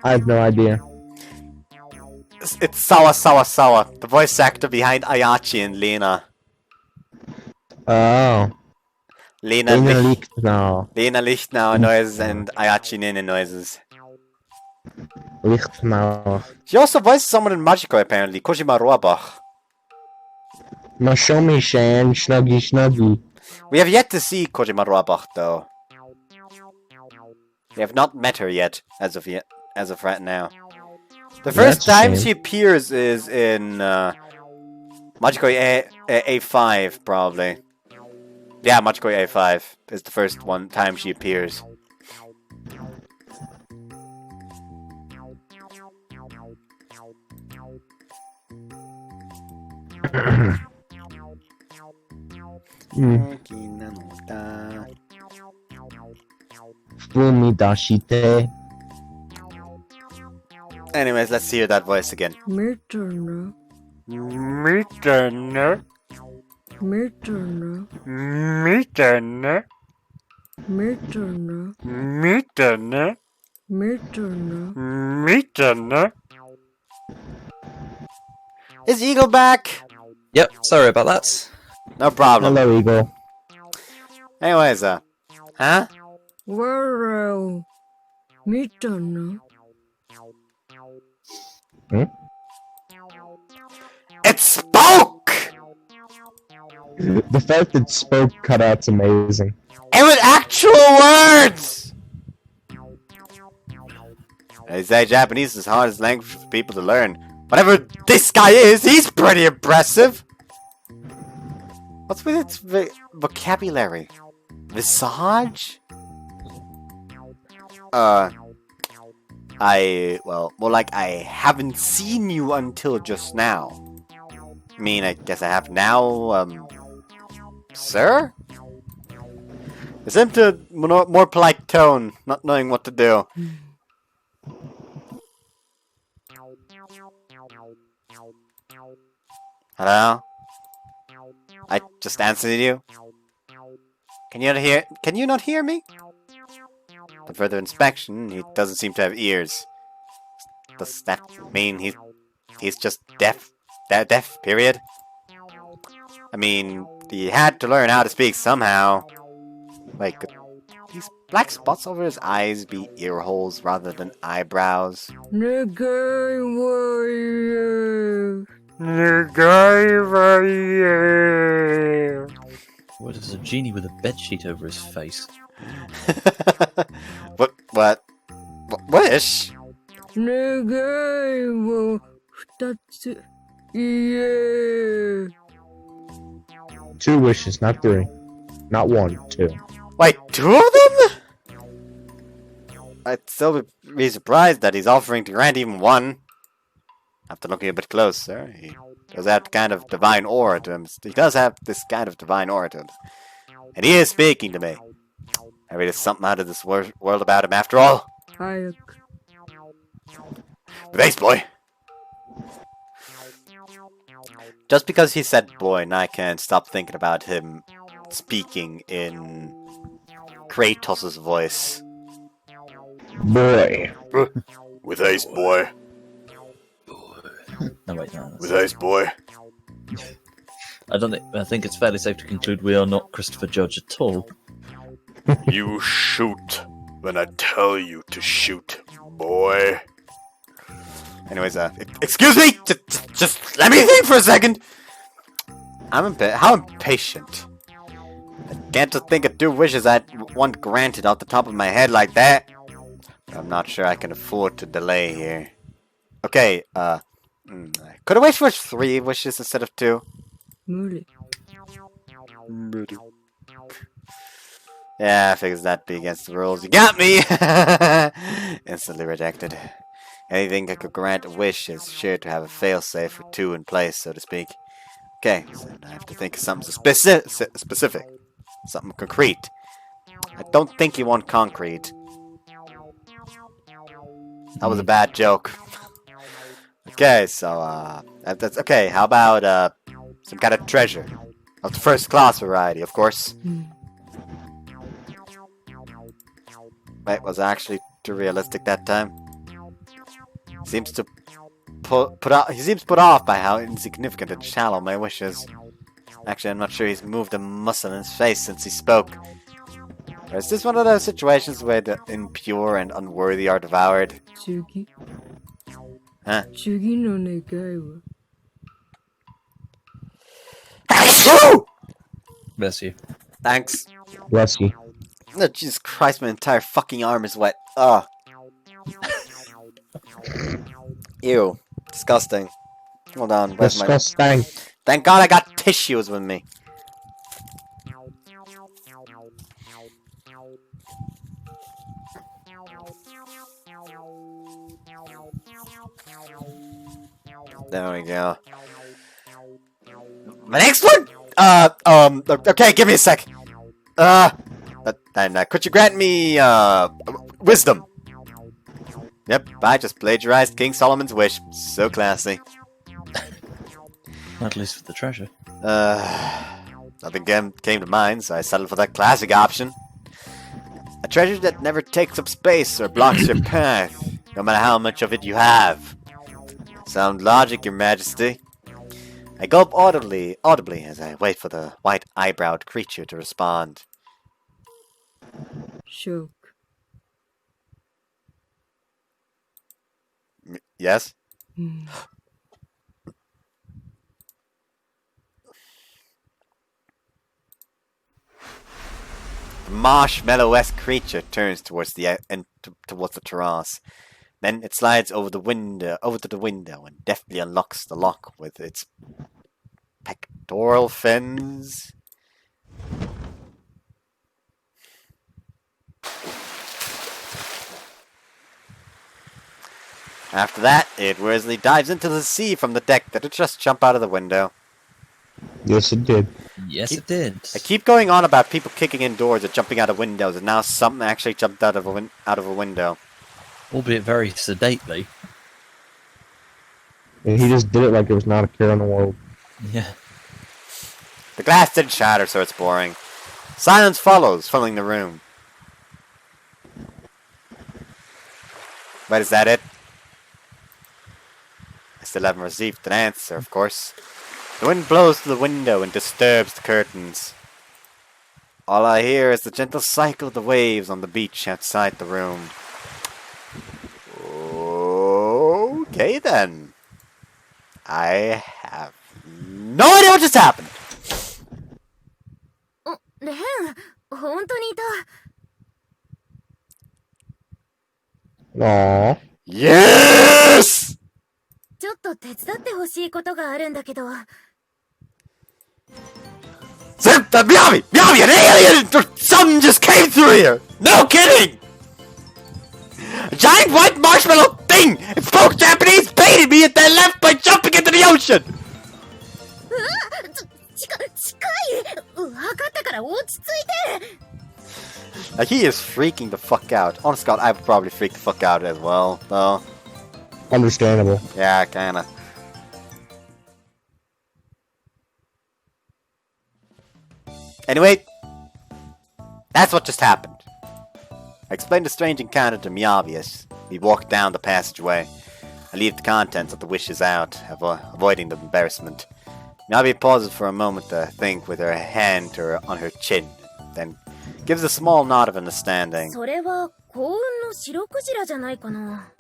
I have no idea. It's Sawa, the voice actor behind Ayachi and Lena. Oh. Lena Lichtnau. Lichtnau noises and Ayachi Nene noises. Lichtnau. She also voiced someone in Magico apparently, Kojima Rohrbach. Now show me, Shan. Snuggy, snuggy. We have yet to see Kojima Rohrbach though. We have not met her yet, as of right now. The first time she appears is in Magico A5, probably. Yeah, Magico A5 is the first time she appears. Fumidashite. Anyways, let's hear that voice again. Mitterner. Mitterner. Mitterner. Mitterner. Mitterner. Mitterner. Mitterner. Mitterner. Is Eagle back? Yep, sorry about that. No problem. Hello, Eagle. Anyways, huh? Well, Mitterner. It spoke! The fact that spoke cutout's amazing. And with actual words! They say Japanese is the hardest language for people to learn. Whatever this guy is, he's pretty impressive! What's with its vocabulary? Visage? More like I haven't seen you until just now. I mean, I guess I have now, sir? It seemed to more polite tone, not knowing what to do. Hello? I just answered you. Can you not hear me? On further inspection, he doesn't seem to have ears. Does that mean he's just deaf? Deaf, period? I mean, he had to learn how to speak somehow. Like, could these black spots over his eyes be ear holes rather than eyebrows? What is a genie with a bedsheet over his face? What? Wish? 願いを二つ言え 2 wishes, not 3. Not 1, 2. Wait, 2 of them? I'd still be surprised that he's offering to grant even 1. After looking a bit closer, he does have kind of divine aura to him. He does have this kind of divine aura to him. And he is speaking to me. Maybe there's something out of this world about him after all. 早く Thanks, boy. Just because he said boy, now I can't stop thinking about him speaking in Kratos' voice. Boy. With haste, boy. No, wait, no. With haste, boy. I think it's fairly safe to conclude we are not Christopher Judge at all. You shoot when I tell you to shoot, boy. Anyways, excuse me! Just let me think for a second! How impatient. I can't just think of 2 wishes I want granted off the top of my head like that. I'm not sure I can afford to delay here. Okay, could I wish for 3 wishes instead of 2? Yeah, I figures that'd be against the rules. You got me! Instantly rejected. Anything that could grant a wish is sure to have a failsafe for 2 in place, so to speak. Okay, so I have to think of something specific. Something concrete. I don't think you want concrete. That was a bad joke. Okay, so, that's okay. How about, some kind of treasure? Of the first class variety, of course. Wait, was I actually too realistic that time? Seems to he seems put off by how insignificant and shallow my wish is. Actually, I'm not sure he's moved a muscle in his face since he spoke. Or is this one of those situations where the impure and unworthy are devoured? Huh? Bless you. Thanks. Bless you. Oh, Jesus Christ, my entire fucking arm is wet. Ugh. Ew. Disgusting. Hold on, where's my... Disgusting. Thank God I got tissues with me. There we go. My next one? Okay, give me a sec. Could you grant me, wisdom? Yep, I just plagiarized King Solomon's wish. So classy. At least for the treasure. Nothing came to mind, so I settled for that classic option. A treasure that never takes up space or blocks your path, no matter how much of it you have. Sound logic, Your Majesty. I gulp audibly as I wait for the white-eyebrowed creature to respond. Shook. Yes? The marshmallow-esque creature turns towards the terrace. Then it slides over to the window and deftly unlocks the lock with its pectoral fins. After that, it whizzily dives into the sea from the deck that had just jumped out of the window. Yes, it did. Yes, it did. I keep going on about people kicking in doors or jumping out of windows, and now something actually jumped out of a window. Albeit very sedately. And he just did it like it was not a care in the world. Yeah. The glass didn't shatter, so it's boring. Silence follows, filling the room. Wait, is that it? I still haven't received an answer, of course. The wind blows through the window and disturbs the curtains. All I hear is the gentle cycle of the waves on the beach outside the room. Okay then. I have no idea what just happened. レン、本当にいた。Aww. Yes! ちょっと手伝ってほしいことがあるんだけど。Miyabi! Miyabi, an alien or something just came through here! No kidding! A giant white marshmallow thing! It spoke Japanese, baited me, and then left by jumping into the ocean! 近い。わかったから落ち着いて。Like, he is freaking the fuck out. Honest God, I would probably freak the fuck out as well, though. Understandable. Yeah, kinda. Anyway, that's what just happened. I explain the strange encounter to Miyabi as we walk down the passageway. I leave the contents of the wishes out, avoiding the embarrassment. Miyabi pauses for a moment to think with her hand on her chin, then gives a small nod of understanding. それは幸運の白クジラじゃないかな。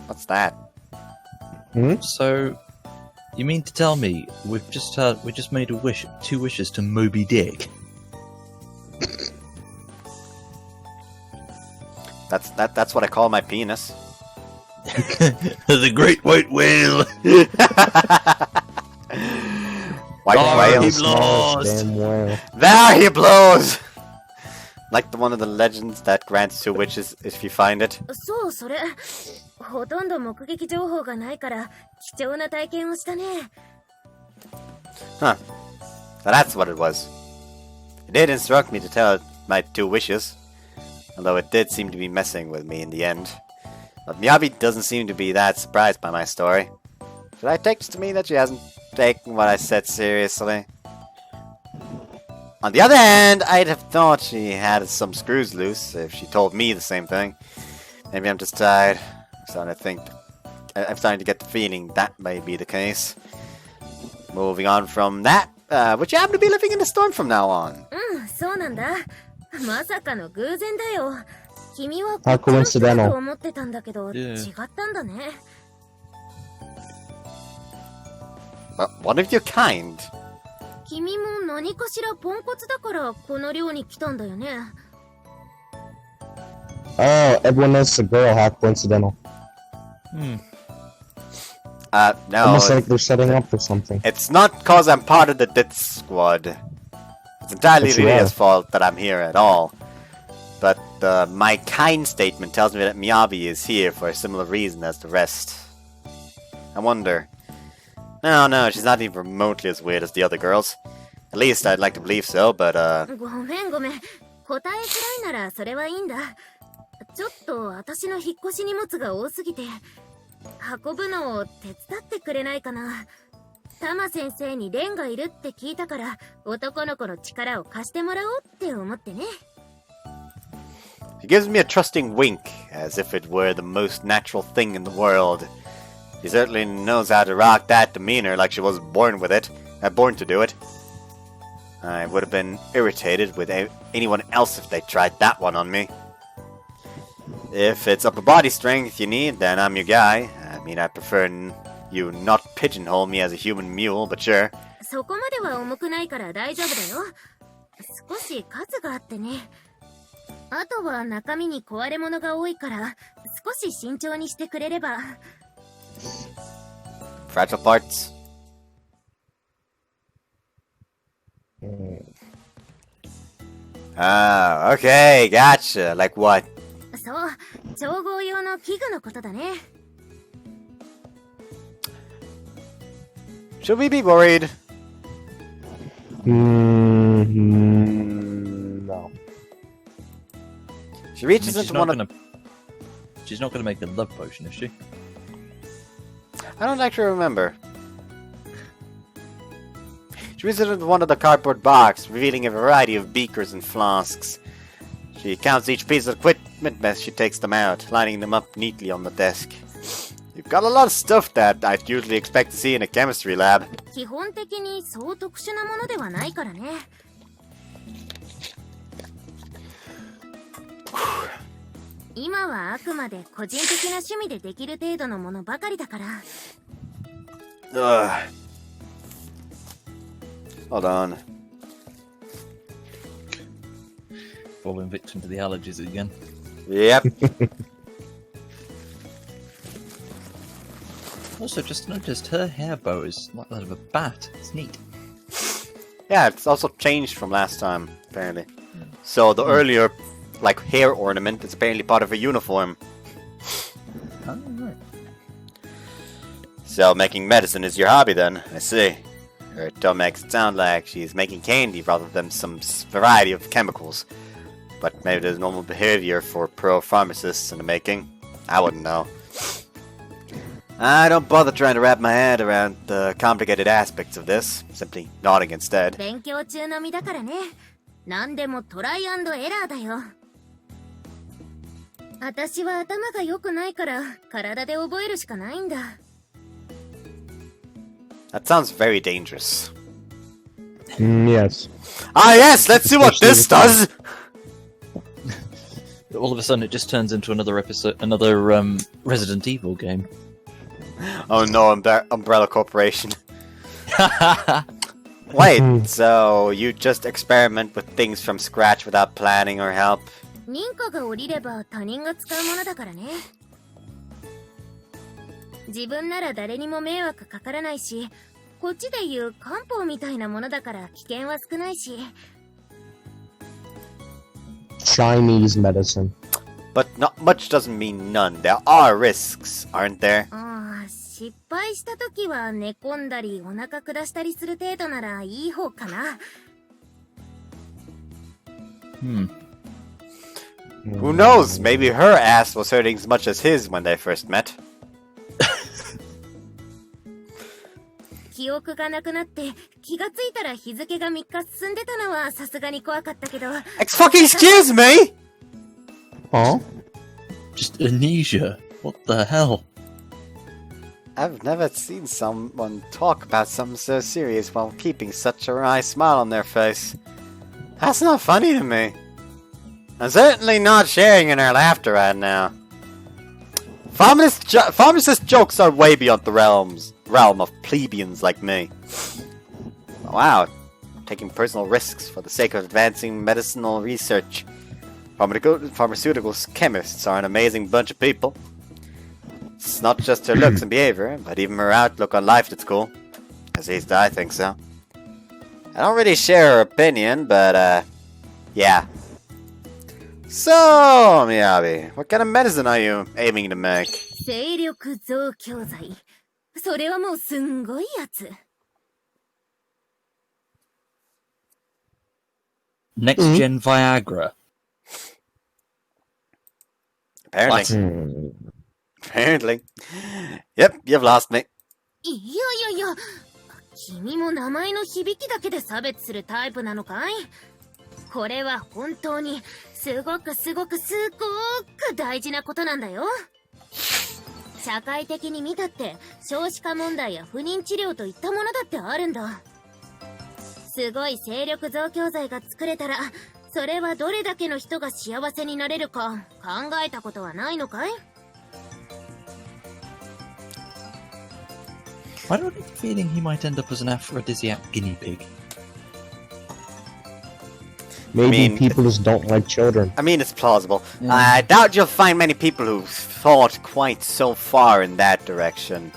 What's that? So, you mean to tell me we just made two wishes to Moby Dick? That's what I call my penis. The great white whale. White whale. He blows. Damn whale. There he blows! Like one of the legends that grants 2 wishes if you find it. そう、それ。ほとんど目撃情報がないから、貴重な体験をしたね。Huh. So that's what it was. It did instruct me to tell it my 2 wishes, although it did seem to be messing with me in the end. But Miyabi doesn't seem to be that surprised by my story. Should I take this to mean that she hasn't taken what I said seriously? On the other hand, I'd have thought she had some screws loose if she told me the same thing. Maybe I'm just tired. I'm starting to get the feeling that may be the case. Moving on from that, would you happen to be living in the storm from now on? そうなんだ。まさかの偶然だよ。君はこっち How の人だ coincidental. と思ってたんだけど、 Yeah. 違ったんだね。One of your kind. 君も何かしらポンコツだからこの寮に来たんだよね。Oh, everyone knows it's a girl. How coincidental. No. Almost like they're setting up for something. It's not cause I'm part of the Ditzy squad. It's entirely But you Rita's are. fault that I'm here at all. But my kind statement tells me that Miyabi is here for a similar reason as the rest. I wonder. No, she's not even remotely as weird as the other girls. At least I'd like to believe so, but ごめん。答えづらいならそれはいいんだ。ちょっと私の引っ越し荷物が多すぎて、運ぶのを手伝ってくれないかな。タマ先生にレンがいるって聞いたから、男の子の力を貸してもらおうって思ってね。she gives me a trusting wink, as if it were the most natural thing in the world. She certainly knows how to rock that demeanor like she was born with it, born to do it. I would have been irritated with anyone else if they tried that one on me. If it's upper body strength you need, then I'm your guy. I mean, I prefer you not pigeonhole me as a human mule, but sure. そこまでは重くないから大丈夫だよ。少し数があってね。あとは中身に壊れ物が多いから、少し慎重にしてくれれば。Fragile parts. Ah, okay, gotcha. Like what? そう、調合用の器具のことだね。Should we be worried? No. She reaches into one of... She's not gonna make a love potion, is she? I don't actually remember. She reaches into one of the cardboard box, revealing a variety of beakers and flasks. She counts each piece of equipment as she takes them out, lining them up neatly on the desk. You've got a lot of stuff that I'd usually expect to see in a chemistry lab. 基本的にそう特殊なものではないからね。今はあくまで個人的な趣味でできる程度のものばかりだから。Ugh. Hold on. Falling victim to the allergies again. Yep. Also, just noticed her hair bow is like that of a bat. It's neat. Yeah, it's also changed from last time, apparently. So the earlier, like, hair ornament is apparently part of her uniform. Oh, right. So making medicine is your hobby then, I see. Her tone makes it sound like she's making candy rather than some variety of chemicals. But maybe there's normal behavior for pro pharmacists in the making. I wouldn't know. I don't bother trying to wrap my head around the complicated aspects of this, simply nodding instead. 勉強中の身だからね。何でもトライアンドエラーだよ。私は頭が良くないから体で覚えるしかないんだ。That sounds very dangerous. Yes. Ah, yes, let's see what this does! All of a sudden, it just turns into another Resident Evil game. Oh no, Umbrella Corporation. Wait, so you just experiment with things from scratch without planning or help? 認可が下りれば他人が使うものだからね。自分なら誰にも迷惑かからないし、こっちでいう漢方みたいなものだから危険は少ないし。Chinese medicine. But not much doesn't mean none. There are risks, aren't there? 失敗した時は寝込んだりお腹下したりする程度ならいい方かな。Who knows? Maybe her ass was hurting as much as his when they first met. 記憶がなくなって気がついたら日付が3日進んでたのはさすがに怖かったけど。Excuse me! Huh? Just amnesia. What the hell? I've never seen someone talk about something so serious while keeping such a wry smile on their face. That's not funny to me. I'm certainly not sharing in her laughter right now. Pharmacist jokes are way beyond the realm of plebeians like me. Wow, taking personal risks for the sake of advancing medicinal research. Pharmaceuticals chemists are an amazing bunch of people. It's not just her looks and behavior, but even her outlook on life that's cool. At least I think so. I don't really share her opinion, but yeah. So, Miyabi, what kind of medicine are you aiming to make? 精力増強剤。それはもうすんごいやつ。Next gen Viagra. Apparently. Apparently. Yep, you've lost me. いや。君も名前の響きだけで差別するタイプなのかい？これは本当にすごく大事なことなんだよ。社会的に見たって少子化問題や不妊治療といったものだってあるんだ。すごい精力増強剤が作れたら、それはどれだけの人が幸せになれるか考えたことはないのかい？ I don't have a feeling he might end up as an aphrodisiac guinea pig. Maybe people just don't like children. I mean, it's plausible. I doubt you'll find many people who've thought quite so far in that direction.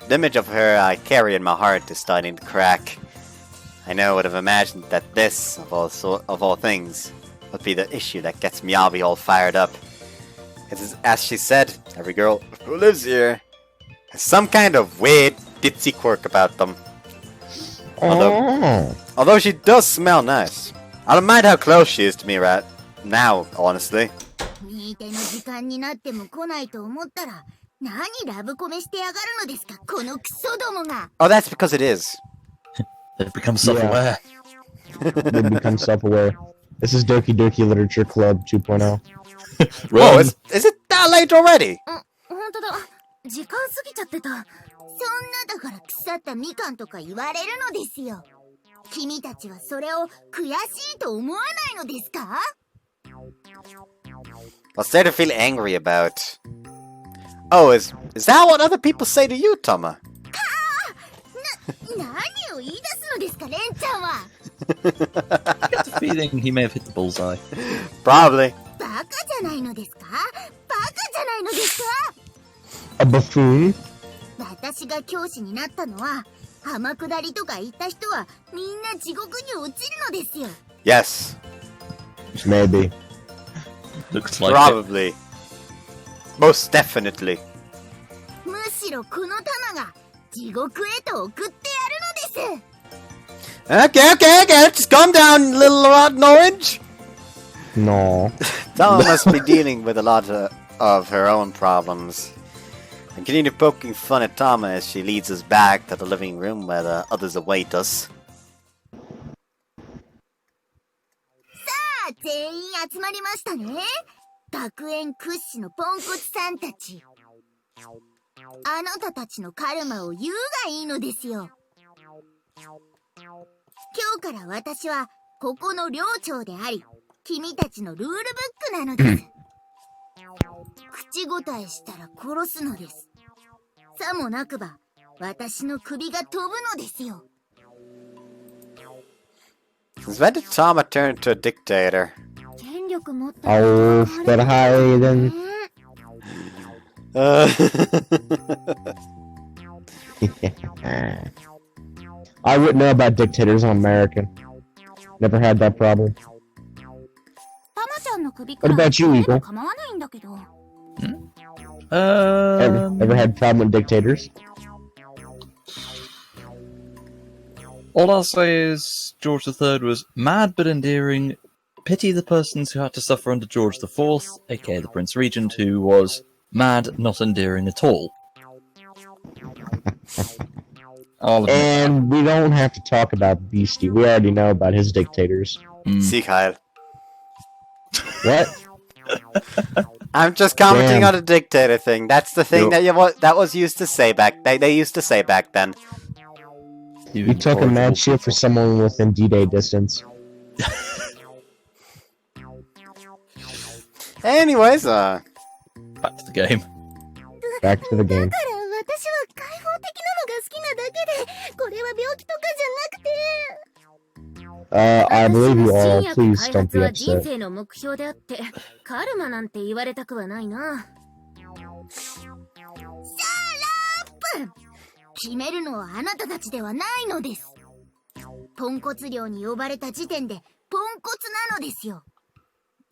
The image of her I carry in my heart is starting to crack. I never would have imagined that this, of all things, would be the issue that gets Miyabi all fired up. As she said, every girl who lives here has some kind of weird ditzy quirk about them. Although she does smell nice. I don't mind how close she is to me right now, honestly. ミーテの時間になっても来ないと思ったら、何ラブコメしてやがるのですか、このクソどもが。Oh, that's because it is. They've become self-aware. They become self-aware. This is Doki Doki Literature Club 2.0. Whoa, is it that late already? 本当だ。時間過ぎちゃってた。そんなだから腐ったみかんとか言われるのですよ。君たちはそれを悔しいと思わないのですか？ What's there to feel angry about? Oh, is that what other people say to you, Tama? 何を言い出すのですか、レンちゃんは。 I get the feeling he may have hit the bullseye. Probably. バカじゃないのですか？バカじゃないのですか？ A buffoon? 私が教師になったのは、天下りとか言った人はみんな地獄に落ちるのですよ。Yes. Maybe. Looks like Probably. Most definitely. むしろこの玉が地獄へと送ってやるのです。Okay. Just calm down, little rotten orange. No. Tama must be dealing with a lot of her own problems. And continue poking fun at Tama as she leads us back to the living room where the others await us. 全員集まりましたね。学園屈指のポンコツさんたち。あなたたちのカルマを言うがいいのですよ。今日から私はここの寮長であり、君たちのルールブックなのです。口答えしたら殺すのです。さもなくば私の首が飛ぶのですよ。Since when did Tama turn into a dictator? 権力持った Auf der Heiden. I wouldn't know about dictators. I'm American. Never had that problem. タマちゃんの首 What about you, Eagle? 構わないんだけど。Ever had problem with dictators? All I'll say is George III was mad but endearing. Pity the persons who had to suffer under George IV, aka the Prince Regent, who was mad, not endearing at all. I'll admit And we don't have to talk about Beastie. We already know about his dictators. See, Kyle. What? I'm just commenting Damn. on the dictator thing. That's the thing that was used to say back. They used to say back then. You took a mad shit for someone within D-Day distance. Anyways, Back to the game. Back to the game. だから私は開放的なのが好きなだけで、これは病気とかじゃなくて。I believe you all. 新薬 Please 開 don't 発 be は人 upset. 生の目標であって、カルマなんて言われたくはないな。決めるのはあなたたちではないのです。ポンコツ寮に呼ばれた時点でポンコツなのですよ。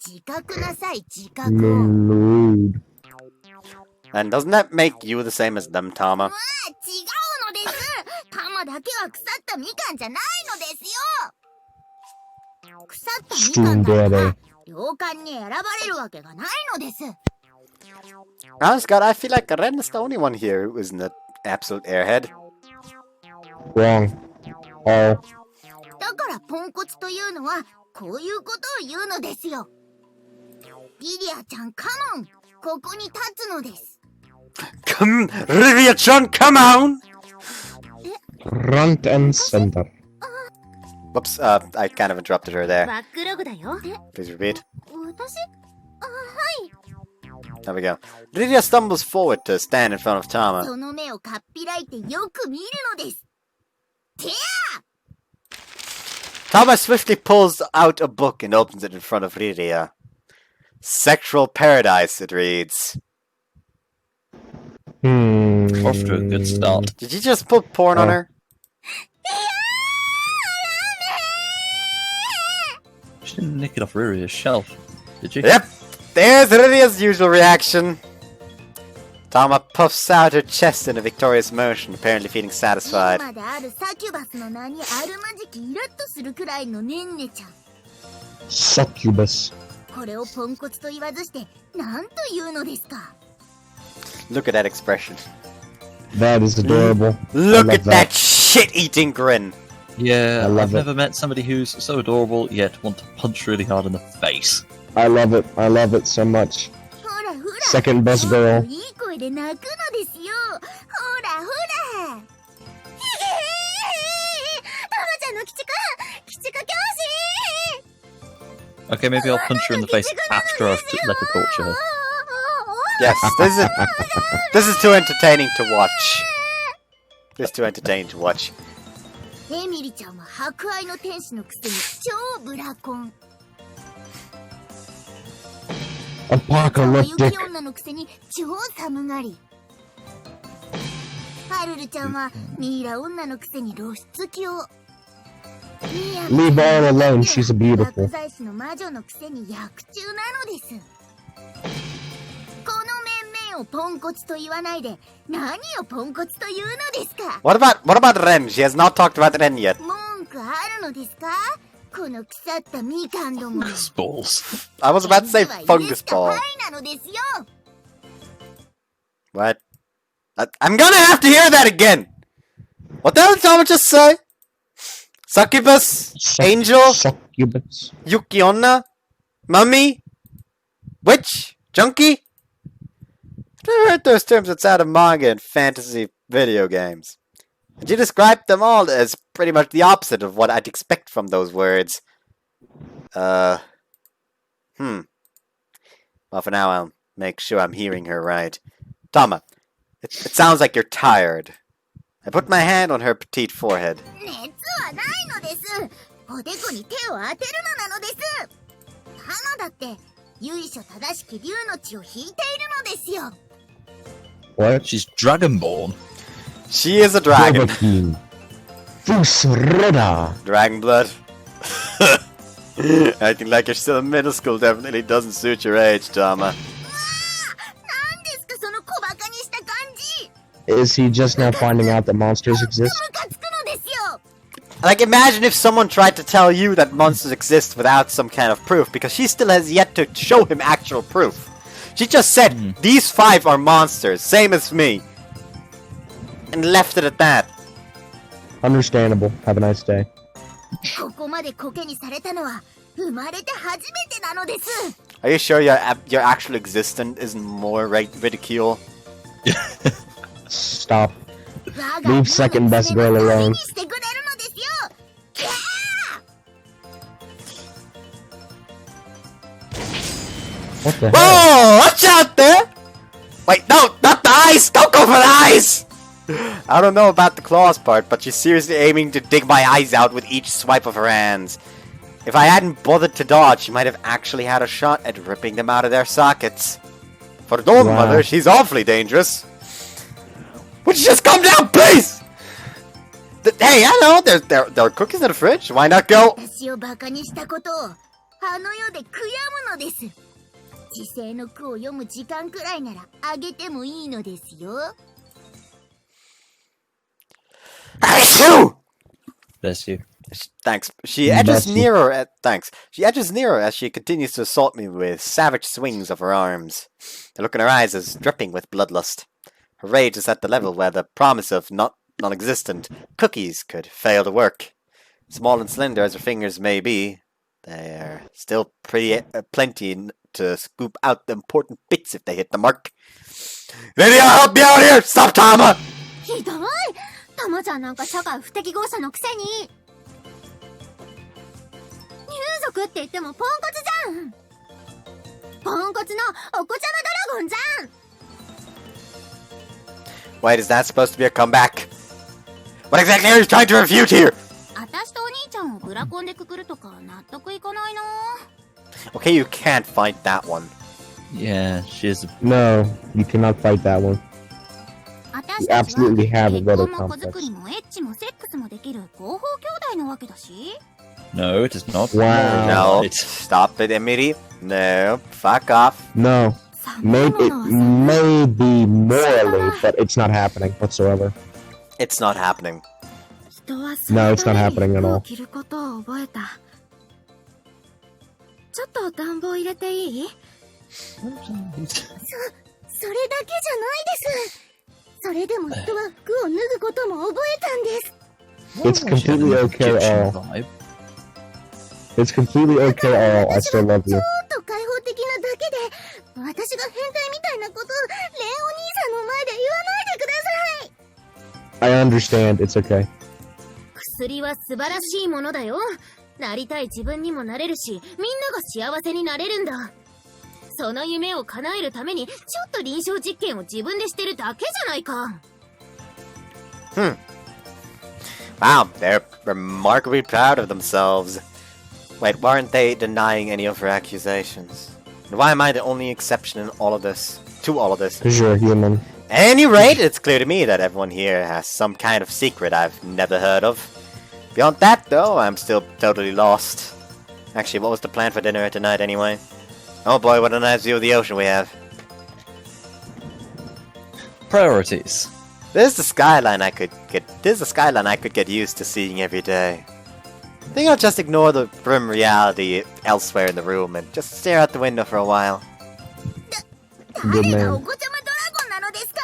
自覚なさい、自覚を。Rude. and doesn't that make you the same as them, Tama? 違うのです。タマだけは腐ったみかんじゃないのですよ。腐ったみかんだから寮官に選ばれるわけがないのです。 Honest God, I feel like Ren is the only one here who isn't an absolute airhead. Wrong. All. だからポンコツというのはこういうことを言うのですよ。リリアちゃんカモン、ここに立つのです。 Come, Rivia-chan, come on! Front and center. Whoops, I kind of interrupted her there. バックログだよ。 Please repeat. 私 There we go. Rivia stumbles forward to stand in front of Tama. その目をかっぴらいてよく見るのです。てや Tama swiftly pulls out a book and opens it in front of Rivia. Sexual Paradise, it reads. Off to a good start. Did you just put porn on her? She didn't nick it off Riria's shelf, did she? Yep! There's Rivia's usual reaction. Tama puffs out her chest in a victorious motion, apparently feeling satisfied. 今まであるサキュバスの名にあるまじきイラッとするくらいのねんねちゃん。 Succubus. これをポンコツと言わずして何と言うのですか。 Look at that expression. That is adorable. Look I at love that shit-eating grin. Yeah, I love I've it. never met somebody who's so adorable yet want to punch really hard in the face. I love it. I love it so much. ほらほら。 Second best girl. いい声で泣くのですよ。ほらほら。タマちゃんの鬼畜教師。 Okay, maybe I'll punch her in the face after I've let her torture her. Yes, this is too entertaining to watch. This is too entertaining to watch. エミリちゃんは博愛の天使のくせに超ブラコン。爽雪 Apocalyptic. 女のくせに超寒がり。ハルルちゃんはミイラ女のくせに露出狂。ミヤ Leave all alone. She's a beautiful. 薬剤師の魔女のくせに薬中なのです。この面々をポンコツと言わないで何をポンコツというのですか。 What about Ren? She has not talked about Ren yet. 文句あるのですか。この腐ったみかんども。 Balls. I was about to say fungus ball. なのですよ。 What? I'm gonna have to hear that again! What the hell did Tama just say? Succubus? Angel? Succubus. Yuki Onna? Mummy? Witch? Junkie? I've never heard those terms outside of manga and fantasy video games. And you described them all as pretty much the opposite of what I'd expect from those words. Well, for now I'll make sure I'm hearing her right. Tama, it sounds like you're tired. I put my hand on her petite forehead. 熱はないのです。おでこに手を当てるのなのです。花だって由緒正しき竜の血を引いているのですよ。What? She's dragonborn. She is a dragon. Fusroda. Dragon blood. Acting like you're still in middle school definitely doesn't suit your age, Tama. 何ですかその小バカにした感じ。 Is he just now finding out that monsters exist? ムカつくのですよ。 Like, imagine if someone tried to tell you that monsters exist without some kind of proof, because she still has yet to show him actual proof. She just said, these 5 are monsters, same as me. And left it at that. Understandable. Have a nice day. ここまでコケにされたのは生まれて初めてなのです。 Are you sure your actual existence isn't more ridicule? Stop. 我が Leave second best girl 目の alone. にしてくれるのですよ。キャー What the hell? Whoa! Watch out there! Wait, no! Not the eyes! Don't go for the eyes! I don't know about the claws part, but she's seriously aiming to dig my eyes out with each swipe of her hands. If I hadn't bothered to dodge, she might have actually had a shot at ripping them out of their sockets. For the old Wow. mother, she's awfully dangerous. Would you just calm down, please? Hey, I know, there are cookies in the fridge. Why not go? 私をバカにしたことをあの世で悔やむのです。時世の句を読む時間くらいならあげてもいいのですよ。 Achoo! Bless you. Thanks. She edges Bless you. nearer. Thanks. She edges nearer as she continues to assault me with savage swings of her arms. The look in her eyes is dripping with bloodlust. Her rage is at the level where the promise of non-existent cookies could fail to work. Small and slender as her fingers may be, they are still plenty to scoop out the important bits if they hit the mark. Lydia, help me out here! Stop, Tama! ひどい。たまちゃんなんか社会不適合者のくせに。入族って言ってもポンコツじゃん。ポンコツのお子ちゃまドラゴンじゃん。 Wait, is that supposed to be a comeback? What exactly are you trying to refute here? あたしとお兄ちゃんをブラコンでくくるとか納得いかないな。 Okay, you can't fight that one. Yeah, she is. No, you cannot fight that one. あたし You たちは absolutely have a 結 brother 婚も子 complex. 作りもエッチもセックスもできる合法兄弟なわけだし。 No, it is not. Wow. No, It's stop it, Emily. No, fuck off. No. Maybe it may be morally, but it's not happening whatsoever. It's not happening. No, it's not happening at all. 着ることを覚えた。ちょっと暖房入れていい？それだけじゃないです。それでも人は服を脱ぐことも覚えたんです。 It's completely okay all. vibe. It's completely okay all. I still love ちょ you. っと開放的なだけで、私が変態みたいなことをレンお兄さんの前で言わないでください。 I understand. It's okay. 薬は素晴らしいものだよ。なりたい自分にもなれるし、みんなが幸せになれるんだ。その夢を叶えるために、ちょっと臨床実験を自分でしてるだけじゃないか。Wow, they're remarkably proud of themselves. Wait, weren't they denying any of her accusations? And why am I the only exception in all of this? To all of this? Because you're a human. At any rate, it's clear to me that everyone here has some kind of secret I've never heard of. Beyond that, though, I'm still totally lost. Actually, what was the plan for dinner tonight anyway? Oh boy, what a nice view of the ocean we have. Priorities. This is the skyline I could get used to seeing every day. I think I'll just ignore the grim reality elsewhere in the room and just stare out the window for a while. Good 誰が man. お子ちゃまドラゴンなのですか。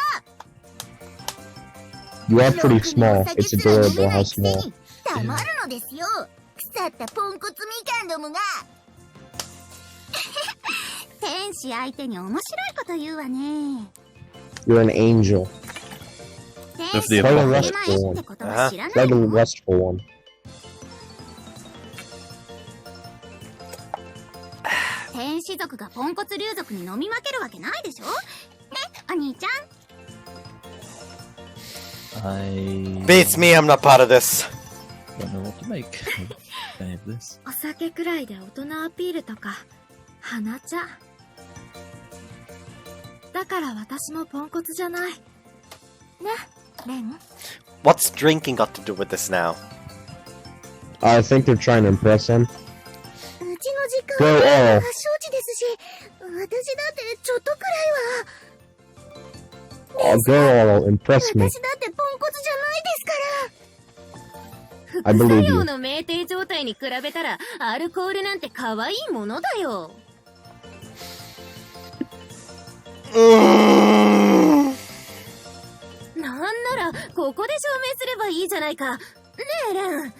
You are pretty small. It's adorable how small. 黙るのですよ。腐ったポンコツみかんどもが。天使相手に面白いこと言うわね。 You're an angel. 天使 the が above. 励まいってことは知らない Like a の？ lustful one. 天使族がポンコツ竜族に飲み負けるわけないでしょ。ね、お兄ちゃん。 I Beats me, I'm not part of this. don't know what to make of any of this. お酒くらいで大人アピールとか鼻茶だから私もポンコツじゃないね、レン。 What's drinking got to do with this now? I think they're trying to impress him. うちの時 Go 間は all. 承知ですし、私だってちょっとくらいは。 Oh, go all. Impress me. 私だってポンコツじゃないですから。 I 副 believe 作用 you. の酩酊状態に比べたらアルコールなんて可愛いものだよ。なんならここで証明すればいいじゃないか。ねえレン。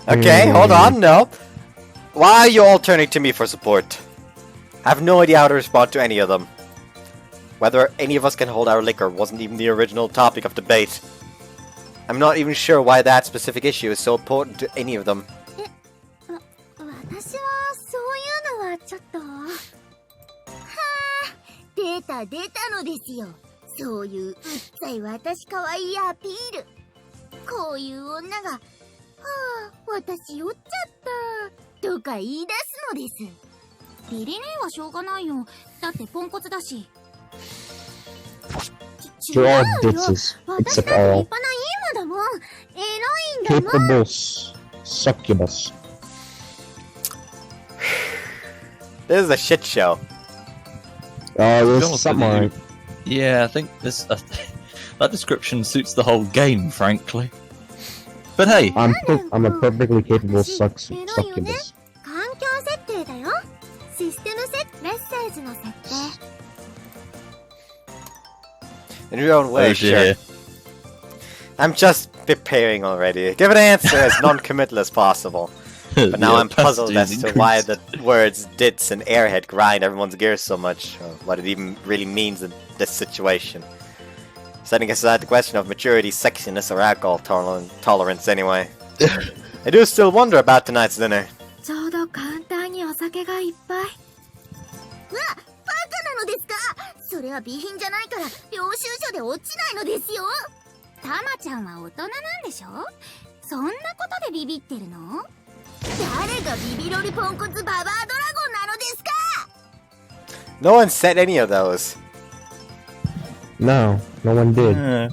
Okay, hold on, no. Why are you all turning to me for support? I have no idea how to respond to any of them. Whether any of us can hold our liquor wasn't even the original topic of debate. I'm not even sure why that specific issue is so important to any of them. 私はそういうのはちょっと。はあ、出たのですよ。そういううっざい私可愛いアピール。こういう女が、はあ、私酔っちゃったとか言い出すのです。ビリ姉はしょうがないよ。だってポンコツだし。They're all 違うよ。 ditches. 私だ Except って立 all. 派なイーマだもん。偉いんだもん。 Capable succubus. This is a shit show. There's honest something with you, alright. Yeah, I think this that description suits the whole game, frankly. But hey, I'm a perfectly capable Hey, succubus. 環境設定だよ。システムメッセージの設定。 In your own way, oh dear. sure. I'm just preparing already. Give an answer as non-committal as possible. But now The I'm puzzled opacity as is to why increased. the words "dits" and "airhead" grind everyone's gears so much, or what it even really means in this situation. Setting aside the question of maturity, sexiness, or alcohol tolerance anyway. I do still wonder about tonight's dinner. ちょうど簡単にお酒がいっぱい。うわ、バカなのですか？それは備品じゃないから領収書で落ちないのですよ。タマちゃんは大人なんでしょ？そんなことでビビってるの？誰がビビロルポンコツババアドラゴンなのですか？ No one said any of those. No, no one did. Yeah.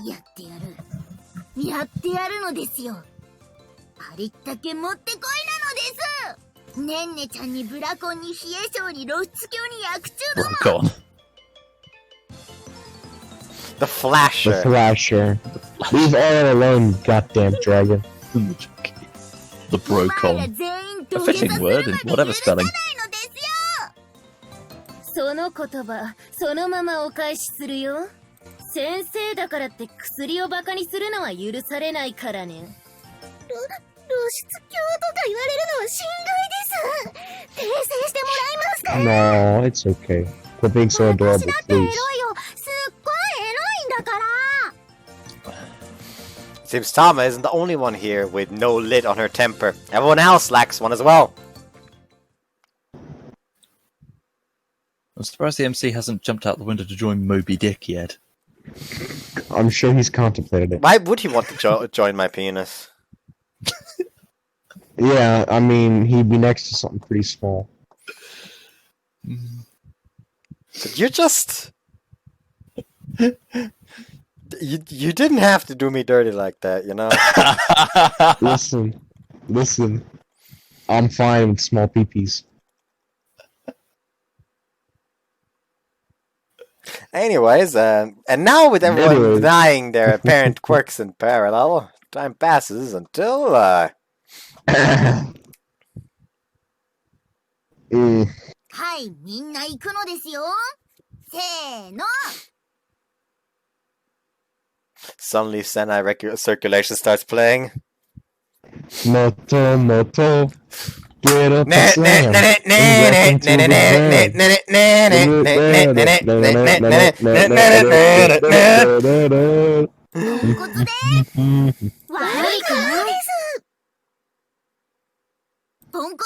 やってやる。やってやるのですよ。ありったけ持ってこいなのです。ねんねちゃんにブラコンに冷え性に露出狂に薬中ども。 Rock on. The Flasher. The Thrasher. Leave all alone, goddamn dragon. The お前 Brocon. ら全員 A 土下座 fitting する word ま in で whatever 許さない spelling. のですよ。その言葉、そのままお返しするよ。先生だからって薬をバカにするのは許されないからね。露出狂とか言われるのは心外です。訂正してもらえますか？ No, it's okay. Quit being so 私 adorable, だってエロい please. よ。すっごいエロいんだから。 Seems Tama isn't the only one here with no lid on her temper. Everyone else lacks one as well. I'm surprised the MC hasn't jumped out the window to join Moby Dick yet. I'm sure he's contemplated it. Why would he want to join my penis? Yeah, I mean, he'd be next to something pretty small. You just... You didn't have to do me dirty like that, you know? Listen. I'm fine with small peepees. Anyways, and now with everyone Anyways. denying their apparent quirks in parallel, time passes until, Mm. はい、みんな行くのですよ。せーの。 suddenly semi-circulation starts playing. Moto. Get up and slam.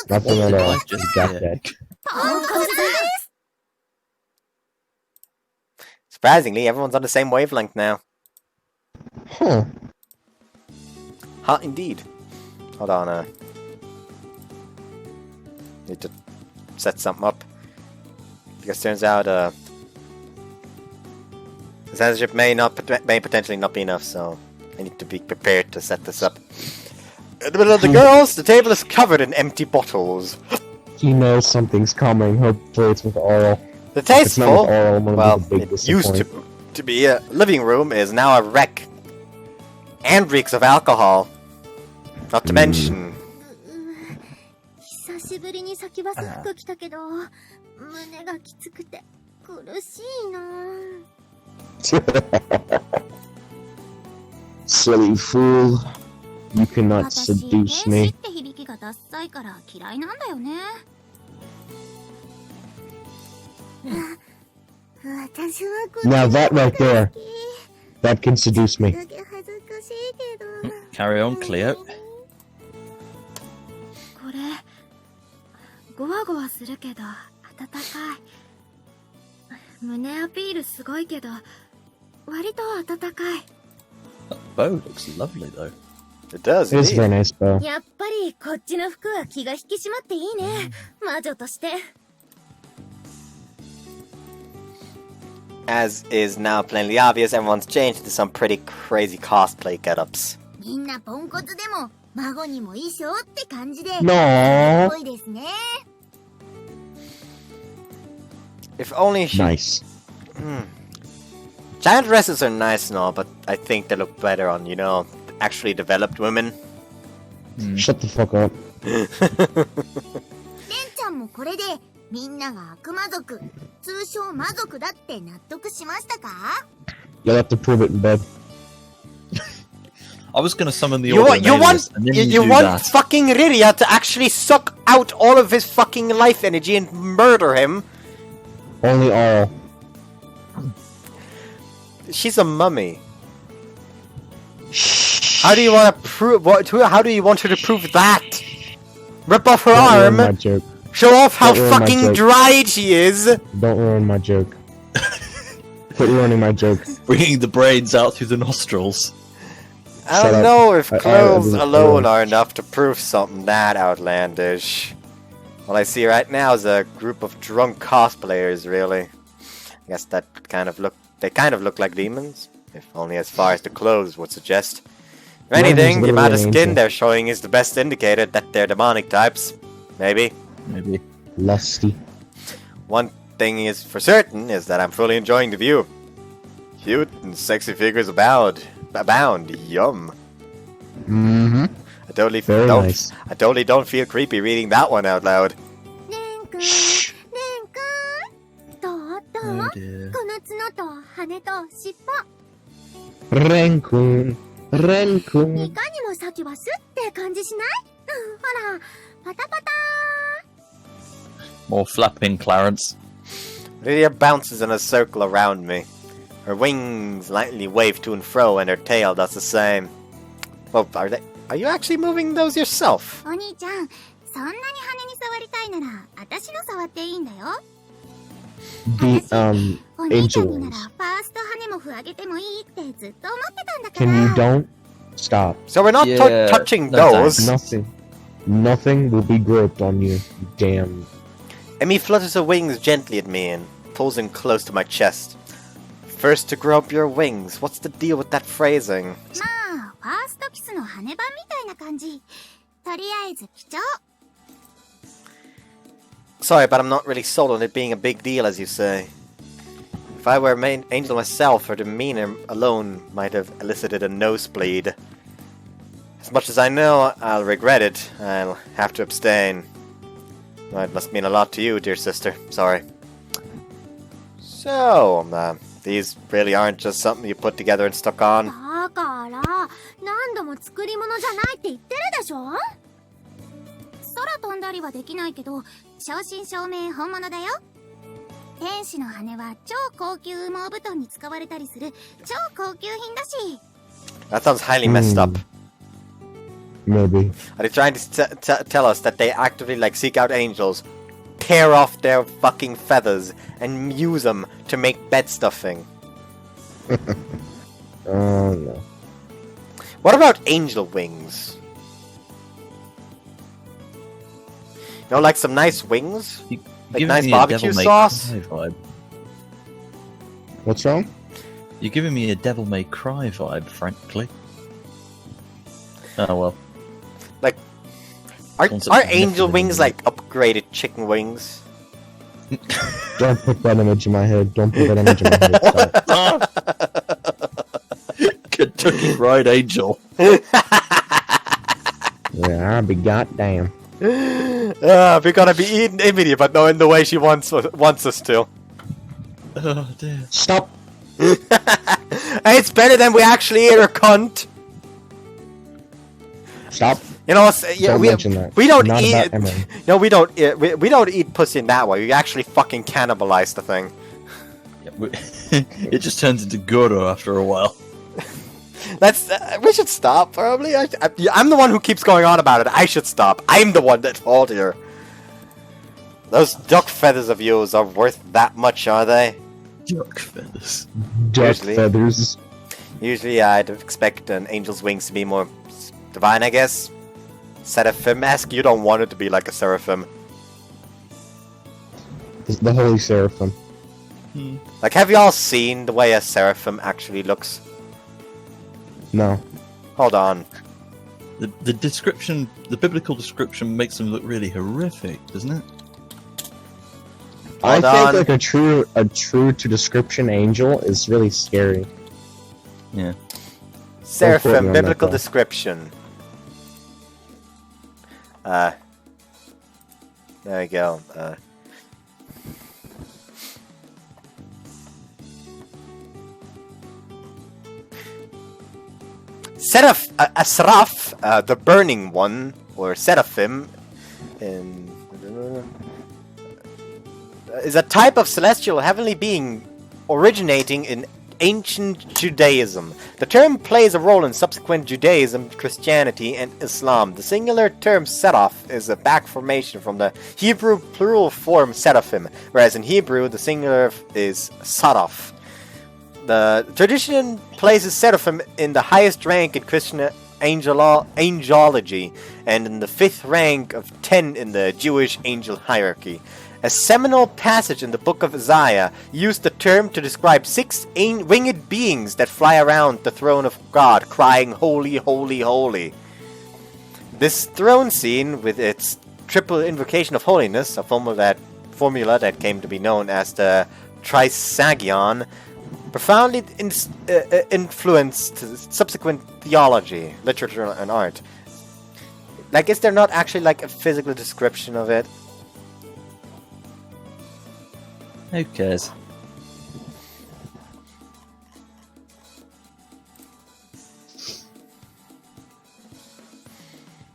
Nothing at all. Just got that. Surprisingly, everyone's on the same wavelength now. Huh. Huh, indeed. Hold on, need to set something up. Because turns out, the censorship may potentially not be enough, so I need to be prepared to set this up. In the middle of the girls, the table is covered in empty bottles. He knows something's coming. Hopefully it's with oral. The If it's not tasteful, with oral, I'm gonna well, be a big it used disappointment. to be a living room, is now a wreck. And reeks of alcohol. Not to mention... 久しぶりに先バス服着たけど、胸がきつくて苦しいな。Silly fool. You cannot 私、 seduce 天使 me. って響きがダッサいから嫌いなんだよね。私はこれ Now that right there, that can seduce me. だけ恥ずかしいけど。 Carry on, Cleo. これゴワゴワするけど温かい。胸アピールすごいけど割と温かい。 That bow looks lovely, though. It does, It is a indeed. very nice bow. やっぱりこっちの服は気が引き締まっていいね。魔女として。 As is now plainly obvious, everyone's changed into some pretty crazy cosplay get-ups. みんなポンコツでも孫にも衣装って感じで。 No. すごいですね。 If only she... Nice. Giant dresses are nice and all, but I think they look better on, you know, actually developed women. Shut the fuck up. レンちゃんもこれでみんなが悪魔族、通称魔族だって納得しましたか？ You'll have to prove it in bed. I was going to summon the You Order want, you of want, Alias, and then you do want that. fucking Rydia to actually suck out all of his fucking life energy and murder him? Only oral. She's a mummy. How do you want to prove? How do you want her to prove that? Rip off her Don't ruin my arm. joke. Show off how Don't ruin my fucking joke. dried she is. Don't ruin my joke. Quit ruining my joke. Bringing the brains out through the nostrils. I Shut don't up. know if I clothes didn't- alone are enough to prove something that outlandish. All I see right now is a group of drunk cosplayers, really. I guess that kind of look. They kind of look like demons, if only as far as the clothes would suggest. If One of them's anything, the amount of literally an skin angel. they're showing is the best indicator that they're demonic types. Maybe. Maybe. Lusty. One thing is for certain is that I'm fully enjoying the view. Cute and sexy figures abound. Yum. Mm-hmm. I totally Very don't. nice. I totally don't feel creepy reading that one out loud. レンくん、レンくん、どうどう？ Oh dear. この角と羽と尻尾。 Renkun. い Renkun. かにも先はスって感じしない？ほら、パタパタ More flapping, Clarence. Lydia bounces in a circle around me. Her wings lightly wave to and fro, and her tail does the same. Well, are you actually moving those yourself? お兄ちゃん、そんなに羽に触りたいなら、私の触っていいんだよ。 The お兄ちゃ angel んになら、 wings. ファースト羽もふあげてもいいってずっと思ってたんだから。 Can you don't stop? So we're not Yeah, touching no those. Nothing will be groped on you. You damn. Emmy flutters her wings gently at me and pulls in close to my chest. First to grope your wings. What's the deal with that phrasing? まあ、ファーストキスの羽版みたいな感じ。とりあえず貴重。 Sorry, but I'm not really sold on it being a big deal, as you say. If I were an angel myself, her demeanor alone might have elicited a nosebleed. As much as I know, I'll regret it. I'll have to abstain. Well, it must mean a lot to you, dear sister. Sorry. So, these really aren't just something you put together and stuck on. だから、何度も作り物じゃないって言ってるでしょ？空飛んだりはできないけど、正真正銘本物だよ。天使の羽は超高級羽毛布団に使われたりする超高級品だし。 That sounds highly messed up. Maybe. Are they trying to tell us that they actively like seek out angels, tear off their fucking feathers, and use them to make bed stuffing? Oh no. What about angel wings? You know, like some nice wings? Like Giving nice me a barbecue Devil May sauce? Cry vibe. What's wrong? You're giving me a Devil May Cry vibe, frankly. Oh well. Like, are angel wings like upgraded chicken wings? Don't put that image in my head. Don't put that image in my head. Stop. Kentucky Fried Angel. Yeah, I'll be goddamn. We're gonna be eating Emily, but not in the way she wants us to. Oh dear. Stop. It's better than we actually ate her cunt. Stop. You know, yeah, Don't mention that. we don't Not eat. about Emily. No, we don't. We don't eat pussy in that way. We actually fucking cannibalize the thing. Yeah, it just turns into Goro after a while. That's. We should stop. Probably. I'm the one who keeps going on about it. I should stop. I'm the one at fault here. Those duck feathers of yours are worth that much, are they? Duck feathers. Duck Usually. feathers. Usually, I'd expect an angel's wings to be more divine, I guess. Seraphim-esque. You don't want it to be like a seraphim. The Holy Seraphim. Like, have you all seen the way a seraphim actually looks? No. Hold on. The description, the biblical description, makes them look really horrific, doesn't it? I Hold think on. like a true to description angel is really scary. Yeah. Seraphim, on that, biblical though. description. There we go. Asraf, the burning one, or Seraphim, is a type of celestial heavenly being originating in ancient Judaism. The term plays a role in subsequent Judaism, Christianity, and Islam. The singular term seraph is a back formation from the Hebrew plural form seraphim, whereas in Hebrew the singular is saraf. The tradition places seraphim in the highest rank in Christian angelology, and in the 5th rank of 10 in the Jewish angel hierarchy. A seminal passage in the book of Isaiah used the term to describe 6 winged beings that fly around the throne of God, crying, "Holy, holy, holy." This throne scene, with its triple invocation of holiness, a formula that came to be known as the Trisagion, profoundly influenced subsequent theology, literature, and art. Like, is there not actually like a physical description of it? Who cares?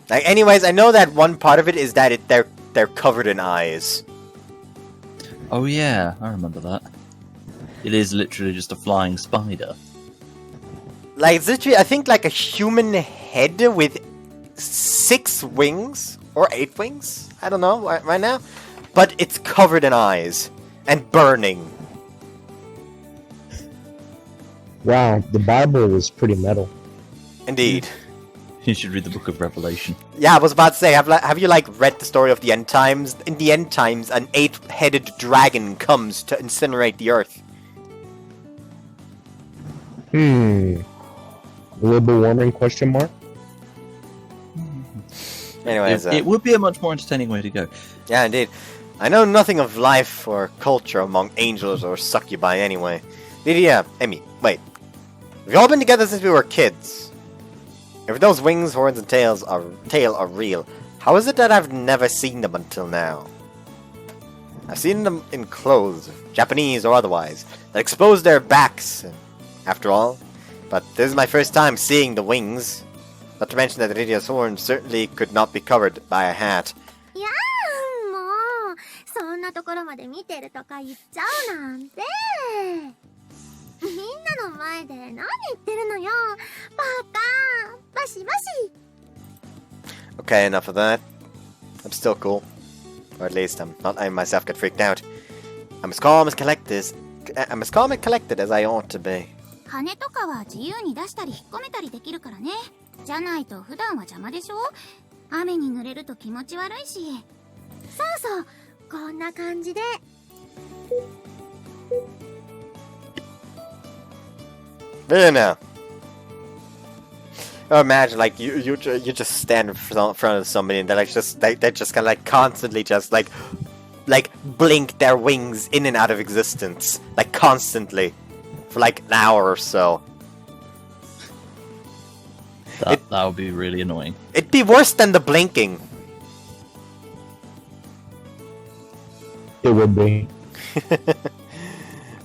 Like, anyways, I know that one part of it is that they're covered in eyes. Oh yeah, I remember that. It is literally just a flying spider. Like, it's literally, I think, like a human head with 6 wings or 8 wings. I don't know right now, but it's covered in eyes and burning. Wow, the Bible was pretty metal. Indeed. You should read the Book of Revelation. Yeah, I was about to say, have you like read the story of the end times? In the end times, an 8-headed dragon comes to incinerate the earth. Global warming question mark? Anyways, It would be a much more entertaining way to go. yeah, indeed. I know nothing of life or culture among angels or succubi anyway. Lydia, Emmy, wait. We've all been together since we were kids. If those wings, horns, and tail are real, how is it that I've never seen them until now? I've seen them in clothes, Japanese or otherwise, that expose their backs, after all. But this is my first time seeing the wings. Not to mention that Lydia's horns certainly could not be covered by a hat. いやなところまで見てるとか言っちゃうなんて。みんなの前で何言ってるのよ。バカ。バシバシ。 Okay, enough of that. I'm still cool. Or at least I'm not letting myself get freaked out. I'm as calm and collected as I ought to be. 羽とかは自由に出したり引っ込めたりできるからね。じゃないと普段は邪魔でしょ。雨に濡れると気持ち悪いし。そうそう。こんな感じで。There now. Oh, imagine like you just stand in front of somebody and they're like they're just kind of like constantly just like blink their wings in and out of existence like constantly for like an hour or so. That would be really annoying. It'd be worse than the blinking. It would be.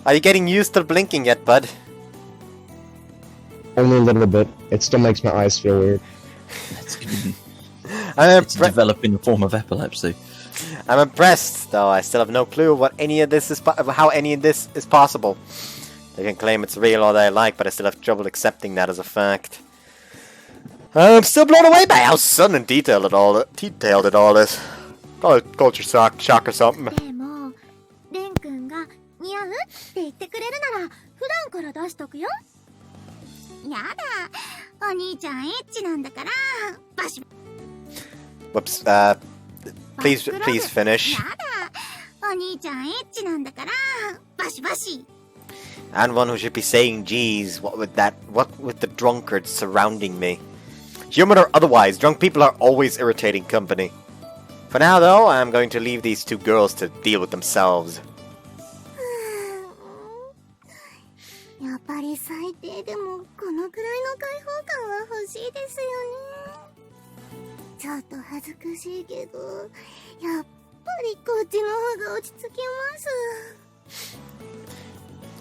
Are you getting used to blinking yet, bud? Only a little bit. It still makes my eyes feel weird. It's developing a form of epilepsy. I'm impressed, though. I still have no clue what any of this is, how any of this is possible. They can claim it's real all they like, but I still have trouble accepting that as a fact. I'm still blown away by how sudden and detailed it all is. Call it culture shock or something. でも、レン君が似合うって言ってくれるなら、普段から出しとくよ。やだ。お兄ちゃんエッチなんだから。バシ。 Whoops. Please finish. やだ。お兄ちゃんエッチなんだから。バシバシ。 And one who should be saying, geez, what with the drunkards surrounding me? Human or otherwise, drunk people are always irritating company. For now, though, I'm going to leave these two girls to deal with themselves. やっぱり最低でもこのくらいの開放感は欲しいですよね。ちょっと恥ずかしいけど、やっぱりこっちの方が落ち着きます。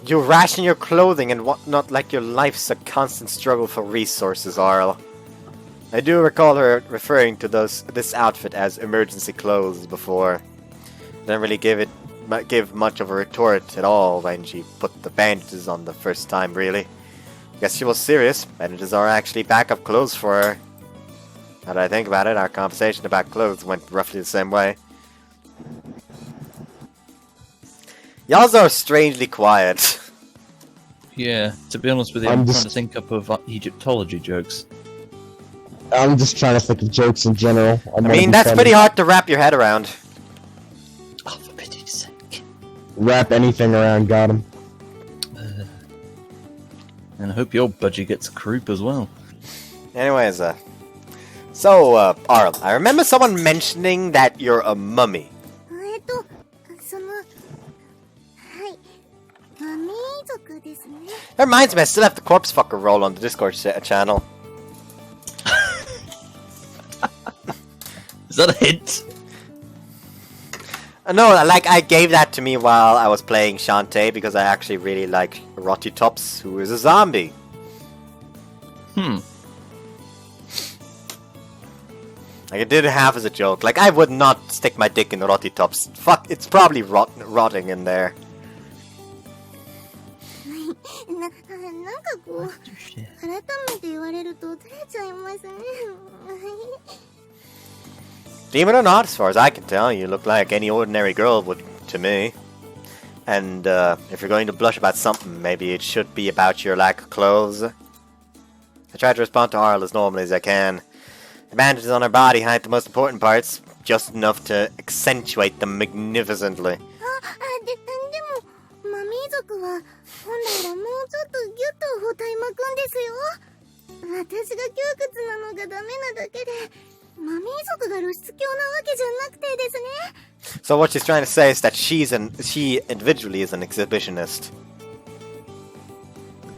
You ration your clothing and whatnot like your life's a constant struggle for resources, Arl. I do recall her referring to this outfit as emergency clothes before. Didn't really give much of a retort at all when she put the bandages on the first time, really. Guess she was serious. Bandages are actually backup clothes for her. Now that I think about it, our conversation about clothes went roughly the same way. Y'all are strangely quiet. Yeah, to be honest with you, I'm trying to think up of Egyptology jokes. I'm just trying to think of jokes in general. I mean, that's pretty hard to wrap your head around. Oh, for pity's sake. Wrap anything around, got him. And I hope your budgie gets a croup as well. Anyways, Arl, I remember someone mentioning that you're a mummy. その、はい、マミー族ですね。 That reminds me, I still have the corpse fucker roll on the Discord channel. Is that a hint? No, like, I gave that to me while I was playing Shantae because I actually really like Rotitops, who is a zombie. Hmm. Like, I did it half as a joke. Like, I would not stick my dick in Rotitops. Fuck, it's probably rotting in there. なんかこう、改めて言われると照れちゃいますね。 Demon or not, as far as I can tell, you look like any ordinary girl would to me. And if you're going to blush about something, maybe it should be about your lack of clothes. I try to respond to Arl as normally as I can. The bandages on her body hide the most important parts, just enough to accentuate them magnificently. でも、マミー族は本来はもうちょっとギュッと包帯巻くんですよ。私が窮屈なのがダメなだけで、マミー族が露出狂なわけじゃなくてですね。 So what she's trying to say is that she individually is an exhibitionist.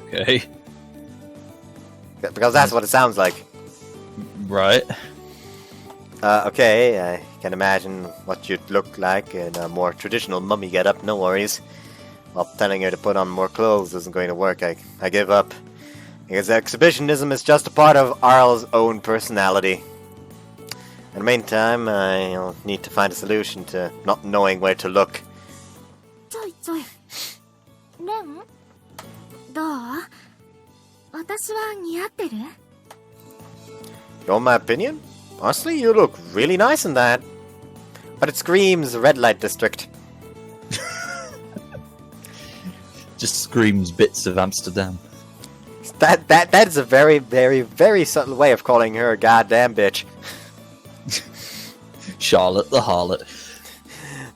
Okay. Because that's what it sounds like. Right. Okay, I can imagine what you'd look like in a more traditional mummy getup, no worries. Well, telling her to put on more clothes isn't going to work, I give up. Because exhibitionism is just a part of Arl's own personality. In the meantime, I'll need to find a solution to not knowing where to look. ちょいちょい。レン？どう？私は似合ってる？ You want my opinion? Honestly, you look really nice in that. But it screams red light district. Just screams bits of Amsterdam. That is a very, very, very subtle way of calling her a goddamn bitch. Charlotte the harlot.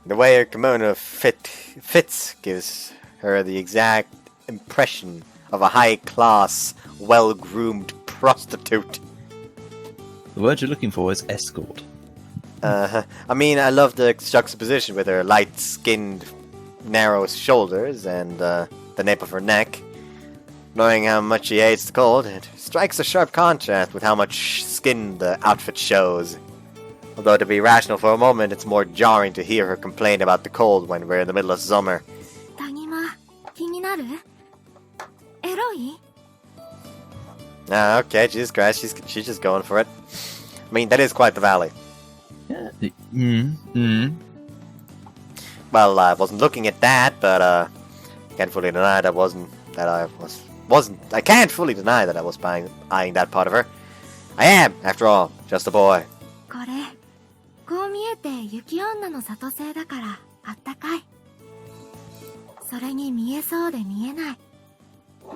The way her kimono fits gives her the exact impression of a high-class, well-groomed prostitute. The word you're looking for is escort. I mean, I love the juxtaposition with her light-skinned, narrow shoulders and the nape of her neck. Knowing how much she hates the cold, it strikes a sharp contrast with how much skin the outfit shows. Although to be rational for a moment, it's more jarring to hear her complain about the cold when we're in the middle of summer. タニマ、気になる？エロい？ Okay, Jesus Christ, she's just going for it. I mean, that is quite the valley. Well, I wasn't looking at that, but I can't fully deny I can't fully deny that I was eyeing that part of her. I am, after all, just a boy. これ、こう見えて雪女の里製だからあったかい。それに見えそうで見えない。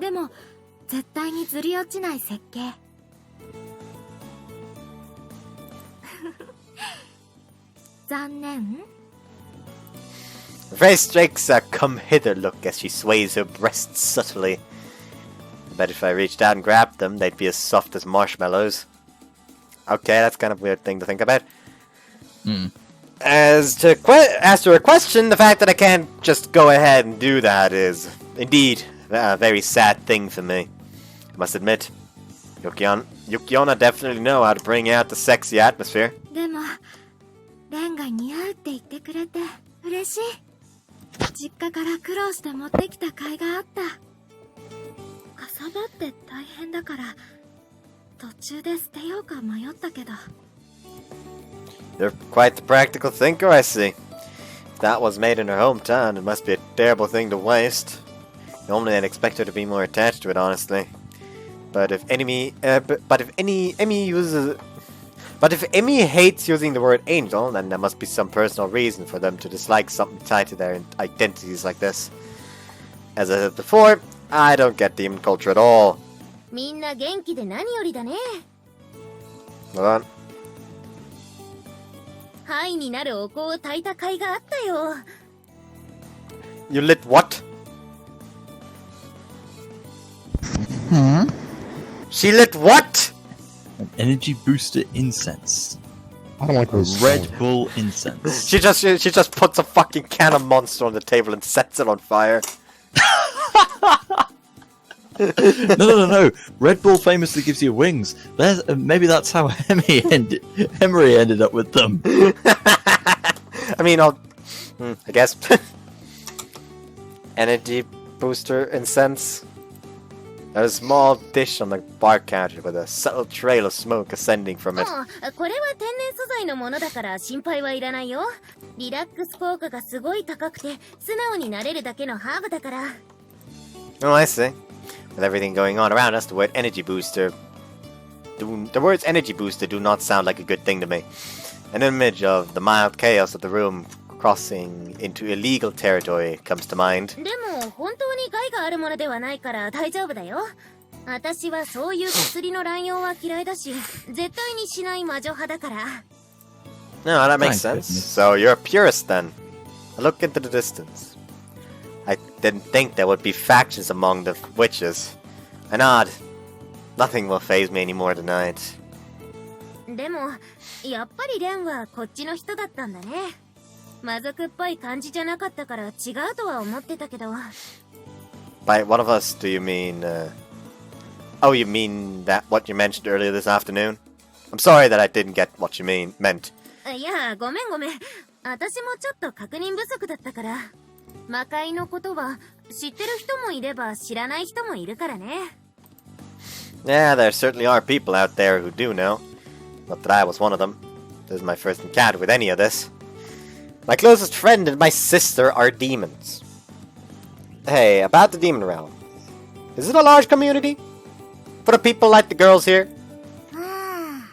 でも絶対にずり落ちない設計。残念。 Her face strikes a come-hither look as she sways her breasts subtly. I bet if I reached out and grabbed them, they'd be as soft as marshmallows. Okay, that's kind of a weird thing to think about. As to her question, the fact that I can't just go ahead and do that is indeed a very sad thing for me. I must admit, Yukiona definitely know how to bring out the sexy atmosphere. でも、レンが似合うって言ってくれて嬉しい。実家から苦労して持ってきた甲斐があった。かさばって大変だから途中で捨てようか迷ったけど。 You're quite the practical thinker, I see. If that was made in her hometown, it must be a terrible thing to waste. Normally I'd expect her to be more attached to it, honestly. But if Emmy hates using the word angel, then there must be some personal reason for them to dislike something tied to their identities like this. As I said before, I don't get demon culture at all. みんな元気で何よりだね。 Hold on. ハイになるお香を焚いた甲斐があったよ。 You lit what? She lit what? An energy booster incense. I don't like those. Red Bull incense. She just puts a fucking can of Monster on the table and sets it on fire. No. Red Bull famously gives you wings. Maybe that's how Emery ended up with them. I mean, I guess. Energy booster incense. There's a small dish on the bar counter with a subtle trail of smoke ascending from it. これは天然素材のものだから心配はいらないよ。リラックス効果がすごい高くて素直になれるだけのハーブだから。 Oh, I see. With everything going on around us, the words energy booster do not sound like a good thing to me. An image of the mild chaos of the room crossing into illegal territory comes to mind. でも本当に害があるものではないから大丈夫だよ。私はそういう薬の乱用は嫌いだし、絶対にしない魔女派だから。 No, that makes sense. So you're a purist then. I look into the distance. I didn't think there would be factions among the witches. I nod. Nothing will faze me anymore tonight. でもやっぱりレンはこっちの人だったんだね。魔族っぽい感じじゃなかったから違うとは思ってたけど。 By one of us, do you mean? Oh, you mean that what you mentioned earlier this afternoon? I'm sorry that I didn't get what you meant. いや、ごめん。私もちょっと確認不足だったから。魔界のことは知ってる人もいれば知らない人もいるからね。 Yeah, there certainly are people out there who do know. Not that I was one of them. This is my first encounter with any of this. My closest friend and my sister are demons. Hey, about the demon realm. Is it a large community? For the people like the girls here? ああ、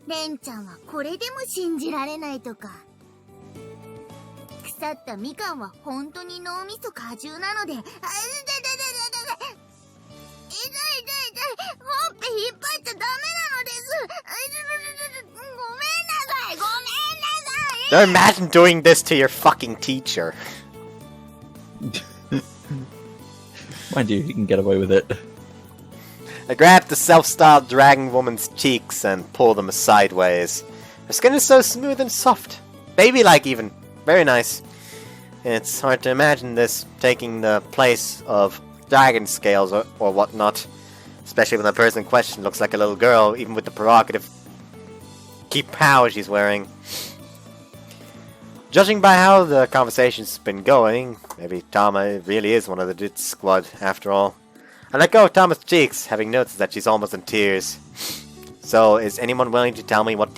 レンちゃんはこれでも信じられないとか。腐ったみかんは本当に脳みそ果汁なので、痛い痛い痛い痛いほっぺ引っ張っちゃダメなのです。ごめんなさい、ごめんなさい。 Now imagine doing this to your fucking teacher. Mind you, he can get away with it. I grab the self-styled dragon woman's cheeks and pull them sideways. Her skin is so smooth and soft. Baby-like even. Very nice. It's hard to imagine this taking the place of dragon scales or whatnot. Especially when the person in question looks like a little girl, even with the provocative keep power she's wearing. Judging by how the conversation's been going, maybe Tama really is one of the Ditzy squad after all. I let go of Tama's cheeks, having noticed that she's almost in tears. So, is anyone willing to tell me what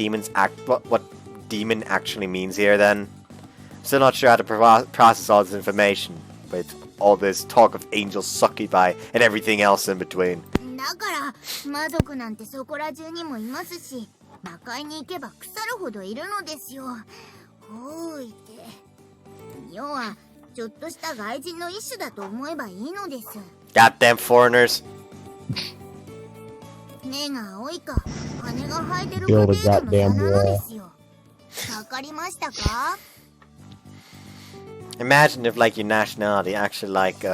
what demon actually means here then? Still not sure how to process all this information, with all this talk of angel succubi and everything else in between. だから魔族なんてそこら中にもいますし、魔界に行けば腐るほどいるのですよ。ほういて。要はちょっとした外人の一種だと思えばいいのです。Goddamn foreigners. 目が青いか羽が生えてるか程度の差なのですよ。わかりましたか？ Imagine if, like, your nationality actually, like,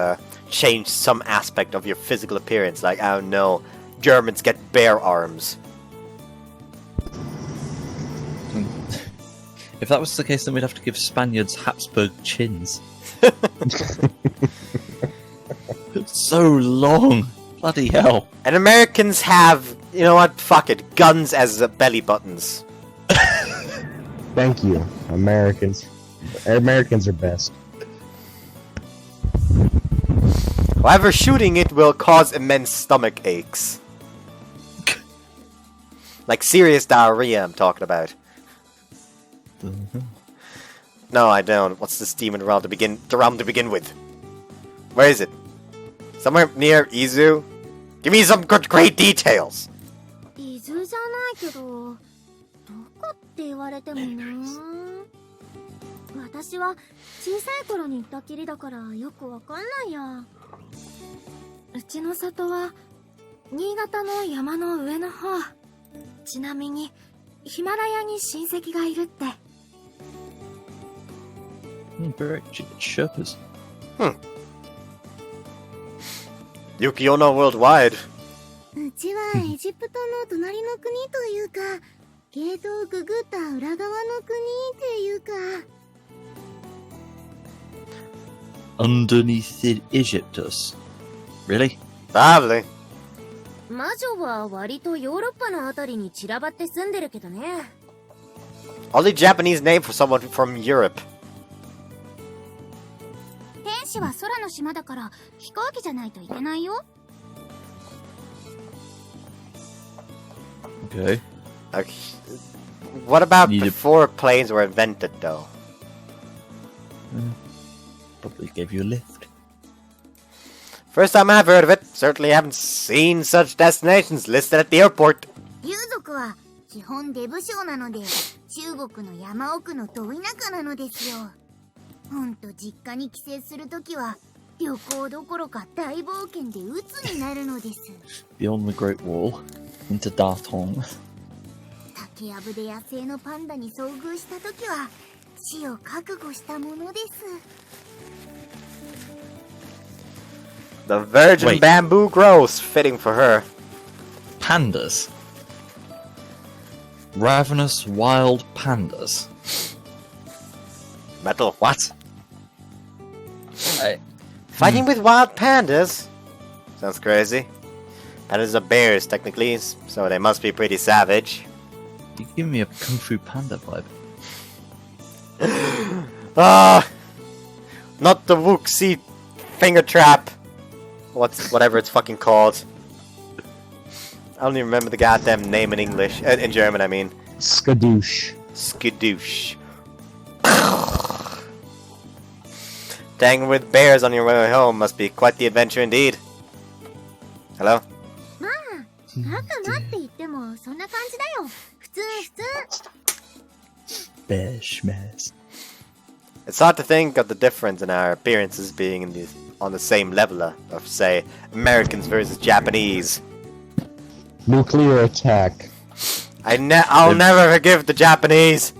changed some aspect of your physical appearance. Like, I don't know, Germans get bear arms. If that was the case, then we'd have to give Spaniards Habsburg chins. It's so long. Bloody hell. And Americans have, you know what, fuck it, guns as belly buttons. Thank you, Americans. Americans are best. However, shooting it will cause immense stomach aches. Like serious diarrhea I'm talking about. No, I don't. What's this demon realm to begin with? Where is it? Somewhere near Izu? Give me some good, great details! 伊豆じゃないけど、どこって言われてもな。私は小さい頃に行ったきりだからよくわかんないや。うちの里は新潟の山の上の方。ちなみにヒマラヤに親戚がいるって。Very Sherpas. Yukiono worldwide. うちはエジプトの隣の国というか、ゲートをくぐった裏側の国っていうか。Underneath Egyptus. Really? Probably. 魔女は割とヨーロッパのあたりに散らばって住んでるけどね。Only Japanese name for someone from Europe. 天使は空の島だから飛行機じゃないといけないよ。Okay. Okay. What about Need before planes were invented, though? Probably gave you a lift. First time I've heard of it. Certainly haven't seen such destinations listed at the airport. 遊族は基本デブ症なので、中国の山奥のど田舎なのですよ。ほんと実家に帰省するときは旅行どころか大冒険で鬱になるのです。Beyond the Great Wall. Into Dartong. 竹やぶで野生のパンダに遭遇したときは死を覚悟したものです。The virgin Wait. bamboo grows, fitting for her. Pandas. Ravenous wild pandas. Metal. What? Fighting with wild pandas? Sounds crazy. Pandas are bears, technically, so they must be pretty savage. You give me a Kung Fu Panda vibe. Ah! Not the Wuxi finger trap. Whatever it's fucking called. I don't even remember the goddamn name in English. In German, I mean. Skadoosh. Skadoosh. Tangling with bears on your way home must be quite the adventure indeed. Hello? まあ、仲間って言ってもそんな感じだよ。普通。 Bear schmez. It's hard to think of the difference in our appearances being on the same level of, say, Americans versus Japanese. Nuclear attack. I'll never forgive the Japanese!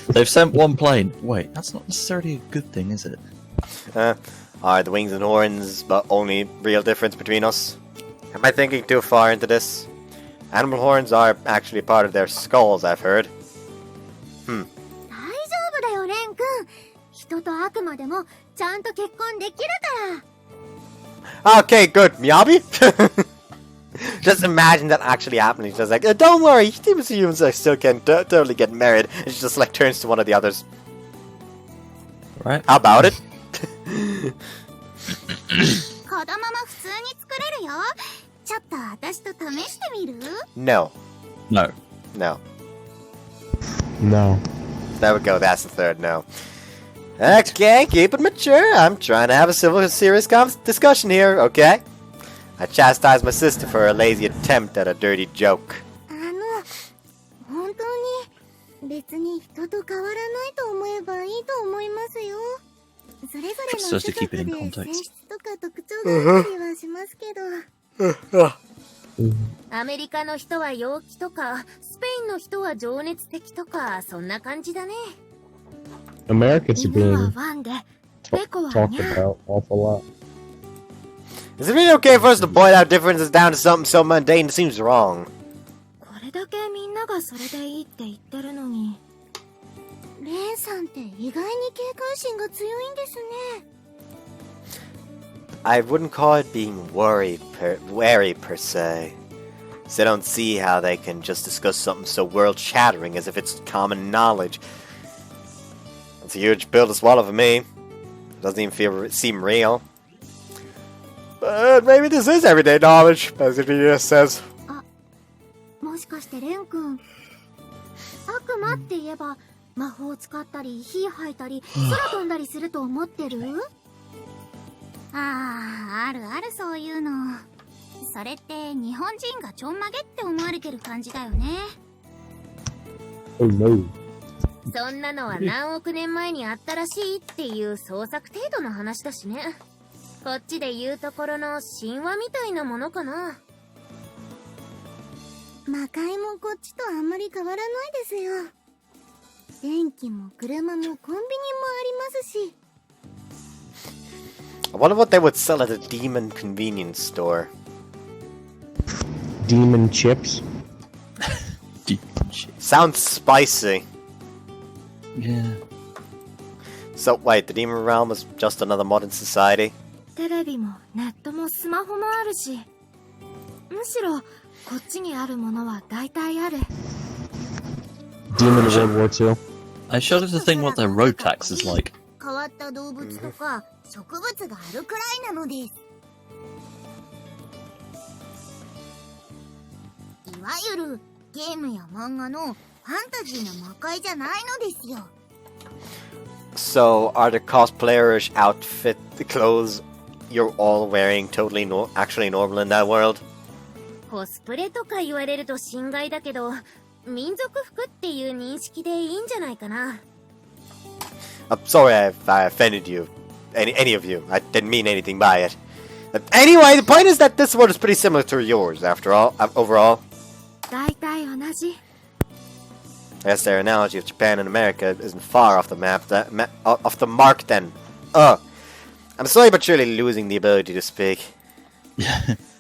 They've sent one plane. Wait, that's not necessarily a good thing, is it? Are the wings and horns but only real difference between us? Am I thinking too far into this? Animal horns are actually part of their skulls, I've heard. 大丈夫だよ、レン君。人と悪魔でもちゃんと結婚できるから。 Okay, good. Miyabi? Just imagine that actually happening. Just like, don't worry, humans I still can totally get married. And she just like turns to one of the others. Right? How about it? 子供も普通に作れるよ。ちょっと私と試してみる？ No. No. No. No. There we go, that's the third no. Okay, keep it mature. I'm trying to have a civil, serious discussion here, okay? I chastised my sister for her lazy attempt at a dirty joke. 本当に別に人と変わらないと思えばいいと思いますよ。それぞれの Just to keep it in 性 context. 質とか特徴があったりはしますけど。アメリカの人は陽気とか、スペインの人は情熱的とか、そんな感じだね。 Americans are 犬は being ワンで、猫は talked ニャー。 about awful lot. Is it really okay for us to boil our differences down to something so mundane it seems wrong? これだけみんながそれでいいって言ってるのに。レンさんって意外に警戒心が強いんですね。 I wouldn't call it being wary per se. So I don't see how they can just discuss something so world-shattering as if it's common knowledge. It's a huge pill to swallow for me. It doesn't even seem real. But maybe this is everyday knowledge, as it just says. もしかしてレン君、悪魔って言えば魔法を使ったり火吐いたり空飛んだりすると思ってる？あるそういうの。それって日本人がちょんまげって思われてる感じだよね。 Oh no. そんなのは何億年前にあったらしいっていう創作程度の話だしね。こっちで言うところの神話みたいなものかな。魔界もこっちとあんまり変わらないですよ。電気も車もコンビニもありますし。 I wonder what they would sell at a demon convenience store. Demon chips. Sounds spicy. Yeah. So wait, the demon realm is just another modern society? テレビもネットもスマホもあるし、むしろこっちにあるものは大体ある。 Demon World War II. I shudder to think what their road tax is like. 変わった動物とか植物があるくらいなのです。いわゆるゲームや漫画のファンタジーな魔界じゃないのですよ。 So, are the cosplayerish outfit, the clothes you're all wearing totally actually normal in that world? コスプレとか言われると心外だけど、民族服っていう認識でいいんじゃないかな。 I'm sorry if I offended you. Any of you. I didn't mean anything by it. Anyway, the point is that this world is pretty similar to yours, after all, overall. 大体同じ。 I guess their analogy of Japan and America isn't far off the off the mark then. I'm slowly but surely losing the ability to speak.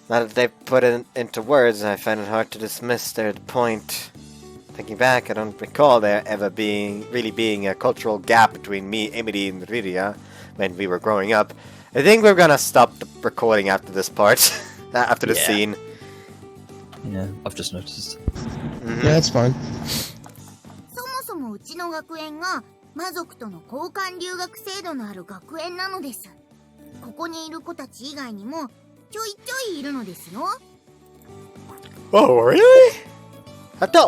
Now that they've put it into words, I find it hard to dismiss their point. Thinking back, I don't recall there ever really being a cultural gap between me, Emily, and Riria when we were growing up. I think we're gonna stop the recording after this part, after the scene. Yeah, I've just noticed. Yeah, that's fine. そもそもうちの学園が魔族との交換留学制度のある学園なのです。ここにいる子たち以外にもちょいちょいいるのですよ。 Oh, really? I thought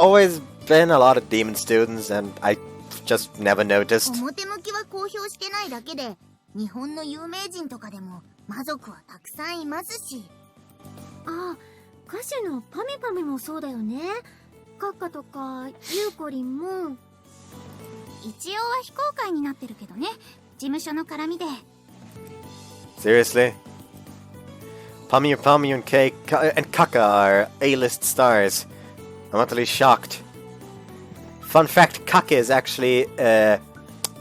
been a lot of demon students, and I just never noticed. 表向きは公表してないだけで、日本の有名人とかでも魔族はたくさんいますし。あ、歌手のパミパミもそうだよね。カッカとかユーコリンも。一応は非公開になってるけどね、事務所の絡みで。 Seriously? Pami and Kaka are A-list stars. I'm utterly shocked. Fun fact: Kaka is actually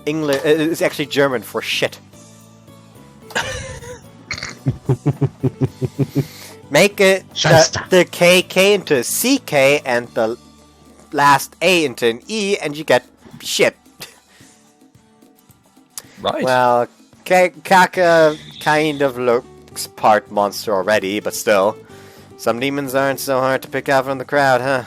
English. Is actually German for shit. Make it the KK into a CK and the last A into an E, and you get shit. Right. Well, Kaka kind of looks part monster already, but still. Some demons aren't so hard to pick out from the crowd, huh?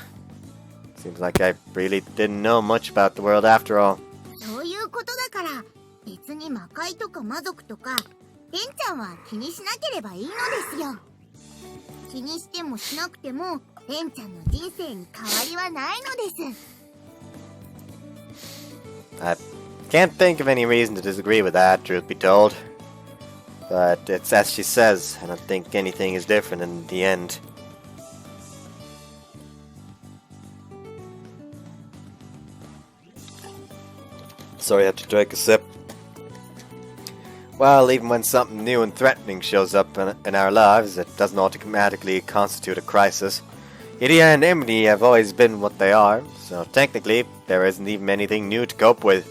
Seems like I really didn't know much about the world after all. そういうことだから、別に魔界とか魔族とか、テンちゃんは気にしなければいいのですよ。気にしてもしなくても、テンちゃんの人生に変わりはないのです。I can't think of any reason to disagree with that, truth be told. But it's as she says, I don't think anything is different in the end. Sorry, I have to take a sip. Well, even when something new and threatening shows up in our lives, it doesn't automatically constitute a crisis. Idia and Emily have always been what they are, so technically, there isn't even anything new to cope with.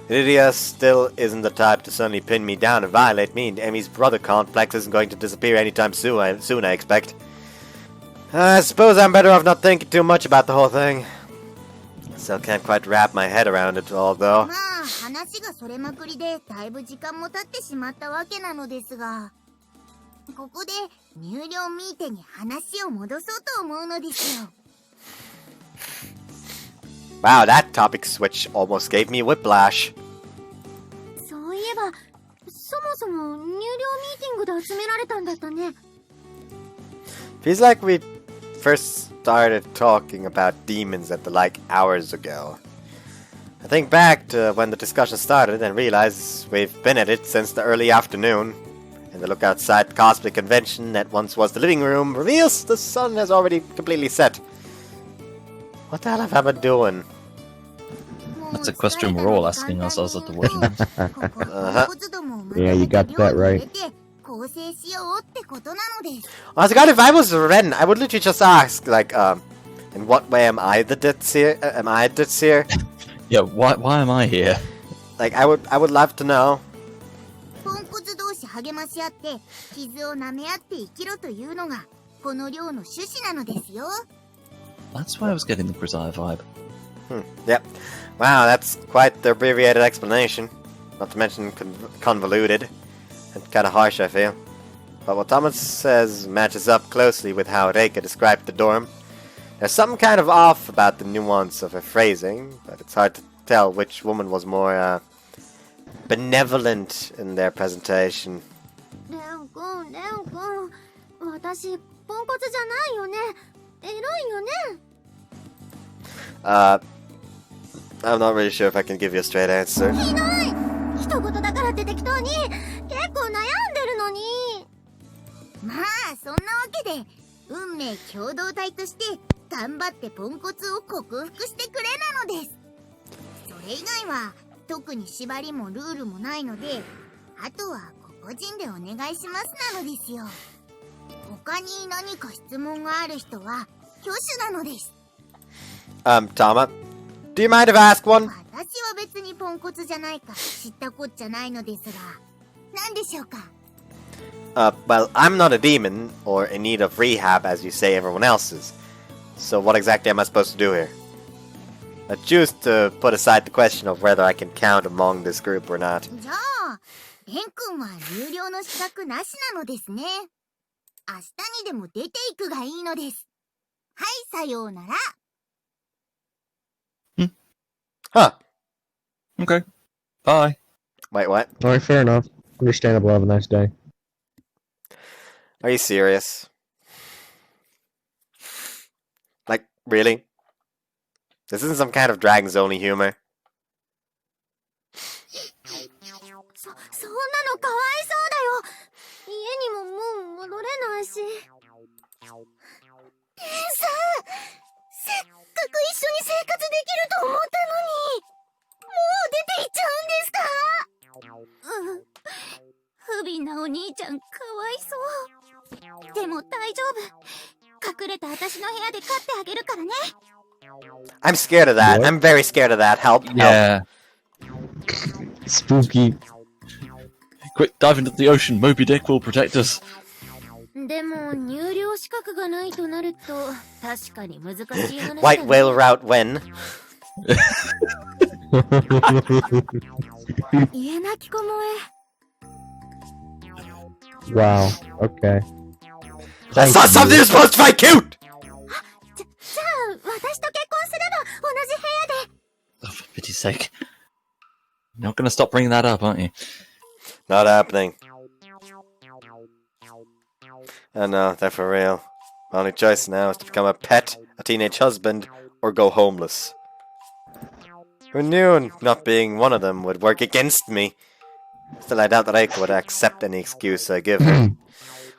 Idia still isn't the type to suddenly pin me down and violate me, and Emmy's brother complex isn't going to disappear anytime soon, I expect. I suppose I'm better off not thinking too much about the whole thing. Still can't quite wrap my head around it all, though. まあ、話がそれまくりで、だいぶ時間も経ってしまったわけなのですが、ここで入寮ミーテに話を戻そうと思うのですよ。Wow, that topic switch almost gave me whiplash. そういえば、そもそも入寮ミーティングで集められたんだったね。Feels like we first started talking about demons at like hours ago. I think back to when the discussion started and realize we've been at it since the early afternoon. And the look outside the cosplay convention that once was the living room reveals the sun has already completely set. What the hell have I been doing? That's a question we're all asking ourselves at the watching this. Yeah, you got that right. Honestly, God, if I was Ren, I would literally just ask, like, in what way am I the Ditzy? Am I a Ditzy? Yeah, why am I here? Like, I would love to know. ポンコツ同士励まし合って傷を舐め合って生きろというのがこの寮の趣旨なのですよ。 That's why I was getting the Brazil vibe. Yep. Wow, that's quite the abbreviated explanation. Not to mention convoluted. And kind of harsh, I feel. But what Thomas says matches up closely with how Reika described the dorm. There's something kind of off about the nuance of her phrasing, but it's hard to tell which woman was more benevolent in their presentation. レン君、私ポンコツじゃないよね。偉いよね。I'm not really sure if I can give you a straight answer. ひどい。一言だからって適当に結構悩んでるのに。まあそんなわけで運命共同体として頑張ってポンコツを克服してくれなのです。それ以外は特に縛りもルールもないので、あとは個人でお願いしますなのですよ。他に何か質問がある人は挙手なのです。Tama, do you mind if I ask one? 私は別にポンコツじゃないか知ったこっちゃないのですが、何でしょうか。Well, I'm not a demon, or in need of rehab as you say everyone else is. So what exactly am I supposed to do here? I choose to put aside the question of whether I can count among this group or not. じゃあ、レン君は入寮の資格なしなのですね。明日にでも出ていくがいいのです。はい、さようなら。Huh. Okay. Bye. Wait, what? Alright, fair enough. Understandable. Have a nice day. Are you serious? Like, really? This isn't some kind of Dragon's Only humor. そんなのかわいそうだよ。家にももう戻れないし。レンさん、せっかく一緒に生活できると思ったのに、もう出て行っちゃうんですか？不憫なお兄ちゃんかわいそう。でも大丈夫。隠れた私の部屋で飼ってあげるからね。I'm scared of that. What? I'm very scared of that. Help. Help. Yeah. Spooky. Quick, dive into the ocean. Moby Dick will protect us. でも入寮資格がないとなると確かに難しい話だね。 White whale route when? 家なき子萌え。 Wow. Okay. That's not something you're supposed to find cute! じゃあ私と結婚すれば同じ部屋で。 Oh, for pity's sake. You're not going to stop bringing that up, aren't you? Not happening. Oh no, they're for real. My only choice now is to become a pet, a teenage husband, or go homeless. Who knew not being one of them would work against me? Still, I doubt that Aiko would accept any excuse I give her.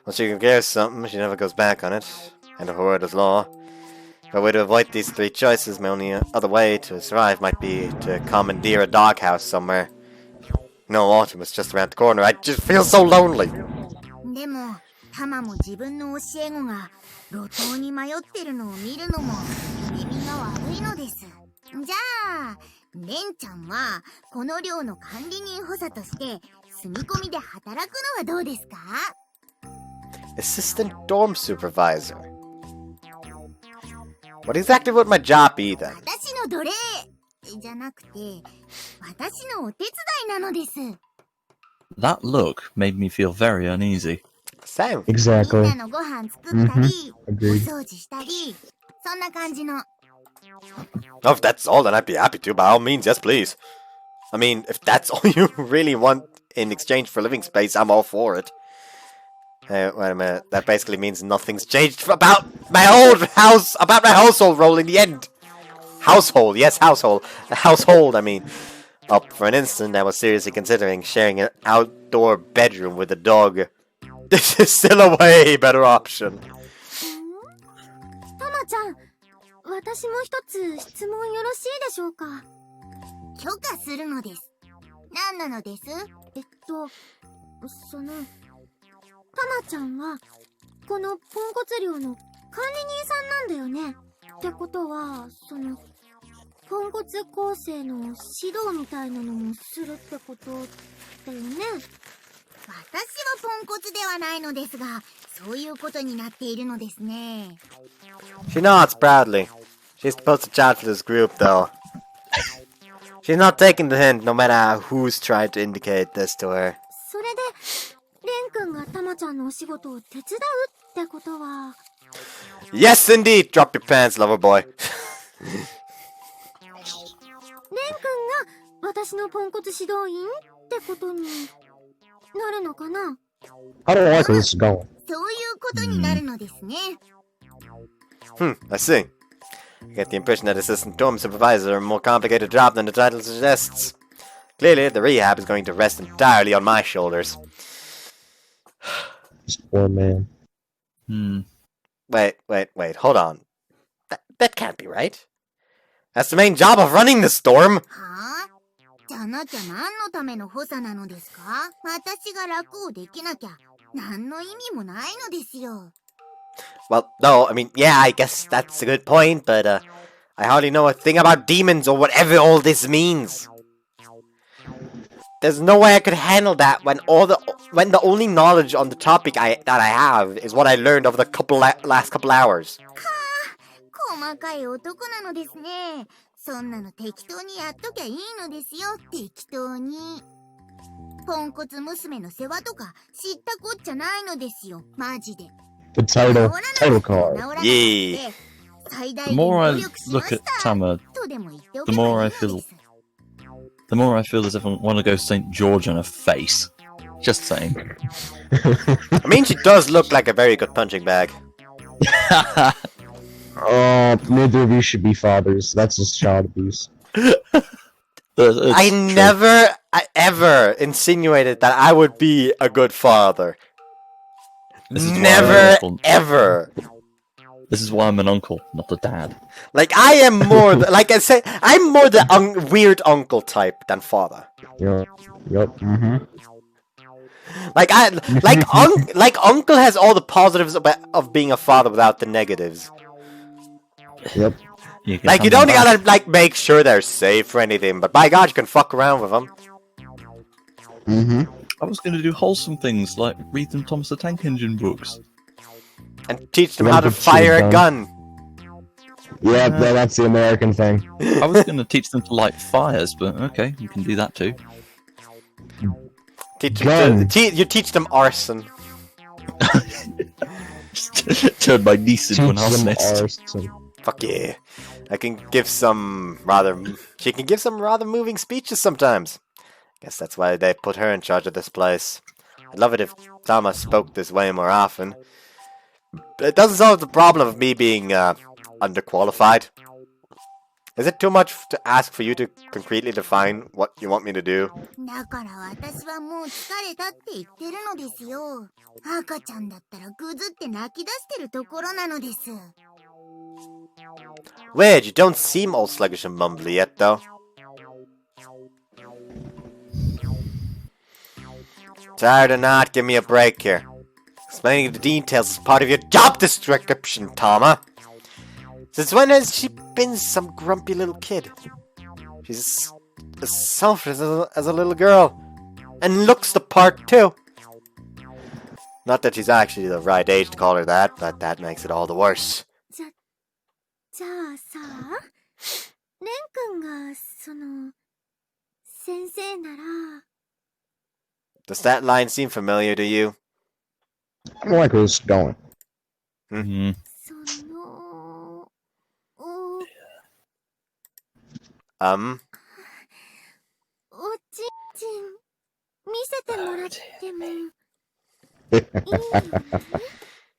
Once she gives something, she never goes back on it. And her word is law. If I were to avoid these three choices, my only other way to survive might be to commandeer a doghouse somewhere. No, autumn is just around the corner. I just feel so lonely. でも、タマも自分の教え子が路頭に迷ってるのを見るのも耳が悪いのです。じゃあ、レンちゃんはこの寮の管理人補佐として住み込みで働くのはどうですか？ Assistant dorm supervisor. What exactly would my job be then? 私の奴隷じゃなくて、私のお手伝いなのです。 That look made me feel very uneasy. Same. みん Exactly. なのご飯作ったり、お Agreed. 掃除したり、そんな感じの。 Oh, if that's all, then I'd be happy to. By all means, yes, please. I mean, if that's all you really want in exchange for living space, I'm all for it. Wait a minute. That basically means nothing's changed about my old house, about my household role in the end. Household, yes, household. Household, I mean. Up for an instant, I was seriously considering sharing an outdoor bedroom with a dog. This is still a way better option. タマちゃん、私も一つ質問よろしいでしょうか？許可するのです。何なのです？タマちゃんはこのポンコツ寮の管理人さんなんだよね。ってことは、ポンコツ構成の指導みたいなのもするってことだよね。私はポンコツではないのですが、そういうことになっているのですね。 She nods proudly. She's supposed to chat for this group, though. She's not taking the hint, no matter who's tried to indicate this to her. それで、レン君がタマちゃんのお仕事を手伝うってことは。 Yes, indeed! Drop your pants, lover boy. レン君が私のポンコツ指導員ってことになるのかな？ I don't like where this is going. そういうことになるのですね。I see. I get the impression that assistant dorm supervisor is a more complicated job than the title suggests. Clearly, the rehab is going to rest entirely on my shoulders. This poor man. Wait, hold on. That can't be right. That's the main job of running the storm! はあ？じゃなきゃ何のための補佐なのですか？私が楽をできなきゃ何の意味もないのですよ。 Well, no, I mean, yeah, I guess that's a good point, but, I hardly know a thing about demons or whatever all this means. There's no way I could handle that when the only knowledge on the topic that I have is what I learned over the last couple hours. 細かい男なのですね。そんなの適当にやっときゃいいのですよ。適当に。ポンコツ娘の世話とか知ったこっちゃないのですよ。マジで。 The title card. Yeah. The more I look at Tama, the more I feel as if I want to go St. George on her face. Just saying. I mean, she does look like a very good punching bag. Neither of you should be fathers. That's just child abuse. I never ever insinuated that I would be a good father. This is why I'm Never an uncle. ever. This is why I'm an uncle, not a dad. Like I am more, like I say, I'm more the weird uncle type than father. Yep. Mm-hmm. Like like uncle has all the positives of being a father without the negatives. Yep. Like you don't gotta like make sure they're safe or anything, but by God, you can fuck around with them. Mm-hmm. I was going to do wholesome things like read them Thomas the Tank Engine books. And teach them Well, how to good shit, fire a Don. gun. Yeah, that's the American thing. I was going to teach them to light fires, but okay, you can do that too. Teach Gun. them you teach them arson. Turn my niece into an Teach them arsonist. arson. Fuck yeah. I can give some she can give some rather moving speeches sometimes. Guess that's why they put her in charge of this place. I'd love it if Thomas spoke this way more often. But it doesn't solve the problem of me being underqualified. Is it too much to ask for you to concretely define what you want me to do? だから私はもう疲れたって言ってるのですよ。赤ちゃんだったらぐずって泣き出してるところなのです。 Weird, you don't seem all sluggish and mumbly yet, though. Tired or not, give me a break here. Explaining the details is part of your job description, Tama. Since when has she been some grumpy little kid? She's as selfish as a little girl. And looks the part, too. Not that she's actually the right age to call her that, but that makes it all the worse. じゃあさ、レン君が先生なら Does that line seem familiar to you? I don't like where this is going. Mm. おちんちん見せてもらってもいい？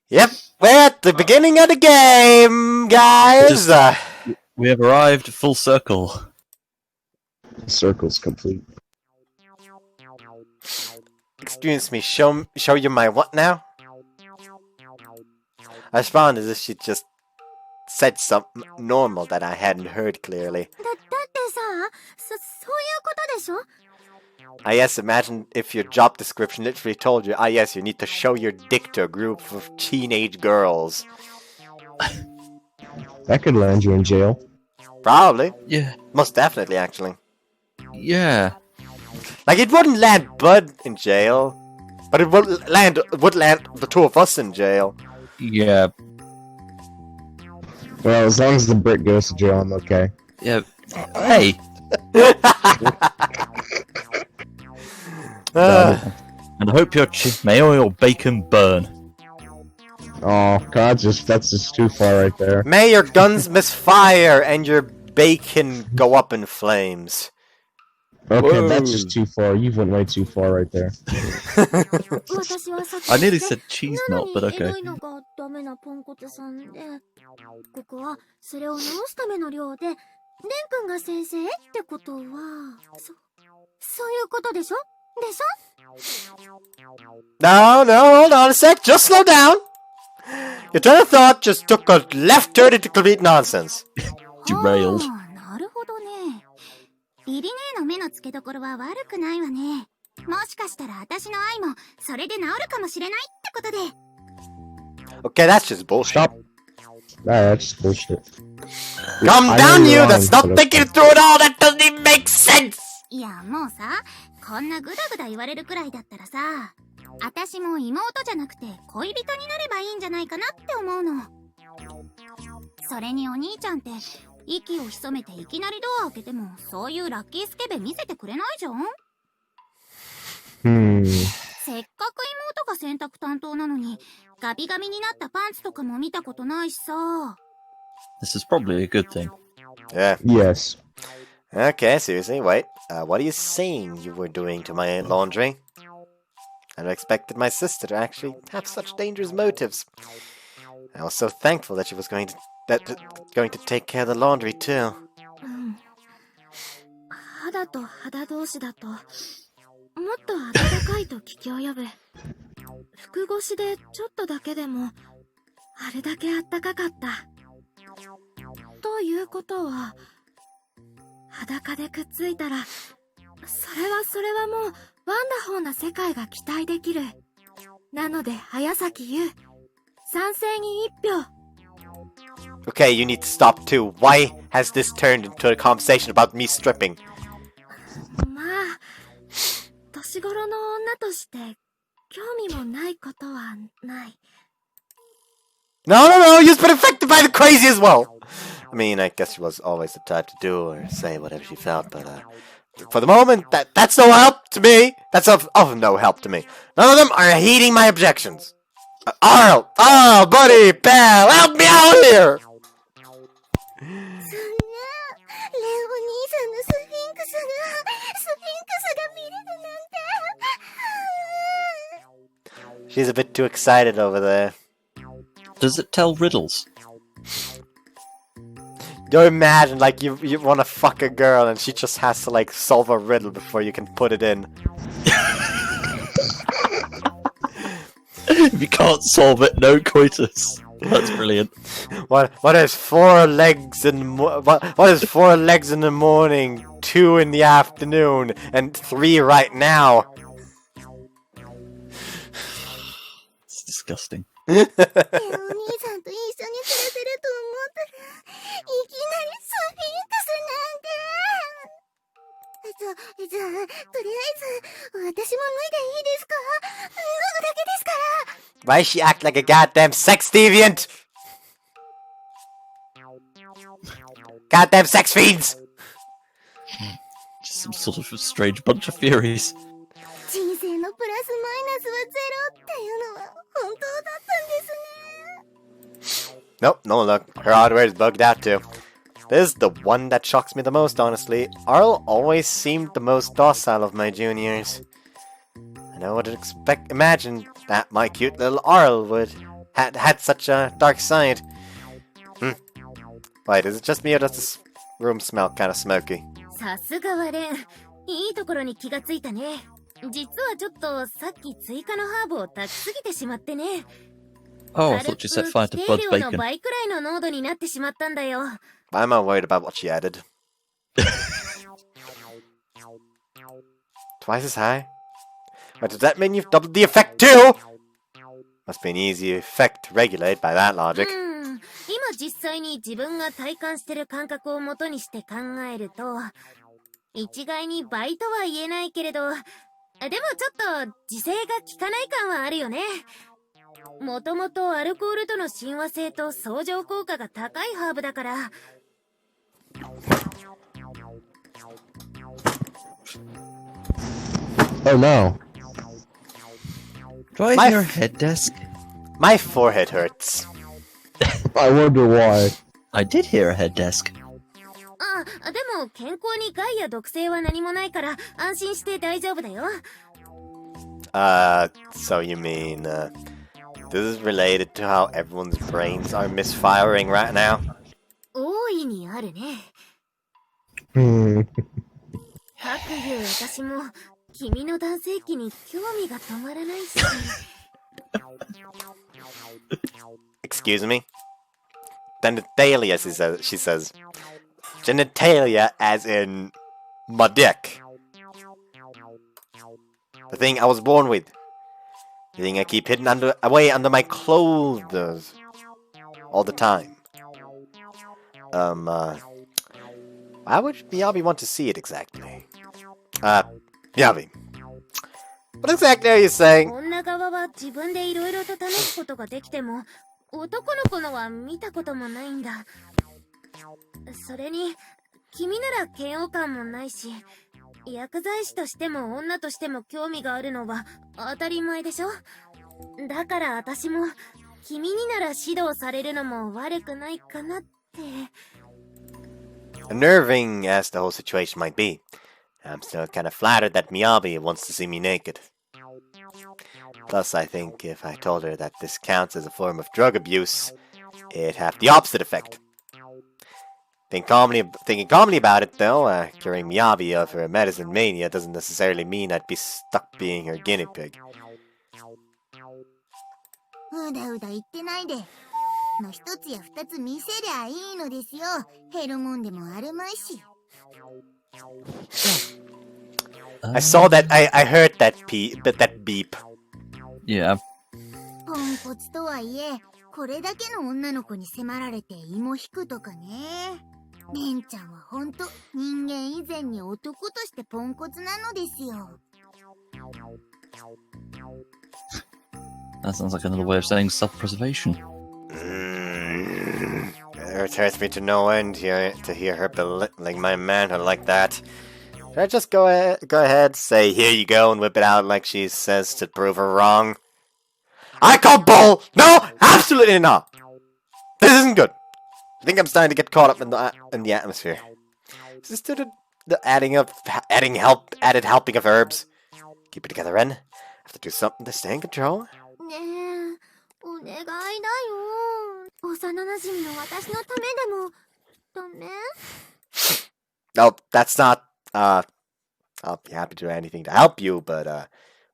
Yep, we're at the beginning of the game, guys! We have arrived full circle. The circle's complete. Excuse me, show you my what now? I responded as if she just said something normal that I hadn't heard clearly. だってさ、そういうことでしょ？ I yes, imagine if your job description literally told you, yes, you need to show your dick to a group of teenage girls. That could land you in jail. Probably. Yeah. Most definitely, actually. Yeah. Like, it wouldn't land Bud in jail, but it would land the two of us in jail. Yeah. Well, as long as the brick goes to jail, I'm okay. Yeah. Hey. And I hope may all your bacon burn. Oh, God, that's just too far right there. May your guns misfire and your bacon go up in flames. Okay, Whoa. that's just too far. You went way too far right there. 私はさっき I nearly said cheese melt, but なのにエ okay. ロいのがダメなポンコツさんで、ここはそれを直すための寮で、レン君が先生ってことは、そういうことでしょ？でしょ？ No, hold on a sec. Just slow down. Your turn of thought just took a left turn into complete nonsense. Derailed. なるほどね。リリネーの目の付けどころは悪くないわね。もしかしたら私の愛もそれで治るかもしれないってことで。 Okay, that's just bullshit. Stop. Nah, that's bullshit. Calm I know down, you're you. wrong, That's not but thinking okay. through it all. That doesn't even make sense. いや、もうさ、こんなグダグダ言われるくらいだったらさ、私も妹じゃなくて恋人になればいいんじゃないかなって思うの。それにお兄ちゃんって息を潜めていきなりドア開けてもそういうラッキースケベ見せてくれないじゃん。せっかく妹が洗濯担当なのにガビガビになったパンツとかも見たことないしさ。 This is probably a good thing. Yeah. Yes. Okay, seriously, wait. What are you saying you were doing to my laundry? I never expected my sister to actually have such dangerous motives. I was so thankful that she was going to That's going to take care of the laundry too. うん。肌と肌同士だと、もっと暖かいと聞き及ぶ。服越しでちょっとだけでも、あれだけ暖かかった。ということは、裸でくっついたら、それはもう、ワンダホーな世界が期待できる。なので、早崎優、賛成に1票。Okay, you need to stop too. Why has this turned into a conversation about me stripping? まあ、年頃の女として、興味もないことはない。No, no, no, you've been affected by the crazy as well! I mean, I guess she was always the type to do or say whatever she felt, but, for the moment, that's no help to me! That's of no help to me. None of them are heeding my objections! Arl! Oh, buddy, pal, help me out here! そんな、レオ兄さんのスフィンクスが見れるなんて。 She's a bit too excited over there. Does it tell riddles? You imagine, like, you want to fuck a girl and she just has to, like, solve a riddle before you can put it in. If you can't solve it, no coitus. That's brilliant. What is 4 legs in what is 4 legs in the morning, 2 in the afternoon, and 3 right now? It's disgusting. レオ兄さんと一緒に暮らせると思ったら、いきなりスフィンクスなんて。じゃあ、とりあえず、私も脱いでいいですか？脱ぐだけですから。Why does she act like a goddamn sex deviant? Goddamn sex fiends! Just some sort of strange bunch of furies. 人生のプラスマイナスはゼロっていうのは本当だったんですね。 Nope, no look. Her hardware is bugged out too. This is the one that shocks me the most, honestly. Arl always seemed the most docile of my juniors. I never would imagine that my cute little Arl would had such a dark side. Wait, is it just me or does this room smell kind of smoky? さすがはレン。いいところに気がついたね。実はちょっとさっき追加のハーブを炊きすぎてしまってね。 Oh, I thought you set fire to Bud's 軽く規定量の bacon. 倍くらいの濃度になってしまったんだよ。Why am I worried about what she added? Twice as high? But does that mean you've doubled the effect too? Must be an easy effect to regulate by that logic. 今実際に自分が体感してる感覚を元にして考えると、一概に倍とは言えないけれど、でもちょっと自制が効かない感はあるよね。もともとアルコールとの親和性と相乗効果が高いハーブだから。Oh no. Do I hear a head desk? My forehead hurts. I wonder why. I did hear a head desk. あ、でも健康に害や毒性は何もないから安心して大丈夫だよ。So you mean, this is related to how everyone's brains are misfiring right now? 大いにあるね。かくいう私も君の男性器に興味が止まらないし。Excuse me? Genitalia, she says. Genitalia as in my dick. The thing I was born with. The thing I keep hidden away under my clothes. All the time. Why would Miyabi want to see it exactly? Miyabi. What exactly are you saying? 女側は自分でいろいろと試すことができても、男の子のは見たこともないんだ。それに、君なら嫌悪感もないし、薬剤師としても女としても興味があるのは当たり前でしょ？だから私も、君になら指導されるのも悪くないかなって。Unnerving as the whole situation might be, I'm still kind of flattered that Miyabi wants to see me naked. Plus, I think if I told her that this counts as a form of drug abuse, it have the opposite effect. Thinking calmly about it, though, curing Miyabi of her medicine mania doesn't necessarily mean I'd be stuck being her guinea pig. うだうだ言ってないで。の一つや二つ見せりゃいいのですよ。減るもんでもあるまいし。I saw that. I heard that beep. Yeah. ポンコツとはいえ、これだけの女の子に迫られて芋引くとかね。レンちゃんはほんと人間以前に男としてポンコツなのですよ。That sounds like another way of saying self-preservation. It hurts me to no end to hear her belittling my manhood like that. Should I just go ahead, say here you go, and whip it out like she says to prove her wrong? I call bull! No, absolutely not. This isn't good. I think I'm starting to get caught up in the atmosphere. Is this due to the added helping of herbs? Keep it together, Ren. Have to do something to stay in control. ねえ、お願いだよ。幼馴染の私のためでもダメ？ No, that's not. I'll be happy to do anything to help you, but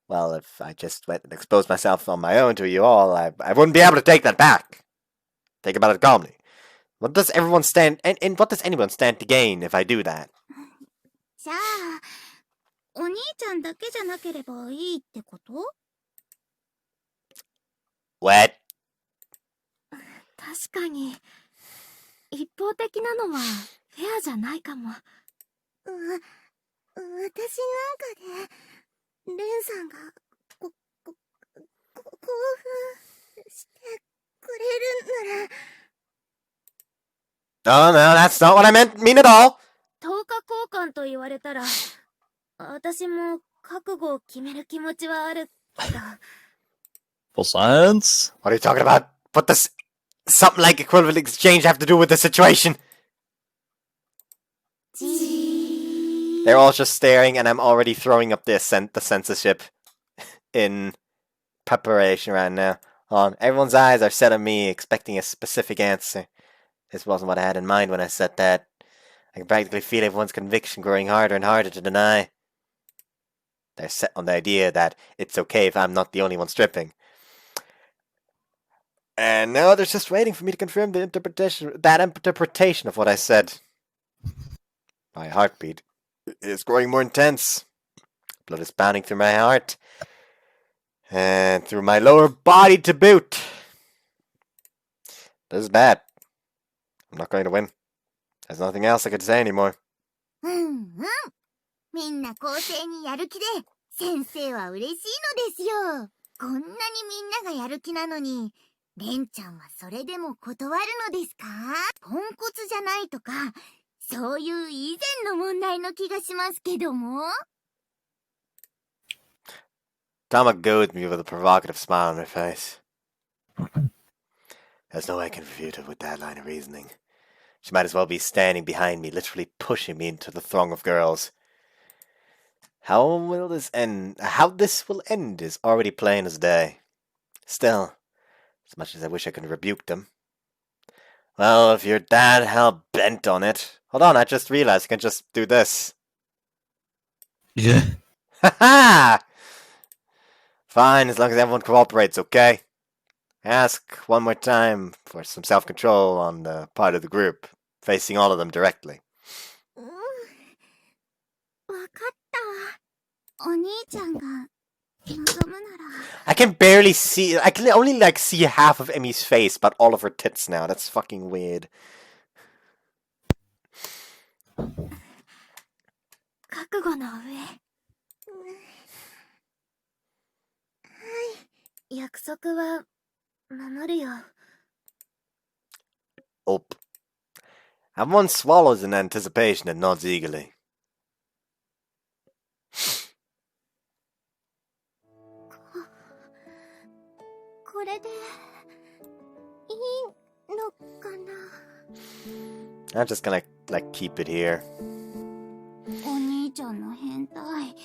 well, if I just went and exposed myself on my own to you all, I wouldn't be able to take that back. Think about it calmly. What does everyone stand and what does anyone stand to gain if I do that? じゃあ、お兄ちゃんだけじゃなければいいってこと？ What? 確かに一方的なのはフェアじゃないかも。私なんかで、レンさんが興奮してくれるなら。Oh no, that's not what I mean at all. 10日交換と言われたら、私も覚悟を決める気持ちはあるけど。For science? What are you talking about? What does something like equivalent exchange have to do with the situation? They're all just staring, and I'm already throwing up the censorship in preparation right now. Everyone's eyes are set on me, expecting a specific answer. This wasn't what I had in mind when I said that. I can practically feel everyone's conviction growing harder and harder to deny. They're set on the idea that it's okay if I'm not the only one stripping. And now they're just waiting for me to confirm that interpretation of what I said. My heartbeat is growing more intense. Blood is pounding through my heart. And through my lower body to boot. This is bad. I'm not going to win. There's nothing else I could say anymore. みんな公正にやる気で、先生は嬉しいのですよ。こんなにみんながやる気なのに、レンちゃんはそれでも断るのですか？ポンコツじゃないとか、そういう以前の問題の気がしますけども。Tama goads me with a provocative smile on her face. There's no way I can refute her with that line of reasoning. She might as well be standing behind me, literally pushing me into the throng of girls. How this will end is already plain as day. Still, as much as I wish I could rebuke them. Well, if you're that hell-bent on it... Hold on, I just realized I can just do this. Yeah. Ha-ha! Fine, as long as everyone cooperates, okay? Ask one more time for some self-control on the part of the group, facing all of them directly. わかった。お兄ちゃんが望むなら。I can barely see. I can only see half of Emmy's face, but all of her tits now. That's fucking weird. 覚悟の上。約束は守るよ。Oh. Everyone swallows in anticipation and nods eagerly. これでいいのかな。 I'm just gonna keep it here. お兄ちゃんの変態。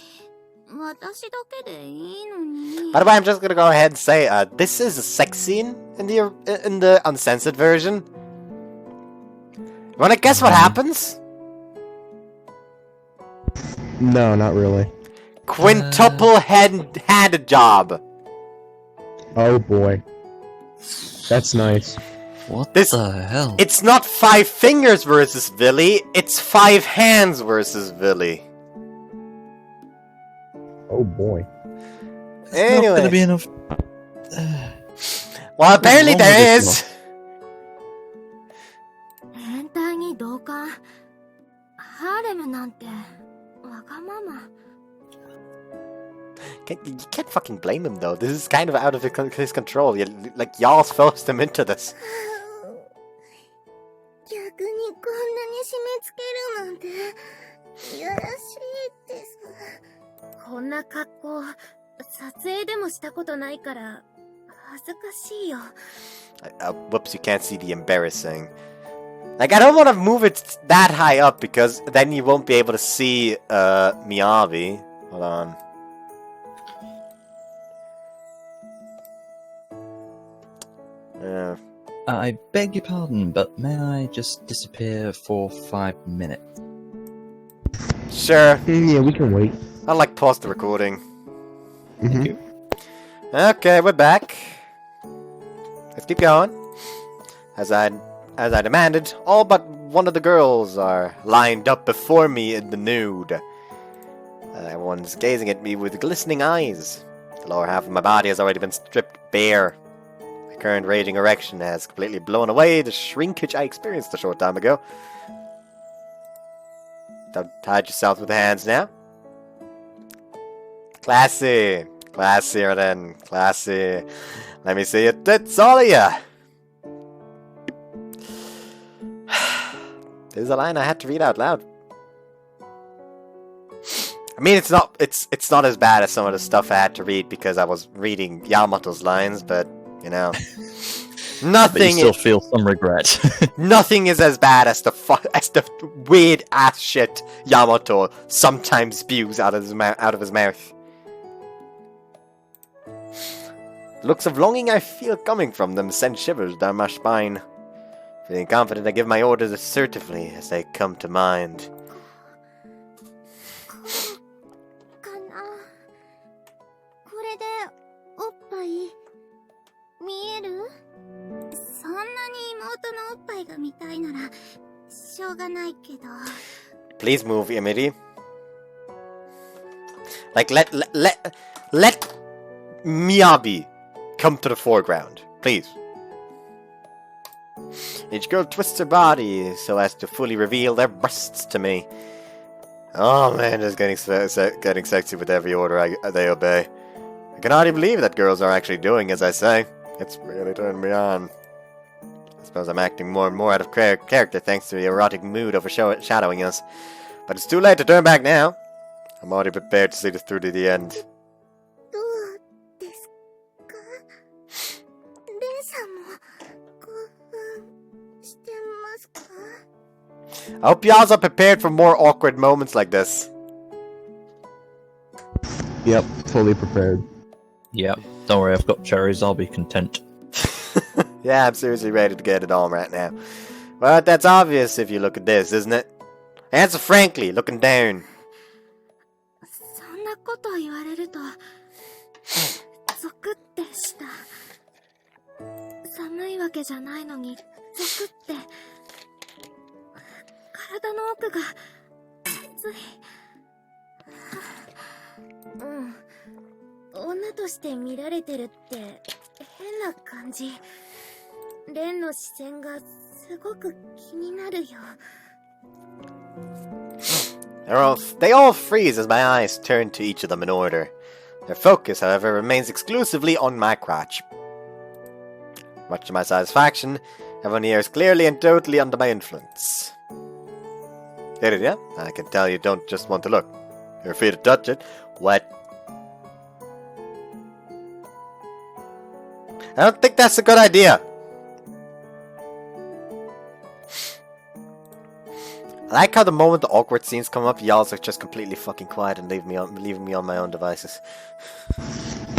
私だけでいいのに。By the way, I'm just gonna go ahead and say, this is a sex scene. in the uncensored version. You wanna guess what happens? No, not really. Quintuple handed job. Oh boy. That's nice. What This- the hell? It's not 5 fingers versus Villy, it's 5 hands versus Villy. Oh boy. It's not gonna Anyway. be enough. Well, apparently wrong with there this is. 変態に同感。ハーレムなんて、わがまま。You can't fucking blame him though. This is kind of out of his control. Like y'all forced him into this. 逆にこんなに締め付けるなんていやらしいです。こんな格好、撮影でもしたことないから、恥ずかしいよ。Whoops, you can't see the embarrassing. Like, I don't want to move it that high up because then you won't be able to see Miyabi. Hold on. I beg your pardon, but may I just disappear for 5 minutes? Sure. Yeah, we can wait. I'll like pause the recording. Mhm. you. Okay, we're back. Let's keep going. As I demanded, all but one of the girls are lined up before me in the nude. Everyone's gazing at me with glistening eyes. The lower half of my body has already been stripped bare. My current raging erection has completely blown away the shrinkage I experienced a short time ago. Don't hide yourself with the hands now. Classy. Classier then. Classy. Let me see it. It's all of ya. There's a line I had to read out loud. I mean, it's not as bad as some of the stuff I had to read because I was reading Yamato's lines, but you know, But you nothing still feel some regret. nothing is as bad as the weird ass shit Yamato sometimes spews out of his mouth. Looks of longing I feel coming from them send shivers down my spine. Feeling confident I give my orders assertively as they come to mind. かな。これでおっぱい見える？そんなに妹のおっぱいが見たいならしょうがないけど。 Please move, Emiri. Like, let Miyabi come to the foreground, please. Each girl twists her body so as to fully reveal their breasts to me. Oh man, it's getting sexy with every order they obey. I can hardly believe that girls are actually doing as I say. It's really turned me on. I suppose I'm acting more and more out of character thanks to the erotic mood overshadowing us. But it's too late to turn back now. I'm already prepared to see this through to the end. どうですか？レンさんも興奮してますか？ I hope y'all are prepared for more awkward moments like this. Yep, fully prepared. Yep. Don't worry, I've got cherries. I'll be content. Yeah, I'm seriously ready to get it on right now. But that's obvious if you look at this, isn't it? Answer frankly, looking down. そんなこと言われると、ゾクってした。寒いわけじゃないのに、ゾクって。体の奥が、熱い。女として見られてるって、変な感じ。レンの視線がすごく気になるよ。They all freeze as my eyes turn to each of them in order. Their focus, however, remains exclusively on my crotch. Much to my satisfaction, everyone here is clearly and totally under my influence. Get it, yeah? I can tell you don't just want to look. You're free to touch it. What? I don't think that's a good idea. I like how the moment the awkward scenes come up, y'all are just completely fucking quiet and leaving me on my own devices.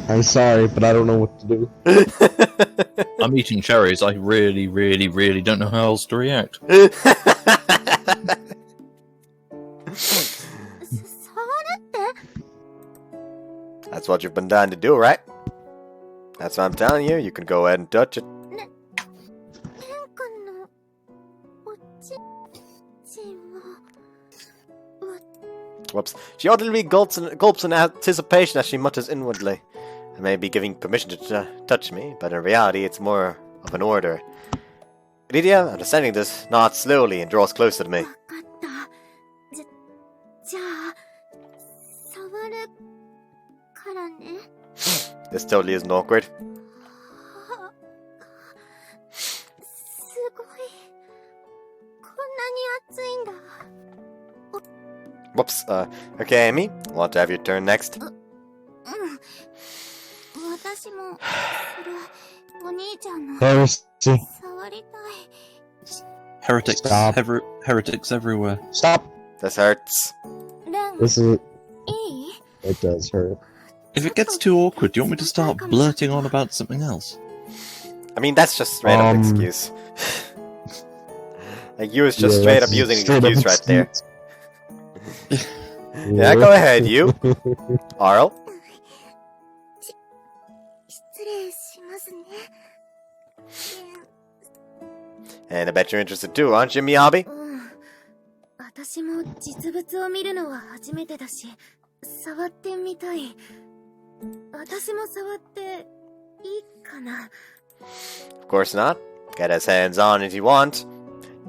I'm sorry, but I don't know what to do. I'm eating cherries. I really, really, really don't know how else to react. 触るって That's what you've been dying to do, right? That's what I'm telling you. You can go ahead and touch it. レン君のおちんちんは Whoops. She audibly gulps in anticipation as she mutters inwardly. I may be giving permission to touch me, but in reality it's more of an order. Lydia, understanding this, nods slowly and draws closer to me. わかったじゃあ触るからね This totally isn't awkward. すごいこんなに熱いんだ Whoops. Okay, Amy. Want to have your turn next? うん私もそれお兄ちゃんの Heresy. 触りたい Heretics, Stop. heretics everywhere. Stop. This hurts. レン This is. いい It does hurt. If it gets too awkward, do you want me to start blurting on about something else? I mean, that's just straight up excuse. Like, you was just straight up that's using an straight up excuse right there. excuse. Yeah, go ahead, you. Arl. 失礼しますね And I bet you're interested too, aren't you, Miyabi? うん私も実物を見るのは初めてだし触ってみたい私も触っていいかな Of course not. Get his hands on if you want.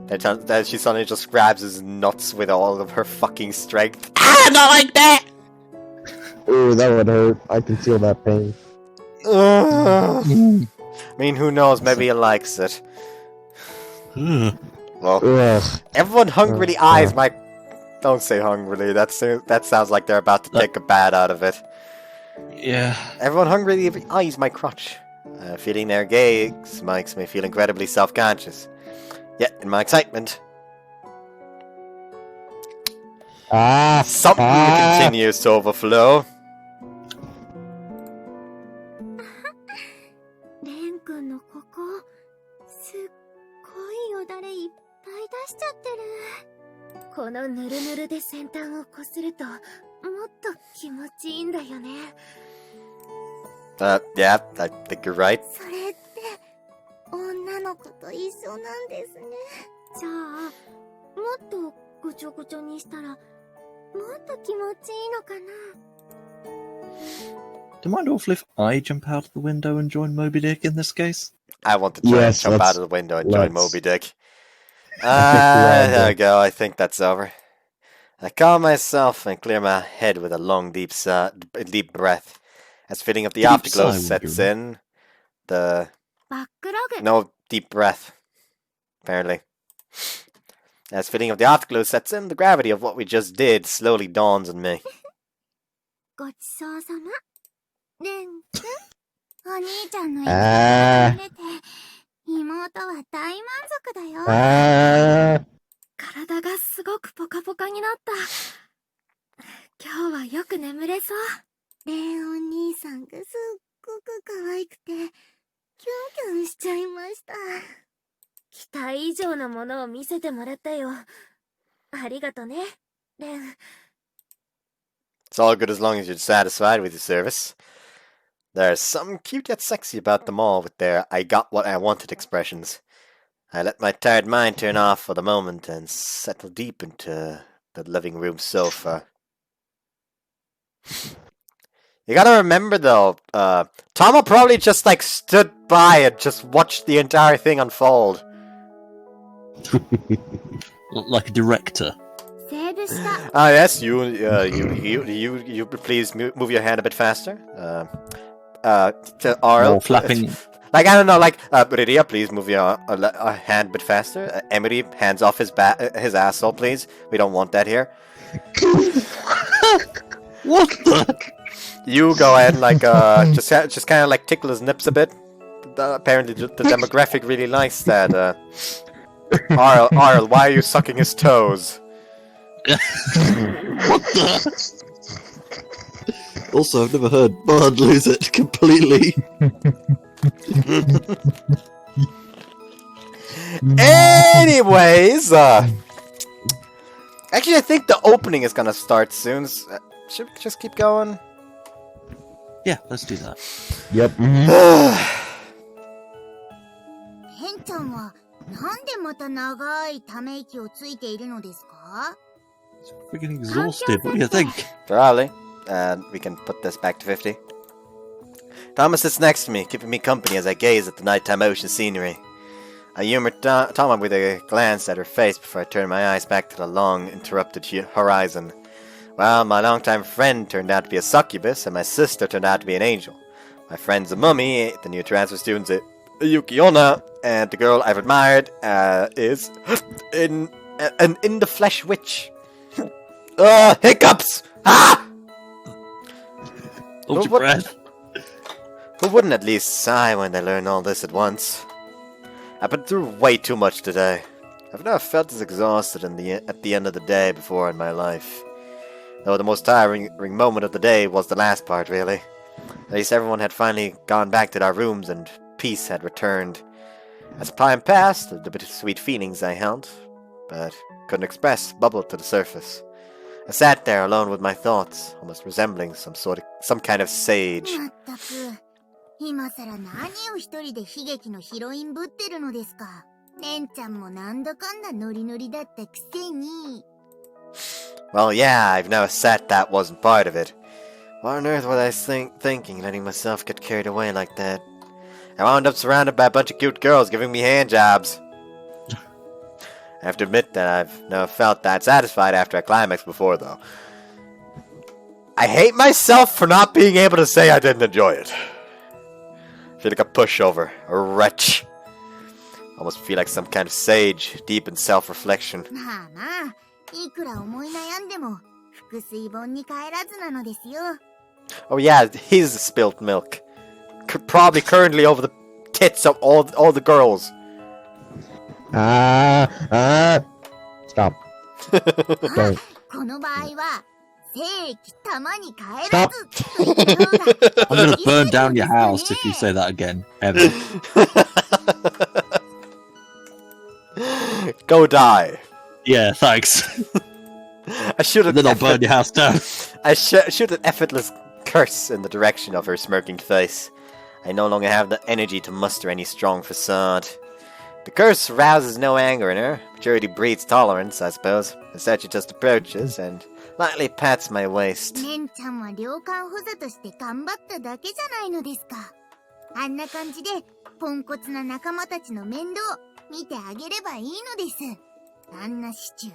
Then she suddenly just grabs his nuts with all of her fucking strength. Ah, not like that! Ooh, that would hurt. I can feel that pain. I mean, who knows? Maybe he likes it. Well, Ugh. everyone hungrily eyes my... Don't say hungrily. That sounds like they're about to take a bad out of it. Yeah. Everyone hungrily eyes my crotch. Feeling their gaze makes me feel incredibly self-conscious. Yet, in my excitement, something continues to overflow. レン君のここすっごいよだれいっぱい出しちゃってるこのぬるぬるで先端をこするともっと気持ちいいんだよね Yeah, I think you're right. それって女の子と一緒なんですねじゃあもっとぐちょぐちょにしたらもっと気持ちいいのかな Do you mind awful if I jump out of the window and join Moby Dick in this case? I want to try and Yes, jump let's- out of the window and join let's. Moby Dick. Yeah, There we go. I think that's over. I calm myself and clear my head with a long, deep breath. As feeling of the Deep afterglow sigh, sets would you? in, the... バックログ No deep breath, apparently. As feeling of the afterglow sets in, the gravity of what we just did slowly dawns on me. ごちそうさまレン君お兄ちゃんのあー見れて妹は大満足だよ 体がすごくポカポカになった今日はよく眠れそうレンお兄さんがすっごく可愛くてキュンキュンしちゃいました期待以上のものを見せてもらったよありがとねレン It's all good as long as you're satisfied with your service. There's something cute yet sexy about them all with their I got what I wanted expressions. I let my tired mind turn off for the moment and settle deep into the living room sofa. You gotta remember though, Tomo probably just like stood by and just watched the entire thing unfold. Like a director. セーブした Ah, yes, you please move your hand a bit faster. To Arl. More flapping. Like, I don't know, like, Rydia, please move your hand a bit faster. Emery, hands off his asshole, please. We don't want that here. What the? You go ahead and, like, just kind of, like, tickle his nips a bit. Apparently, the demographic really likes that. Arl, why are you sucking his toes? What the? Also, I've never heard Bard lose it completely. Anyways, actually, I think the opening is gonna start soon. Should we just keep going? Yeah, let's do that. Yep. ヘンちゃんはなんでまた長いため息をついているのですか？ It's freaking exhausted. What do you think? Probably. We can put this back to 50. Thomas sits next to me, keeping me company as I gaze at the nighttime ocean scenery. I humor Tama with a glance at her face before I turn my eyes back to the long, interrupted horizon. Well, my longtime friend turned out to be a succubus, and my sister turned out to be an angel. My friend's a mummy, the new transfer student's a Yukiona, and the girl I've admired is an in-the-flesh witch. Hiccups! Ah! Hold your breath. Who wouldn't at least sigh when they learn all this at once? I've been through way too much today. I've never felt as exhausted at the end of the day before in my life. Though the most tiring moment of the day was the last part, really. At least everyone had finally gone back to their rooms and peace had returned. As time passed, the bittersweet feelings I held, but couldn't express, bubbled to the surface. I sat there alone with my thoughts, almost resembling some kind of sage. まったく、今さら何を一人で悲劇のヒロインぶってるのですか。レンちゃんもなんだかんだノリノリだったくせに。Well, yeah, I've never said that wasn't part of it. What on earth was I thinking, letting myself get carried away like that? I wound up surrounded by a bunch of cute girls giving me hand jobs. I have to admit that I've never felt that satisfied after a climax before, though. I hate myself for not being able to say I didn't enjoy it. I feel like a pushover, a wretch. Almost feel like some kind of sage, deep in self-reflection. まあまあ、いくら思い悩んでも、腹水本に帰らずなのですよ。Oh yeah, his spilt milk. Probably currently over the tits of all the girls. Stop. Don't. この場合は、正規たまに帰らずと言った方が I'm gonna burn down your house if you say that again, ever. Go die. Yeah, thanks. I should have. Then I'll burn your house down. I shoot an effortless curse in the direction of her smirking face. I no longer have the energy to muster any strong facade. The curse rouses no anger in her. Maturity breeds tolerance, I suppose. Instead, she just approaches and lightly pats my waist. レンちゃんは良寛補佐として頑張っただけじゃないのですか。あんな感じでポンコツな仲間たちの面倒見てあげればいいのです。あんなシチュー。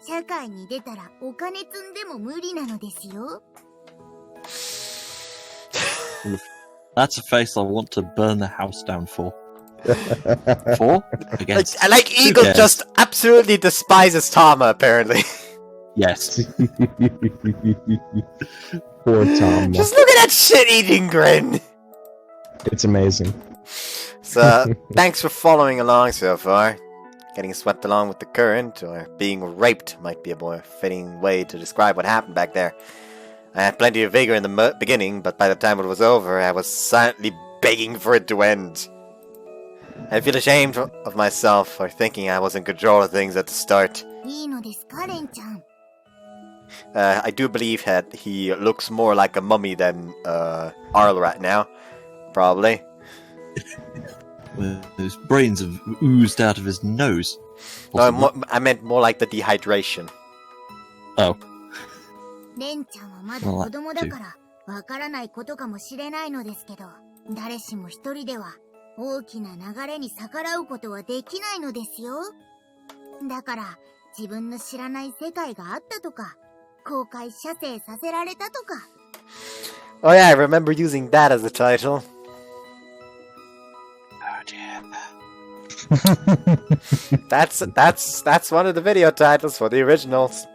社会に出たらお金積んでも無理なのですよ。That's a face I want to burn the house down for. For? Against. Like Eagle just absolutely despises Tama, apparently. Yes. Poor Tom. Just look at that shit-eating grin! It's amazing. So, thanks for following along so far. Getting swept along with the current, or being raped might be a more fitting way to describe what happened back there. I had plenty of vigor in the beginning, but by the time it was over, I was silently begging for it to end. I feel ashamed of myself for thinking I was in control of things at the start. いいのですか、レンちゃん。I do believe that he looks more like a mummy than Arl right now. Probably. His brains have oozed out of his nose. I meant more like the dehydration. Oh. レンちゃんはまだ子供だからわからないことかもしれないのですけど、誰しも一人では大きな流れに逆らうことはできないのですよ。だから自分の知らない世界があったとか、公開射精させられたとか。Oh yeah, I remember using that as the title. That's one of the video titles for the originals.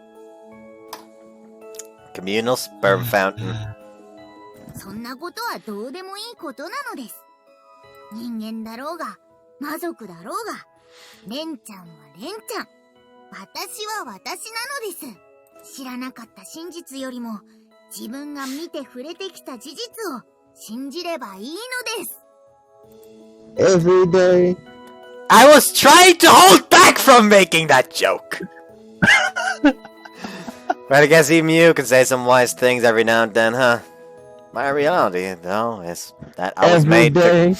Communal sperm fountain. そんなことはどうでもいいことなのです。人間だろうが、魔族だろうが、レンちゃんはレンちゃん。私は私なのです。知らなかった真実よりも、自分が見て触れてきた事実を信じればいいのです。 Every day. I was trying to hold back from making that joke! But I guess even you can say some wise things every now and then, huh? My reality, though, is that I was made to...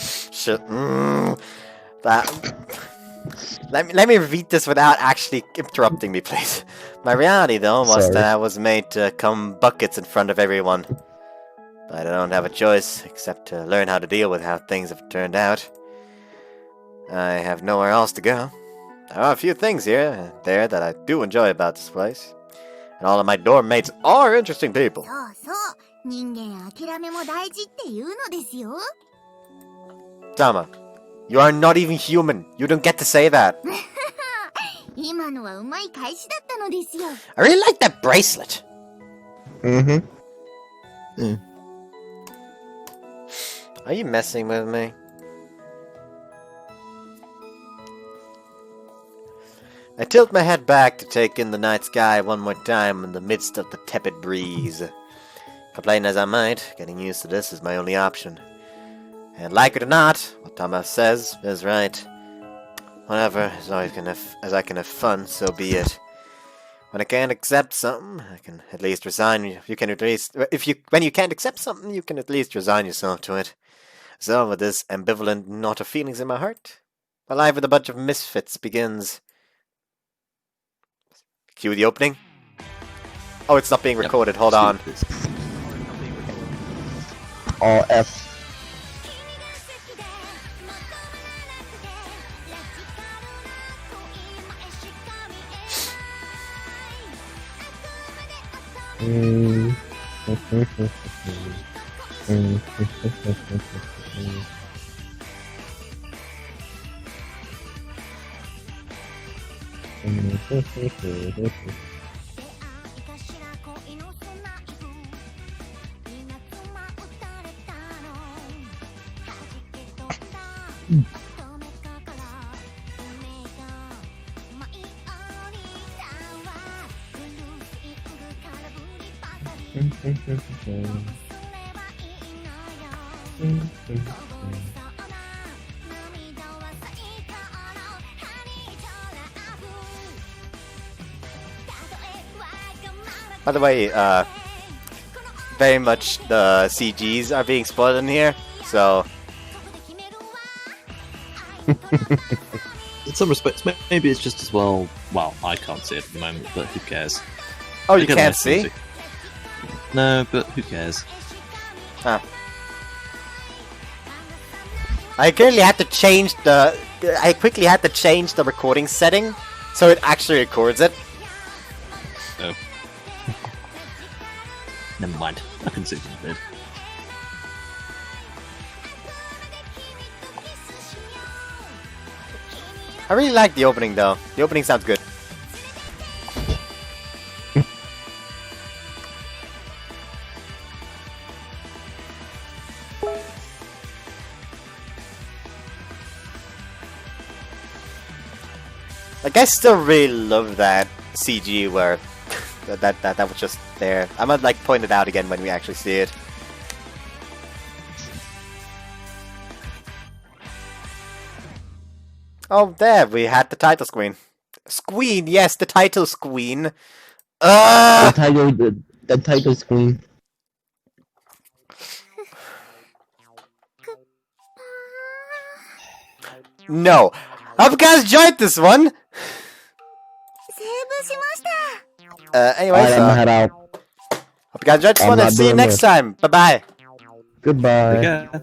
Let me read this without actually interrupting me, please. My reality, though, was that I was made to come buckets in front of everyone. But I don't have a choice, except to learn how to deal with how things have turned out. I have nowhere else to go. There are a few things here and there that I do enjoy about this place. And all of my dorm mates are interesting people. そうそう、人間諦めも大事って言うのですよ。 Tama, you are not even human. You don't get to say that. 今のはうまい返しだったのですよ。 I really like that bracelet. Mm-hmm. Are you messing with me? I tilt my head back to take in the night sky one more time in the midst of the tepid breeze. Complain as I might, getting used to this is my only option. And like it or not, what Thomas says is right. Whatever, as I can have fun, so be it. When I can't accept something, I can at least resign. When you can't accept something, you can at least resign yourself to it. So, with this ambivalent knot of feelings in my heart, my life with a bunch of misfits begins. Cue the opening. Oh, it's not being recorded. Hold on. All F. By the way, very much the CGs are being spoiled in here, so... In some respects, maybe it's just as well... Well, I can't see it at the moment, but who cares? Oh, you can't see? No, but who cares? Huh. I quickly had to change the recording setting, so it actually records it. Oh. Never mind. I can see what you did. I really like the opening though. The opening sounds good. Like, I still really love that CG where that was just there. I'm gonna like point it out again when we actually see it. Oh, there we had the title screen. Screen, yes, the title screen. The title screen. No. Hope you guys enjoyed this one. Anyway, Alright, I'm gonna head out. hope you guys enjoyed this one and see you next time. Bye bye. Goodbye. Yeah.